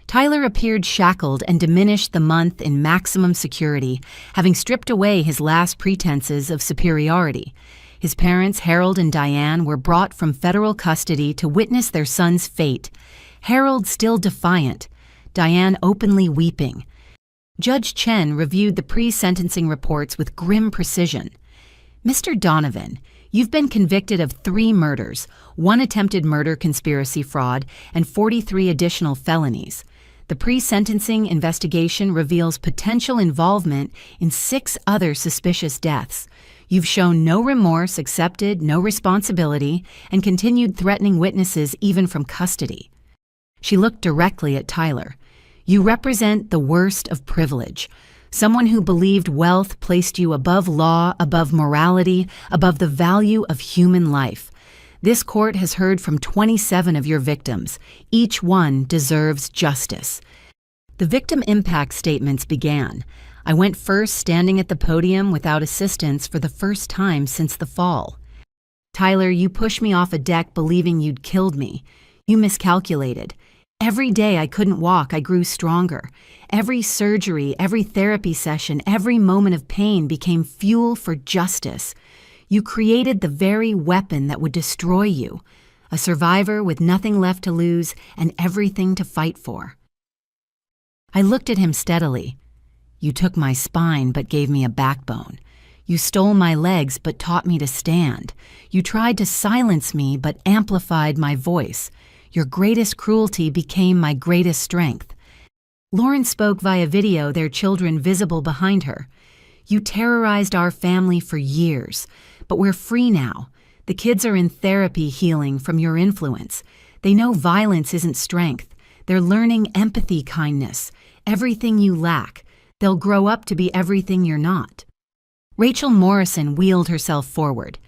Tyler appeared shackled and diminished the month in maximum security, having stripped away his last pretenses of superiority. His parents, Harold and Diane, were brought from federal custody to witness their son's fate. Harold still defiant, Diane openly weeping. Judge Chen reviewed the pre-sentencing reports with grim precision. "Mr. Donovan, you've been convicted of 3 murders, 1 attempted murder conspiracy fraud, and 43 additional felonies. The pre-sentencing investigation reveals potential involvement in 6 other suspicious deaths. You've shown no remorse, accepted no responsibility, and continued threatening witnesses even from custody." She looked directly at Tyler. "You represent the worst of privilege. Someone who believed wealth placed you above law, above morality, above the value of human life. This court has heard from 27 of your victims. Each one deserves justice." The victim impact statements began. I went first, standing at the podium without assistance for the first time since the fall. "Tyler, you pushed me off a deck believing you'd killed me. You miscalculated. Every day I couldn't walk, I grew stronger. Every surgery, every therapy session, every moment of pain became fuel for justice. You created the very weapon that would destroy you, a survivor with nothing left to lose and everything to fight for." I looked at him steadily. "You took my spine but gave me a backbone. You stole my legs but taught me to stand. You tried to silence me but amplified my voice. Your greatest cruelty became my greatest strength. Lauren spoke via video, their children visible behind her. You terrorized our family for years, but we're free now. The kids are in therapy healing from your influence. They know violence isn't strength. They're learning empathy, kindness, everything you lack. They'll grow up to be everything you're not. Rachel Morrison wheeled herself forward.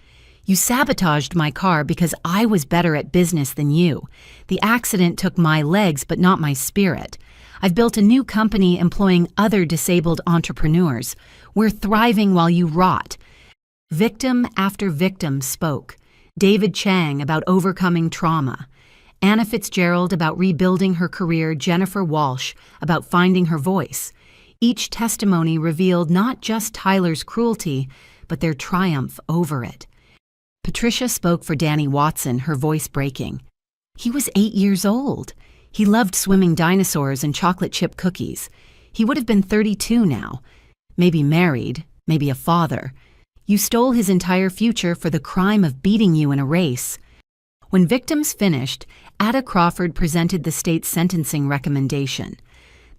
You sabotaged my car because I was better at business than you. The accident took my legs but not my spirit. I've built a new company employing other disabled entrepreneurs. We're thriving while you rot. Victim after victim spoke. David Chang about overcoming trauma. Anna Fitzgerald about rebuilding her career. Jennifer Walsh about finding her voice. Each testimony revealed not just Tyler's cruelty, but their triumph over it. Patricia spoke for Danny Watson, her voice breaking. He was 8 years old. He loved swimming dinosaurs and chocolate chip cookies. He would have been 32 now. Maybe married, maybe a father. You stole his entire future for the crime of beating you in a race. When victims finished, Ada Crawford presented the state's sentencing recommendation.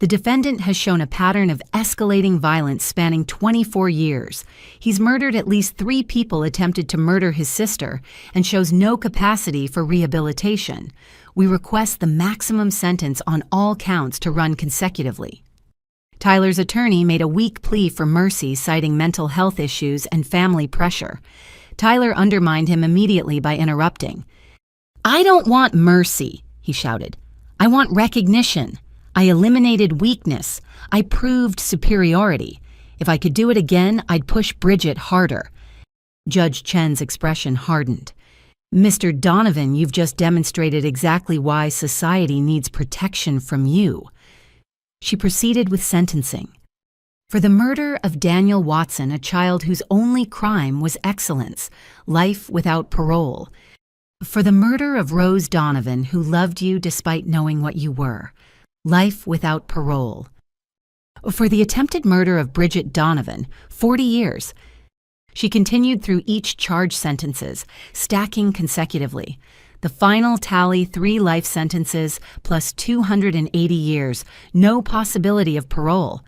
The defendant has shown a pattern of escalating violence spanning 24 years. He's murdered at least 3 people attempted to murder his sister and shows no capacity for rehabilitation. We request the maximum sentence on all counts to run consecutively. Tyler's attorney made a weak plea for mercy, citing mental health issues and family pressure. Tyler undermined him immediately by interrupting. I don't want mercy, he shouted. I want recognition. I eliminated weakness. I proved superiority. If I could do it again, I'd push Bridget harder. Judge Chen's expression hardened. Mr. Donovan, you've just demonstrated exactly why society needs protection from you. She proceeded with sentencing. For the murder of Daniel Watson, a child whose only crime was excellence, life without parole. For the murder of Rose Donovan, who loved you despite knowing what you were, life without parole. For the attempted murder of Bridget Donovan, 40 years. She continued through each charge sentences, stacking consecutively. The final tally, 3 life sentences plus 280 years, no possibility of parole.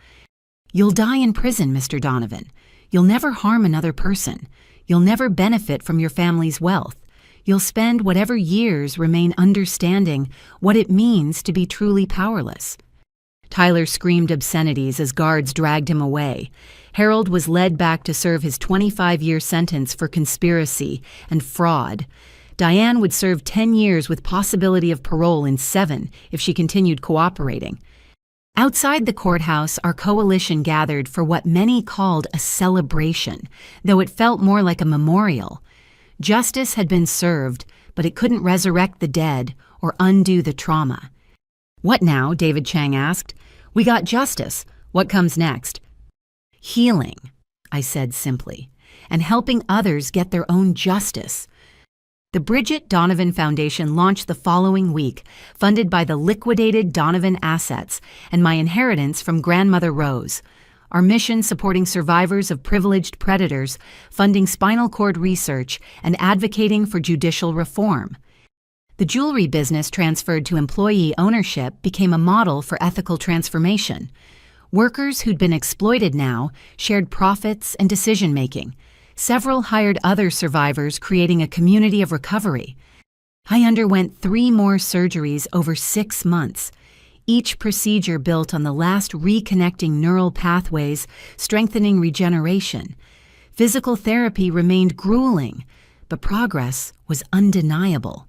You'll die in prison, Mr. Donovan. You'll never harm another person. You'll never benefit from your family's wealth. You'll spend whatever years remain understanding what it means to be truly powerless. Tyler screamed obscenities as guards dragged him away. Harold was led back to serve his 25-year sentence for conspiracy and fraud. Diane would serve 10 years with possibility of parole in 7 if she continued cooperating. Outside the courthouse, our coalition gathered for what many called a celebration, though it felt more like a memorial. Justice had been served, but it couldn't resurrect the dead or undo the trauma. What now? David Chang asked. We got justice. What comes next? Healing, I said simply, and helping others get their own justice. The Bridget Donovan Foundation launched the following week, funded by the liquidated Donovan assets and my inheritance from Grandmother Rose. Our mission supporting survivors of privileged predators, funding spinal cord research, and advocating for judicial reform. The jewelry business transferred to employee ownership became a model for ethical transformation. Workers who'd been exploited now shared profits and decision-making. Several hired other survivors, creating a community of recovery. I underwent 3 more surgeries over 6 months. Each procedure built on the last reconnecting neural pathways, strengthening regeneration. Physical therapy remained grueling, but progress was undeniable.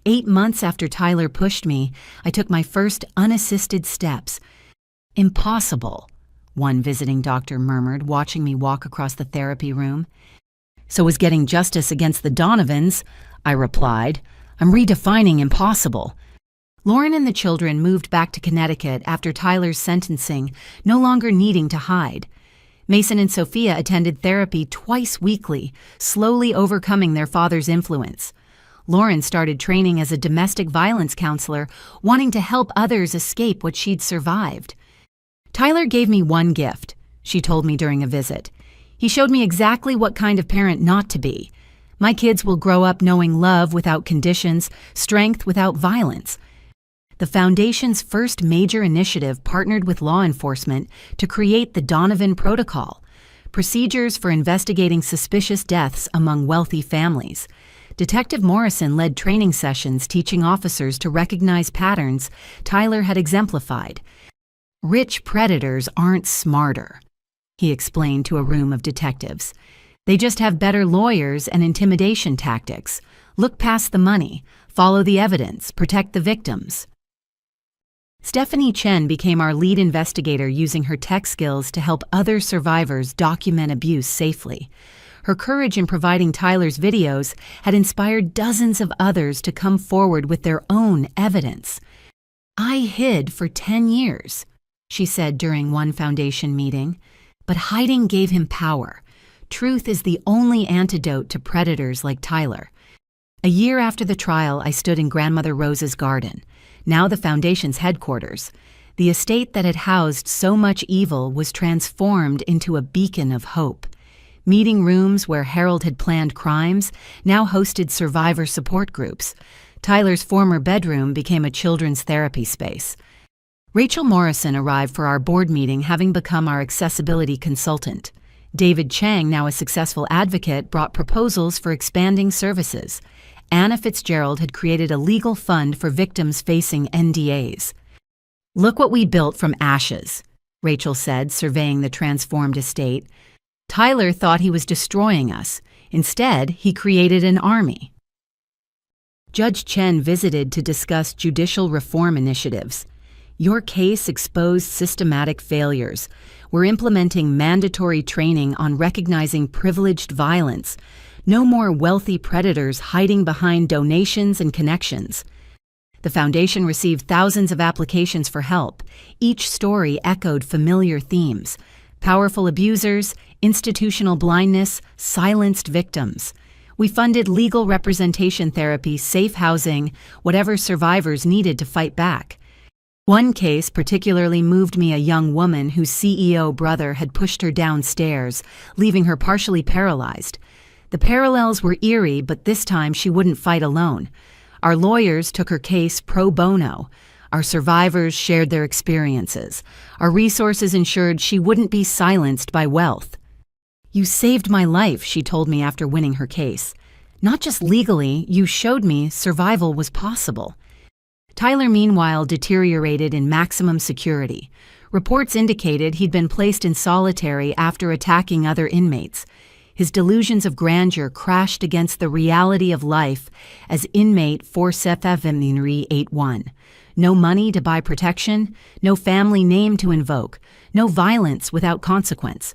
8 months after Tyler pushed me, I took my first unassisted steps. Impossible, one visiting doctor murmured, watching me walk across the therapy room. So was getting justice against the Donovans, I replied. I'm redefining impossible. Lauren and the children moved back to Connecticut after Tyler's sentencing, no longer needing to hide. Mason and Sophia attended therapy twice weekly, slowly overcoming their father's influence. Lauren started training as a domestic violence counselor, wanting to help others escape what she'd survived. Tyler gave me one gift, she told me during a visit. He showed me exactly what kind of parent not to be. My kids will grow up knowing love without conditions, strength without violence. The Foundation's first major initiative partnered with law enforcement to create the Donovan Protocol, procedures for investigating suspicious deaths among wealthy families. Detective Morrison led training sessions teaching officers to recognize patterns Tyler had exemplified. "Rich predators aren't smarter," he explained to a room of detectives. "They just have better lawyers and intimidation tactics. Look past the money, follow the evidence, protect the victims." Stephanie Chen became our lead investigator, using her tech skills to help other survivors document abuse safely. Her courage in providing Tyler's videos had inspired dozens of others to come forward with their own evidence. "I hid for 10 years, she said during one Foundation meeting, "but hiding gave him power. Truth is the only antidote to predators like Tyler." A year after the trial, I stood in Grandmother Rose's garden, now the Foundation's headquarters. The estate that had housed so much evil was transformed into a beacon of hope. Meeting rooms where Harold had planned crimes now hosted survivor support groups. Tyler's former bedroom became a children's therapy space. Rachel Morrison arrived for our board meeting, having become our accessibility consultant. David Chang, now a successful advocate, brought proposals for expanding services. Anna Fitzgerald had created a legal fund for victims facing NDAs. "Look what we built from ashes," Rachel said, surveying the transformed estate. "Tyler thought he was destroying us. Instead, he created an army." Judge Chen visited to discuss judicial reform initiatives. "Your case exposed systematic failures. We're implementing mandatory training on recognizing privileged violence. No more wealthy predators hiding behind donations and connections." The Foundation received thousands of applications for help. Each story echoed familiar themes: powerful abusers, institutional blindness, silenced victims. We funded legal representation therapy, safe housing, whatever survivors needed to fight back. One case particularly moved me: a young woman whose CEO brother had pushed her downstairs, leaving her partially paralyzed. The parallels were eerie, but this time she wouldn't fight alone. Our lawyers took her case pro bono. Our survivors shared their experiences. Our resources ensured she wouldn't be silenced by wealth. "You saved my life," she told me after winning her case. "Not just legally, you showed me survival was possible." Tyler, meanwhile, deteriorated in maximum security. Reports indicated he'd been placed in solitary after attacking other inmates. His delusions of grandeur crashed against the reality of life as inmate 47581. No money to buy protection, no family name to invoke, no violence without consequence.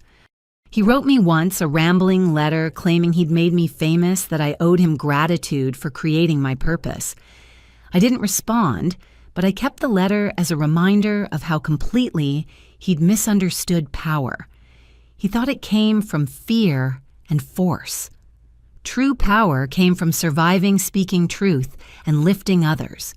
He wrote me once a rambling letter claiming he'd made me famous, that I owed him gratitude for creating my purpose. I didn't respond, but I kept the letter as a reminder of how completely he'd misunderstood power. He thought it came from fear and force. True power came from surviving, speaking truth, and lifting others.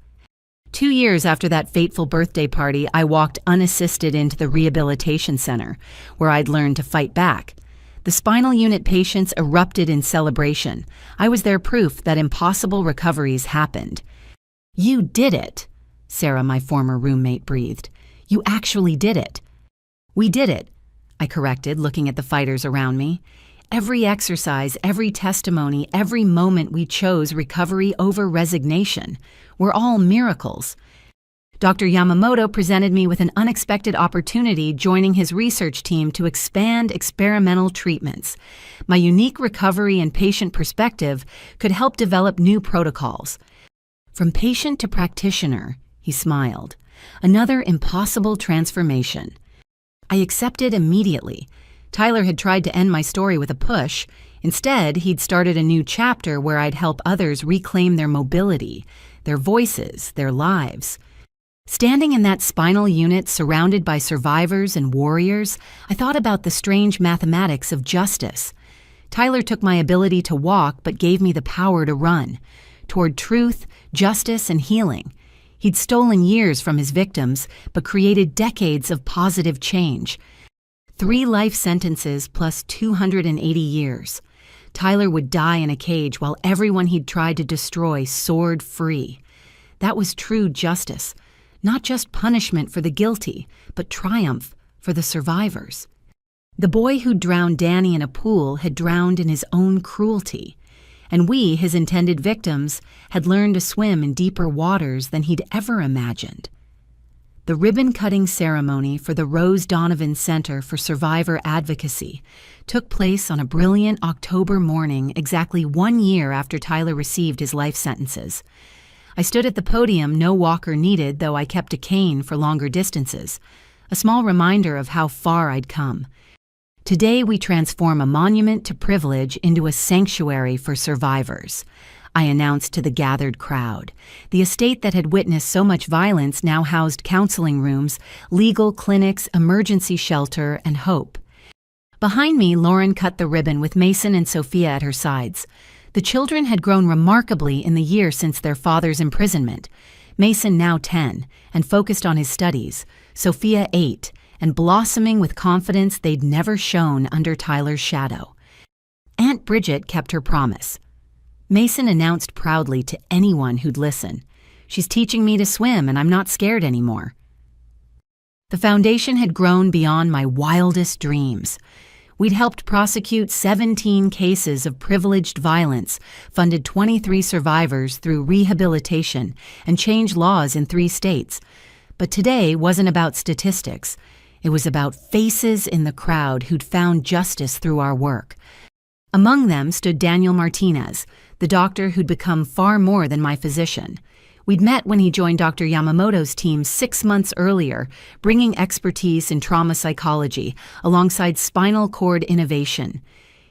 2 years after that fateful birthday party, I walked unassisted into the rehabilitation center, where I'd learned to fight back. The spinal unit patients erupted in celebration. I was their proof that impossible recoveries happened. "You did it," Sarah, my former roommate, breathed. "You actually did it." "We did it," I corrected, looking at the fighters around me. Every exercise, every testimony, every moment we chose recovery over resignation. We're all miracles. Dr. Yamamoto presented me with an unexpected opportunity, joining his research team to expand experimental treatments. My unique recovery and patient perspective could help develop new protocols. From patient to practitioner, he smiled. Another impossible transformation. I accepted immediately. Tyler had tried to end my story with a push. Instead, he'd started a new chapter where I'd help others reclaim their mobility, their voices, their lives. Standing in that spinal unit surrounded by survivors and warriors, I thought about the strange mathematics of justice. Tyler took my ability to walk but gave me the power to run, toward truth, justice, and healing. He'd stolen years from his victims but created decades of positive change. 3 life sentences plus 280 years. Tyler would die in a cage while everyone he'd tried to destroy soared free. That was true justice. Not just punishment for the guilty, but triumph for the survivors. The boy who drowned Danny in a pool had drowned in his own cruelty, and we, his intended victims, had learned to swim in deeper waters than he'd ever imagined. The ribbon-cutting ceremony for the Rose Donovan Center for Survivor Advocacy took place on a brilliant October morning exactly 1 year after Tyler received his life sentences. I stood at the podium, no walker needed, though I kept a cane for longer distances, a small reminder of how far I'd come. Today we transform a monument to privilege into a sanctuary for survivors, I announced to the gathered crowd. The estate that had witnessed so much violence now housed counseling rooms, legal clinics, emergency shelter, and hope. Behind me, Lauren cut the ribbon with Mason and Sophia at her sides. The children had grown remarkably in the year since their father's imprisonment. Mason, now 10, and focused on his studies. Sophia, 8, and blossoming with confidence they'd never shown under Tyler's shadow. Aunt Bridget kept her promise. Mason announced proudly to anyone who'd listen, "She's teaching me to swim and I'm not scared anymore." The foundation had grown beyond my wildest dreams. We'd helped prosecute 17 cases of privileged violence, funded 23 survivors through rehabilitation, and changed laws in 3 states. But today wasn't about statistics. It was about faces in the crowd who'd found justice through our work. Among them stood Daniel Martinez, the doctor who'd become far more than my physician. We'd met when he joined Dr. Yamamoto's team 6 months earlier, bringing expertise in trauma psychology alongside spinal cord innovation.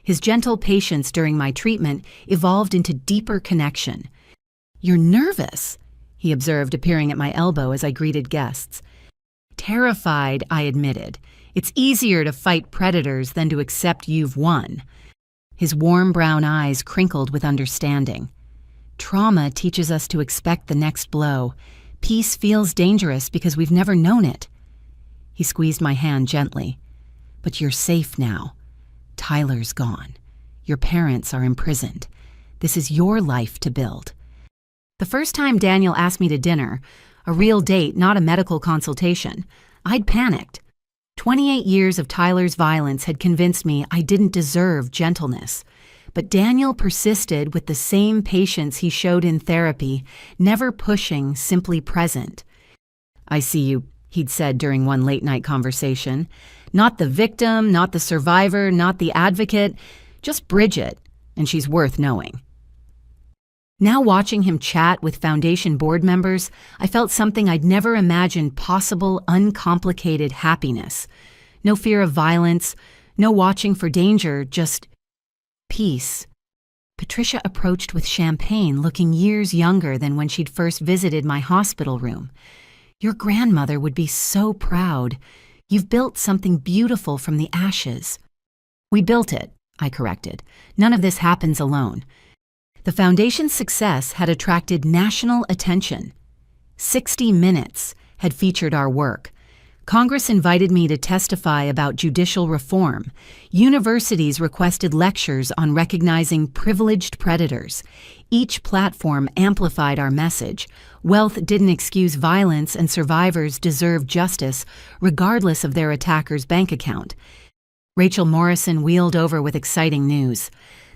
His gentle patience during my treatment evolved into deeper connection. "You're nervous," he observed, appearing at my elbow as I greeted guests. "Terrified," I admitted. "It's easier to fight predators than to accept you've won." His warm brown eyes crinkled with understanding. "Trauma teaches us to expect the next blow. Peace feels dangerous because we've never known it." He squeezed my hand gently. "But you're safe now. Tyler's gone. Your parents are imprisoned. This is your life to build." The first time Daniel asked me to dinner, a real date, not a medical consultation, I'd panicked. 28 years of Tyler's violence had convinced me I didn't deserve gentleness. But Daniel persisted with the same patience he showed in therapy, never pushing, simply present. "I see you," he'd said during one late-night conversation. "Not the victim, not the survivor, not the advocate, just Bridget, and she's worth knowing." Now watching him chat with Foundation board members, I felt something I'd never imagined possible, uncomplicated happiness. No fear of violence, no watching for danger, just peace. Patricia approached with champagne, looking years younger than when she'd first visited my hospital room. "Your grandmother would be so proud. You've built something beautiful from the ashes." "We built it," I corrected. "None of this happens alone." The Foundation's success had attracted national attention. 60 Minutes had featured our work. Congress invited me to testify about judicial reform. Universities requested lectures on recognizing privileged predators. Each platform amplified our message. Wealth didn't excuse violence, and survivors deserve justice, regardless of their attacker's bank account. Rachel Morrison wheeled over with exciting news.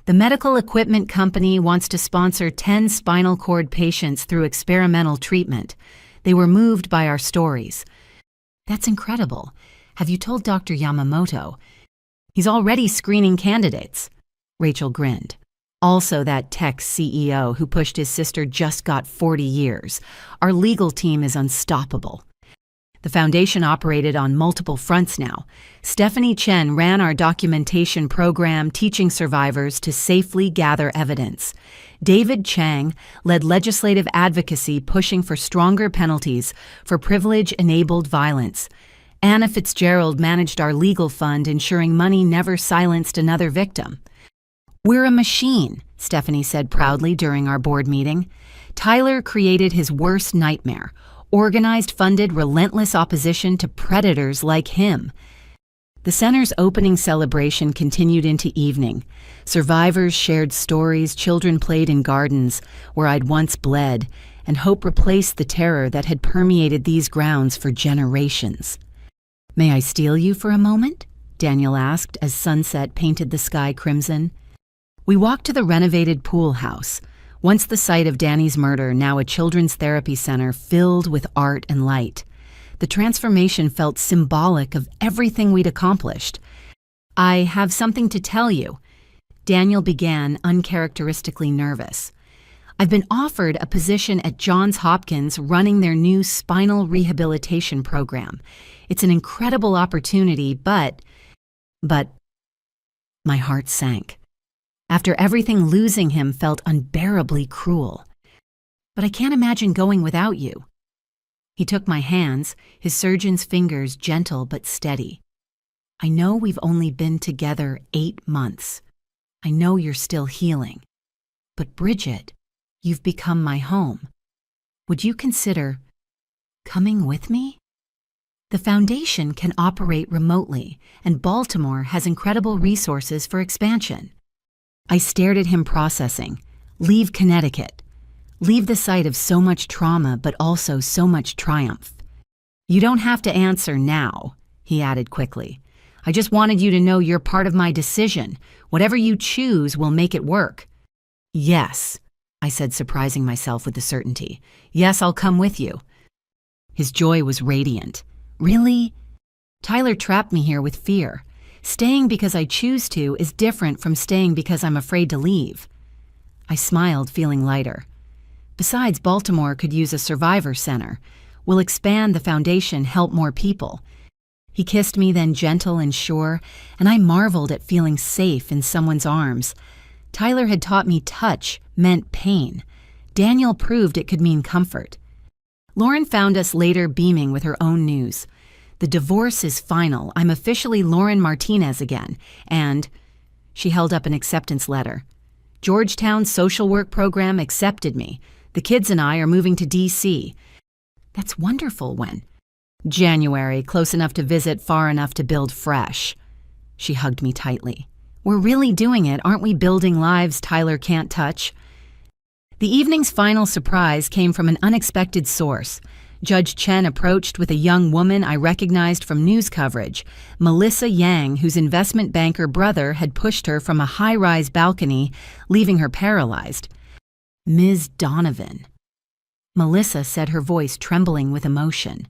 The medical equipment company wants to sponsor 10 spinal cord patients through experimental treatment. They were moved by our stories. "That's incredible. Have you told Dr. Yamamoto?" "He's already screening candidates." Rachel grinned. "Also, that tech CEO who pushed his sister just got 40 years. Our legal team is unstoppable." The Foundation operated on multiple fronts now. Stephanie Chen ran our documentation program, teaching survivors to safely gather evidence. David Chang led legislative advocacy, pushing for stronger penalties for privilege-enabled violence. Anna Fitzgerald managed our legal fund, ensuring money never silenced another victim. "We're a machine," Stephanie said proudly during our board meeting. "Tyler created his worst nightmare. Organized, funded, relentless opposition to predators like him." The center's opening celebration continued into evening. Survivors shared stories, children played in gardens where I'd once bled, and hope replaced the terror that had permeated these grounds for generations. "May I steal you for a moment?" Daniel asked as sunset painted the sky crimson. We walked to the renovated pool house, once the site of Danny's murder, now a children's therapy center filled with art and light. The transformation felt symbolic of everything we'd accomplished. "I have something to tell you," Daniel began, uncharacteristically nervous. "I've been offered a position at Johns Hopkins running their new spinal rehabilitation program. It's an incredible opportunity, but my heart sank. After everything, losing him felt unbearably cruel. "But I can't imagine going without you." He took my hands, his surgeon's fingers gentle but steady. "I know we've only been together 8 months. I know you're still healing. But Bridget, you've become my home. Would you consider coming with me?" The foundation can operate remotely, and Baltimore has incredible resources for expansion. I stared at him, processing. Leave Connecticut. Leave the site of so much trauma, but also so much triumph. "You don't have to answer now," he added quickly. "I just wanted you to know you're part of my decision. Whatever you choose will make it work." "Yes," I said, surprising myself with the certainty. "Yes, I'll come with you." His joy was radiant. "Really? Tyler trapped me here with fear. Staying because I choose to is different from staying because I'm afraid to leave." I smiled, feeling lighter. "Besides, Baltimore could use a survivor center. We'll expand the foundation, help more people." He kissed me, then gentle and sure, and I marveled at feeling safe in someone's arms. Tyler had taught me touch meant pain. Daniel proved it could mean comfort. Lauren found us later, beaming with her own news. "The divorce is final. I'm officially Lauren Martinez again, and..." She held up an acceptance letter. "Georgetown social work program accepted me. The kids and I are moving to D.C. "That's wonderful. When?" "January, close enough to visit, far enough to build fresh." She hugged me tightly. "We're really doing it, aren't we? Building lives Tyler can't touch." The evening's final surprise came from an unexpected source. Judge Chen approached with a young woman I recognized from news coverage, Melissa Yang, whose investment banker brother had pushed her from a high-rise balcony, leaving her paralyzed. "Ms. Donovan." Melissa said, her voice trembling with emotion.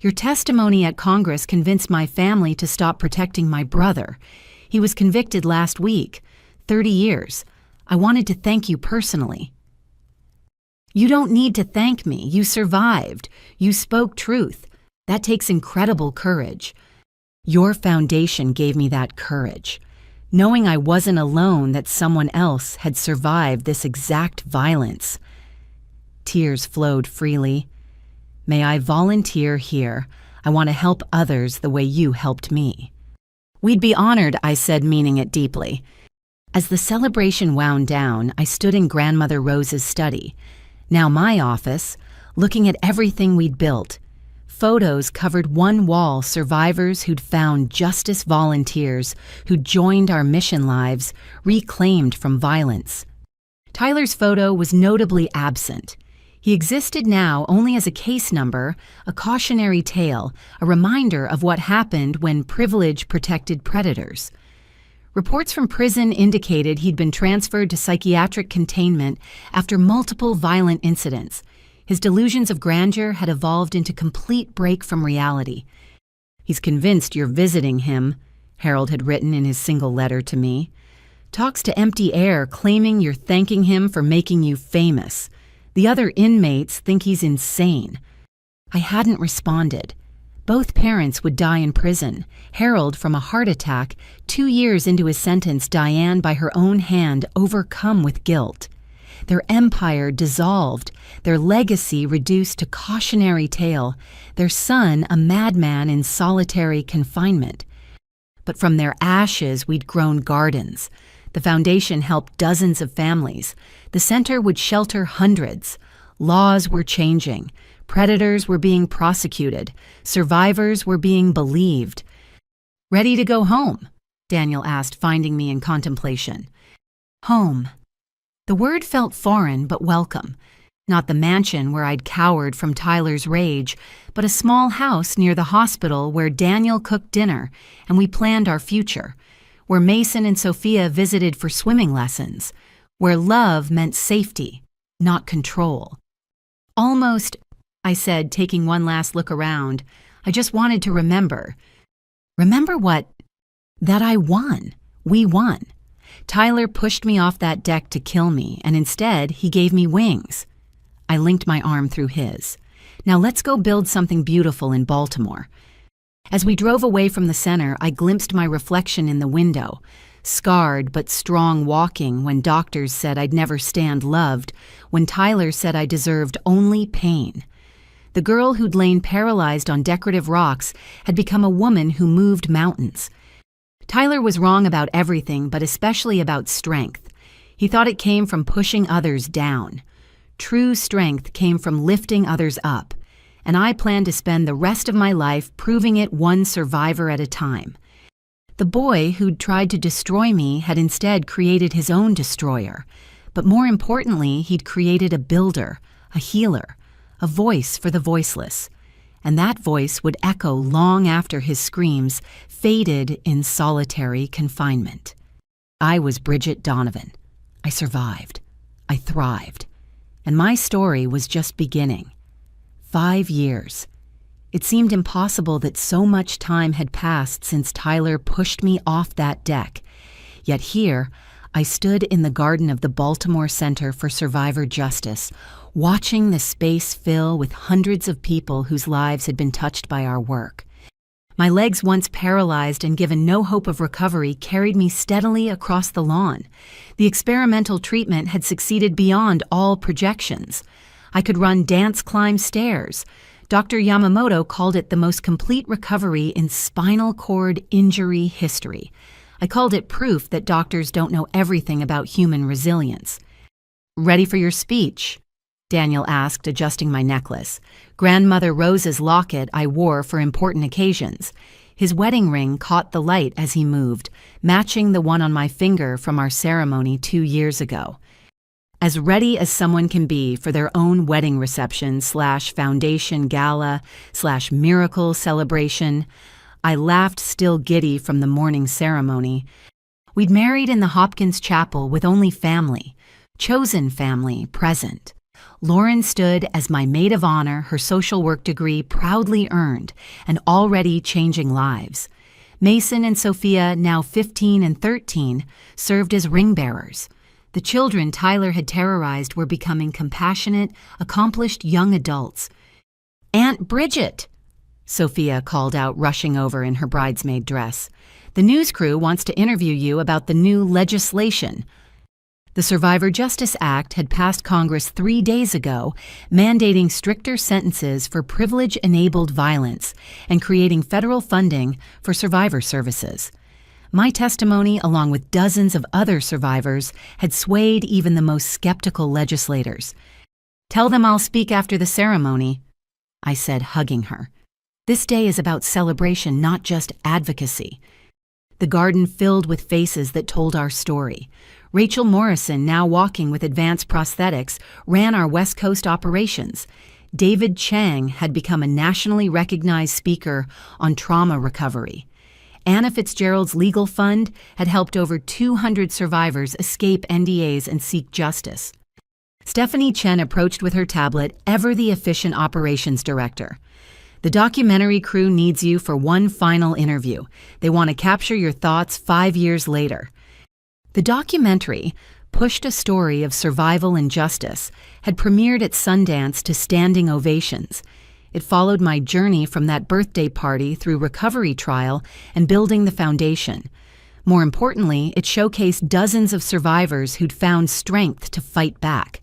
"Your testimony at Congress convinced my family to stop protecting my brother. He was convicted last week. 30 years. I wanted to thank you personally." "You don't need to thank me. You survived. You spoke truth. That takes incredible courage. Your foundation gave me that courage. Knowing I wasn't alone, that someone else had survived this exact violence." Tears flowed freely. "May I volunteer here? I want to help others the way you helped me." "We'd be honored," I said, meaning it deeply. As the celebration wound down, I stood in Grandmother Rose's study, now my office, looking at everything we'd built. Photos covered one wall, survivors who'd found justice, volunteers who'd joined our mission lives, reclaimed from violence. Tyler's photo was notably absent. He existed now only as a case number, a cautionary tale, a reminder of what happened when privilege protected predators. Reports from prison indicated he'd been transferred to psychiatric containment after multiple violent incidents. His delusions of grandeur had evolved into complete break from reality. "He's convinced you're visiting him," Harold had written in his single letter to me. "Talks to empty air, claiming you're thanking him for making you famous. The other inmates think he's insane." I hadn't responded. Both parents would die in prison. Harold from a heart attack, 2 years into his sentence, Diane by her own hand, overcome with guilt. Their empire dissolved, their legacy reduced to cautionary tale, their son a madman in solitary confinement. But from their ashes we'd grown gardens. The foundation helped dozens of families. The center would shelter hundreds. Laws were changing. Predators were being prosecuted. Survivors were being believed. "Ready to go home?" Daniel asked, finding me in contemplation. Home. The word felt foreign but welcome. Not the mansion where I'd cowered from Tyler's rage, but a small house near the hospital where Daniel cooked dinner and we planned our future, where Mason and Sophia visited for swimming lessons, where love meant safety, not control. Almost, I said, taking one last look around, I just wanted to remember. Remember what? That I won. We won. Tyler pushed me off that deck to kill me, and instead he gave me wings. I linked my arm through his. Now let's go build something beautiful in Baltimore. As we drove away from the center, I glimpsed my reflection in the window, scarred but strong walking when doctors said I'd never stand loved, when Tyler said I deserved only pain. The girl who'd lain paralyzed on decorative rocks had become a woman who moved mountains. Tyler was wrong about everything, but especially about strength. He thought it came from pushing others down. True strength came from lifting others up, and I planned to spend the rest of my life proving it one survivor at a time. The boy who'd tried to destroy me had instead created his own destroyer, but more importantly, he'd created a builder, a healer, a voice for the voiceless, and that voice would echo long after his screams faded in solitary confinement. I was Bridget Donovan. I survived. I thrived. And my story was just beginning. 5 years. It seemed impossible that so much time had passed since Tyler pushed me off that deck. Yet here, I stood in the garden of the Baltimore Center for Survivor Justice, watching the space fill with hundreds of people whose lives had been touched by our work. My legs, once paralyzed and given no hope of recovery, carried me steadily across the lawn. The experimental treatment had succeeded beyond all projections. I could run, dance, climb stairs. Dr. Yamamoto called it the most complete recovery in spinal cord injury history. I called it proof that doctors don't know everything about human resilience. "Ready for your speech?" Daniel asked, adjusting my necklace. Grandmother Rose's locket I wore for important occasions. His wedding ring caught the light as he moved, matching the one on my finger from our ceremony 2 years ago. As ready as someone can be for their own wedding reception / foundation gala / miracle celebration, I laughed, still giddy from the morning ceremony. We'd married in the Hopkins Chapel with only family, chosen family, present. Lauren stood as my maid of honor, her social work degree proudly earned and already changing lives. Mason and Sophia, now 15 and 13, served as ring bearers. The children Tyler had terrorized were becoming compassionate, accomplished young adults. "Aunt Bridget," Sophia called out, rushing over in her bridesmaid dress. "The news crew wants to interview you about the new legislation." The Survivor Justice Act had passed Congress 3 days ago, mandating stricter sentences for privilege-enabled violence and creating federal funding for survivor services. My testimony, along with dozens of other survivors, had swayed even the most skeptical legislators. "Tell them I'll speak after the ceremony," I said, hugging her. "This day is about celebration, not just advocacy." The garden filled with faces that told our story. Rachel Morrison, now walking with advanced prosthetics, ran our West Coast operations. David Chang had become a nationally recognized speaker on trauma recovery. Anna Fitzgerald's legal fund had helped over 200 survivors escape NDAs and seek justice. Stephanie Chen approached with her tablet, ever the efficient operations director. "The documentary crew needs you for one final interview. They want to capture your thoughts 5 years later." The documentary, pushed a story of survival and justice, had premiered at Sundance to standing ovations. It followed my journey from that birthday party through recovery trial and building the foundation. More importantly, it showcased dozens of survivors who'd found strength to fight back.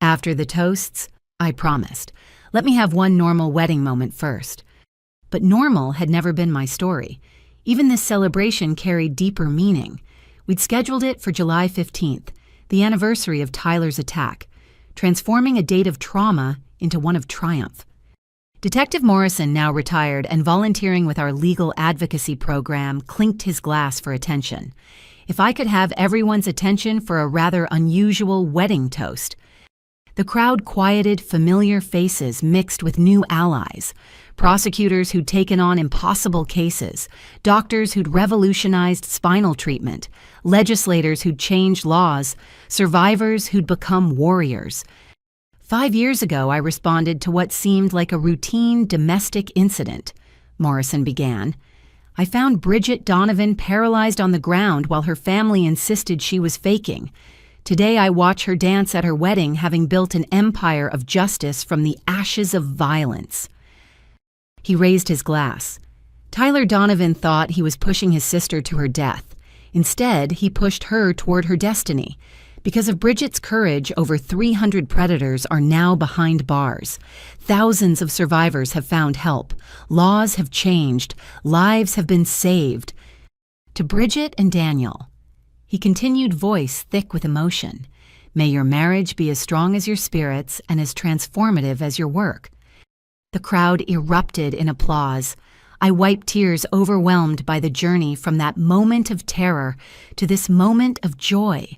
After the toasts, I promised, let me have one normal wedding moment first. But normal had never been my story. Even this celebration carried deeper meaning. We'd scheduled it for July 15th, the anniversary of Tyler's attack, transforming a date of trauma into one of triumph. Detective Morrison, now retired and volunteering with our legal advocacy program, clinked his glass for attention. If I could have everyone's attention for a rather unusual wedding toast. The crowd quieted familiar faces mixed with new allies. Prosecutors who'd taken on impossible cases, doctors who'd revolutionized spinal treatment, legislators who'd changed laws, survivors who'd become warriors. 5 years ago, I responded to what seemed like a routine domestic incident, Morrison began. I found Bridget Donovan paralyzed on the ground while her family insisted she was faking. Today I watch her dance at her wedding, having built an empire of justice from the ashes of violence. He raised his glass. Tyler Donovan thought he was pushing his sister to her death. Instead, he pushed her toward her destiny. Because of Bridget's courage, over 300 predators are now behind bars. Thousands of survivors have found help. Laws have changed. Lives have been saved. To Bridget and Daniel, he continued, voice thick with emotion, may your marriage be as strong as your spirits and as transformative as your work. The crowd erupted in applause. I wiped tears, overwhelmed by the journey from that moment of terror to this moment of joy.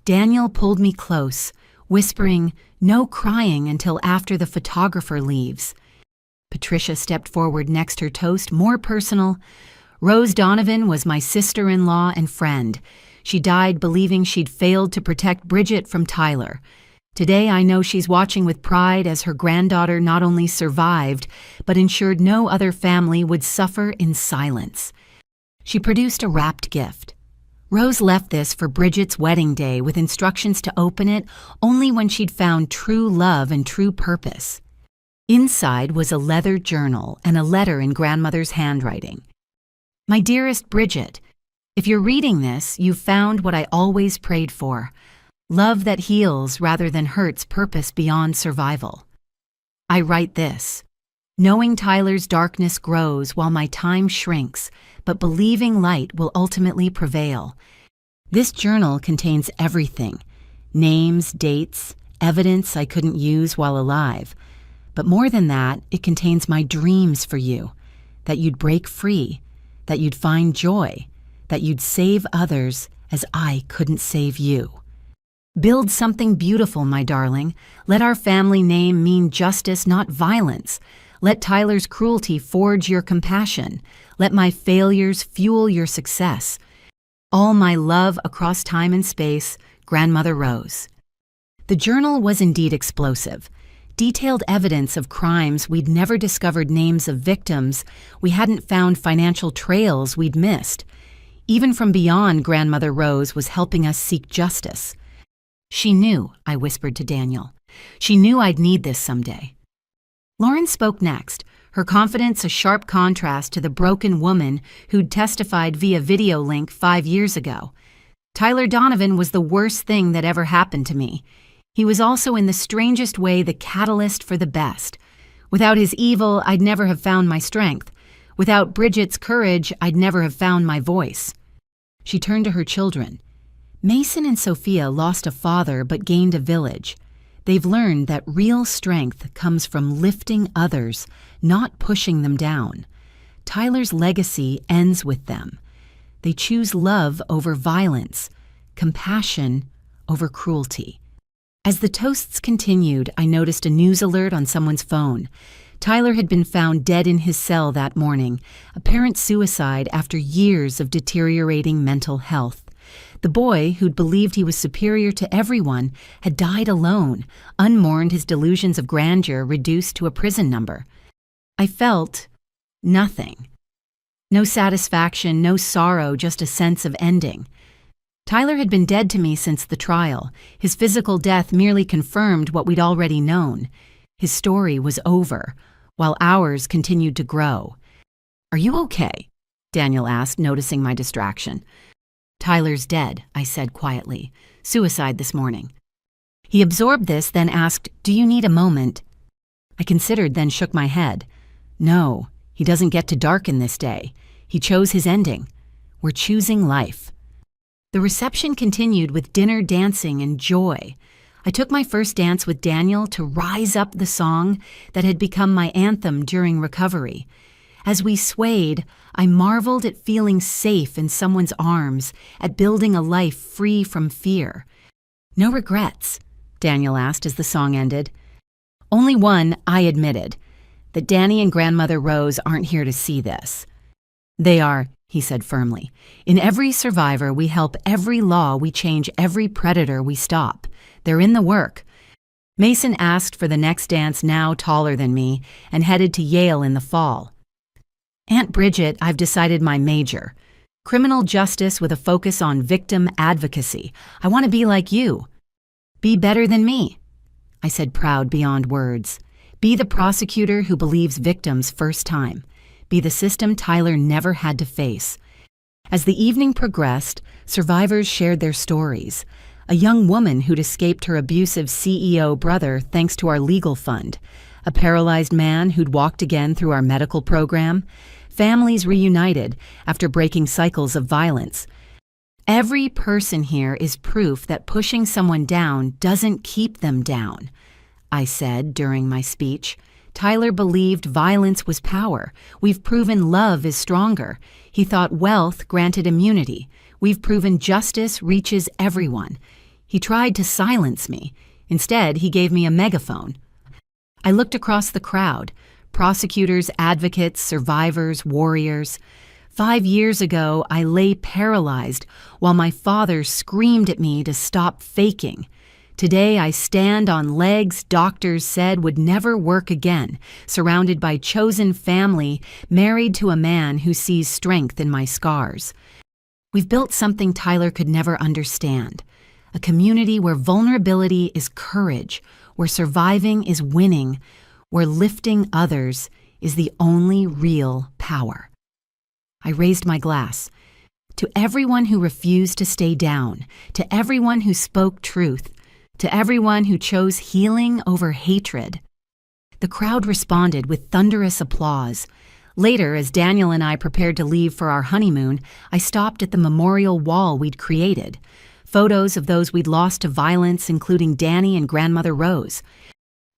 Daniel pulled me close, whispering, no crying until after the photographer leaves. Patricia stepped forward next, her toast more personal. Rose Donovan was my sister-in-law and friend. She died believing she'd failed to protect Bridget from Tyler. Today I know she's watching with pride as her granddaughter not only survived, but ensured no other family would suffer in silence. She produced a wrapped gift. Rose left this for Bridget's wedding day with instructions to open it only when she'd found true love and true purpose. Inside was a leather journal and a letter in grandmother's handwriting. My dearest Bridget, if you're reading this, you've found what I always prayed for. Love that heals rather than hurts, purpose beyond survival. I write this, knowing Tyler's darkness grows while my time shrinks, but believing light will ultimately prevail. This journal contains everything, names, dates, evidence I couldn't use while alive. But more than that, it contains my dreams for you, that you'd break free, that you'd find joy, that you'd save others as I couldn't save you. Build something beautiful, my darling. Let our family name mean justice, not violence. Let Tyler's cruelty forge your compassion. Let my failures fuel your success. All my love across time and space, Grandmother Rose. The journal was indeed explosive. Detailed evidence of crimes we'd never discovered, names of victims. We hadn't found financial trails we'd missed. Even from beyond, Grandmother Rose was helping us seek justice. She knew, I whispered to Daniel. She knew I'd need this someday. Lauren spoke next, her confidence a sharp contrast to the broken woman who'd testified via video link 5 years ago. Tyler Donovan was the worst thing that ever happened to me. He was also in the strangest way the catalyst for the best. Without his evil, I'd never have found my strength. Without Bridget's courage, I'd never have found my voice. She turned to her children. Mason and Sophia lost a father but gained a village. They've learned that real strength comes from lifting others, not pushing them down. Tyler's legacy ends with them. They choose love over violence, compassion over cruelty. As the toasts continued, I noticed a news alert on someone's phone. Tyler had been found dead in his cell that morning, apparent suicide after years of deteriorating mental health. The boy, who'd believed he was superior to everyone, had died alone, unmourned, his delusions of grandeur reduced to a prison number. I felt nothing. No satisfaction, no sorrow, just a sense of ending. Tyler had been dead to me since the trial. His physical death merely confirmed what we'd already known. His story was over, while ours continued to grow. "Are you okay?" Daniel asked, noticing my distraction. "Tyler's dead," I said quietly. "Suicide this morning." He absorbed this, then asked, "Do you need a moment?" I considered, then shook my head. "No, he doesn't get to darken this day. He chose his ending. We're choosing life." The reception continued with dinner, dancing, and joy. I took my first dance with Daniel to Rise Up, the song that had become my anthem during recovery. As we swayed, I marveled at feeling safe in someone's arms, at building a life free from fear. No regrets, Daniel asked as the song ended. Only one, I admitted. That Danny and Grandmother Rose aren't here to see this. They are, he said firmly. In every survivor, we help every law, we change every predator, we stop. They're in the work. Mason asked for the next dance, now taller than me, and headed to Yale in the fall. Aunt Bridget, I've decided my major. Criminal justice with a focus on victim advocacy. I want to be like you. Be better than me, I said, proud beyond words. Be the prosecutor who believes victims first time. Be the system Tyler never had to face. As the evening progressed, survivors shared their stories. A young woman who'd escaped her abusive CEO brother thanks to our legal fund. A paralyzed man who'd walked again through our medical program. Families reunited after breaking cycles of violence. Every person here is proof that pushing someone down doesn't keep them down, I said during my speech. Tyler believed violence was power. We've proven love is stronger. He thought wealth granted immunity. We've proven justice reaches everyone. He tried to silence me. Instead, he gave me a megaphone. I looked across the crowd. Prosecutors, advocates, survivors, warriors. 5 years ago, I lay paralyzed while my father screamed at me to stop faking. Today, I stand on legs doctors said would never work again, surrounded by chosen family, married to a man who sees strength in my scars. We've built something Tyler could never understand. A community where vulnerability is courage, where surviving is winning, where lifting others is the only real power. I raised my glass. To everyone who refused to stay down, to everyone who spoke truth, to everyone who chose healing over hatred. The crowd responded with thunderous applause. Later, as Daniel and I prepared to leave for our honeymoon, I stopped at the memorial wall we'd created. Photos of those we'd lost to violence, including Danny and Grandmother Rose.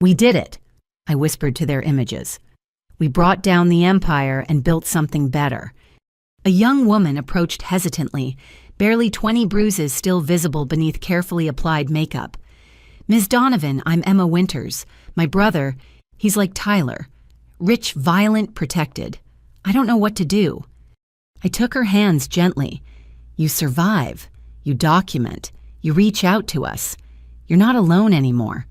We did it, I whispered to their images. We brought down the empire and built something better. A young woman approached hesitantly, barely 20 bruises still visible beneath carefully applied makeup. Ms. Donovan, I'm Emma Winters. My brother, he's like Tyler. Rich, violent, protected. I don't know what to do. I took her hands gently. You survive. You document. You reach out to us. You're not alone anymore.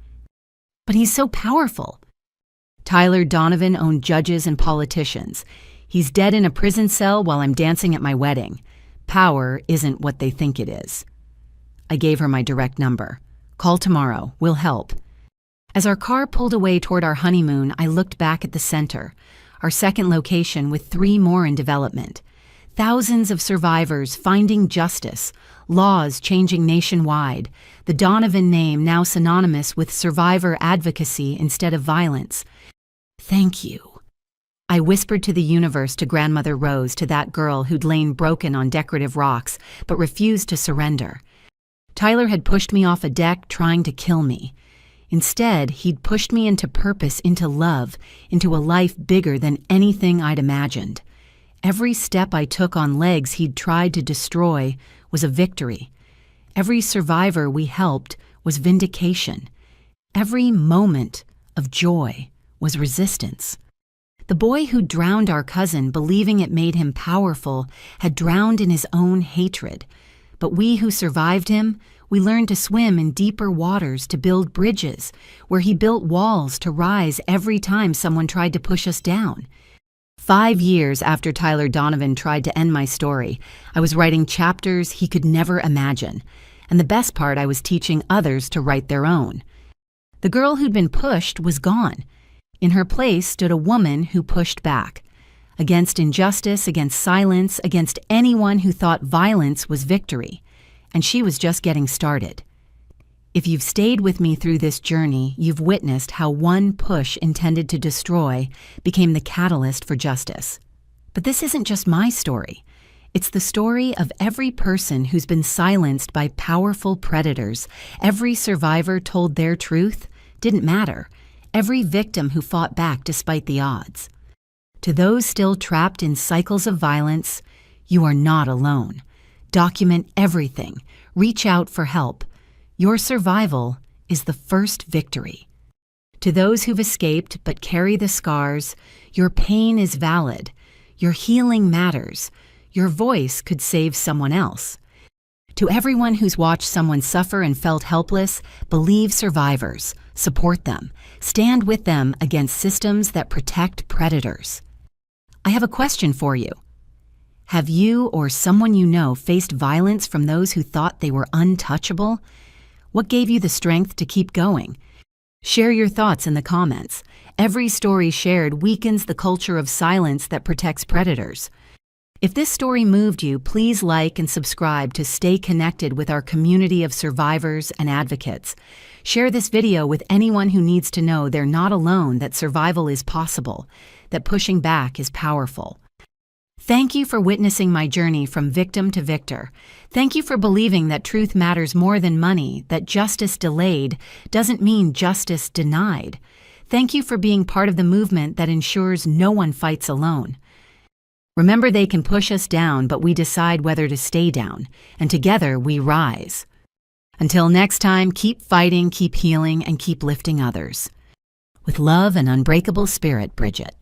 But he's so powerful. Tyler Donovan owned judges and politicians. He's dead in a prison cell while I'm dancing at my wedding. Power isn't what they think it is. I gave her my direct number. Call tomorrow. We'll help. As our car pulled away toward our honeymoon, I looked back at the center, our second location with 3 more in development. Thousands of survivors finding justice, laws changing nationwide, the Donovan name now synonymous with survivor advocacy instead of violence. Thank you. I whispered to the universe, to Grandmother Rose, to that girl who'd lain broken on decorative rocks but refused to surrender. Tyler had pushed me off a deck trying to kill me. Instead, he'd pushed me into purpose, into love, into a life bigger than anything I'd imagined. Every step I took on legs he'd tried to destroy was a victory. Every survivor we helped was vindication. Every moment of joy was resistance. The boy who drowned our cousin, believing it made him powerful, had drowned in his own hatred. But we who survived him, we learned to swim in deeper waters, to build bridges, where he built walls to rise every time someone tried to push us down. 5 years after Tyler Donovan tried to end my story, I was writing chapters he could never imagine. And the best part, I was teaching others to write their own. The girl who'd been pushed was gone. In her place stood a woman who pushed back. Against injustice, against silence, against anyone who thought violence was victory. And she was just getting started. If you've stayed with me through this journey, you've witnessed how one push intended to destroy became the catalyst for justice. But this isn't just my story. It's the story of every person who's been silenced by powerful predators. Every survivor told their truth didn't matter. Every victim who fought back despite the odds. To those still trapped in cycles of violence, you are not alone. Document everything. Reach out for help. Your survival is the first victory. To those who've escaped but carry the scars, your pain is valid. Your healing matters. Your voice could save someone else. To everyone who's watched someone suffer and felt helpless, believe survivors, support them, stand with them against systems that protect predators. I have a question for you. Have you or someone you know faced violence from those who thought they were untouchable? What gave you the strength to keep going? Share your thoughts in the comments. Every story shared weakens the culture of silence that protects predators. If this story moved you, please like and subscribe to stay connected with our community of survivors and advocates. Share this video with anyone who needs to know they're not alone, that survival is possible, that pushing back is powerful. Thank you for witnessing my journey from victim to victor. Thank you for believing that truth matters more than money, that justice delayed doesn't mean justice denied. Thank you for being part of the movement that ensures no one fights alone. Remember, they can push us down, but we decide whether to stay down, and together we rise. Until next time, keep fighting, keep healing, and keep lifting others. With love and unbreakable spirit, Bridget.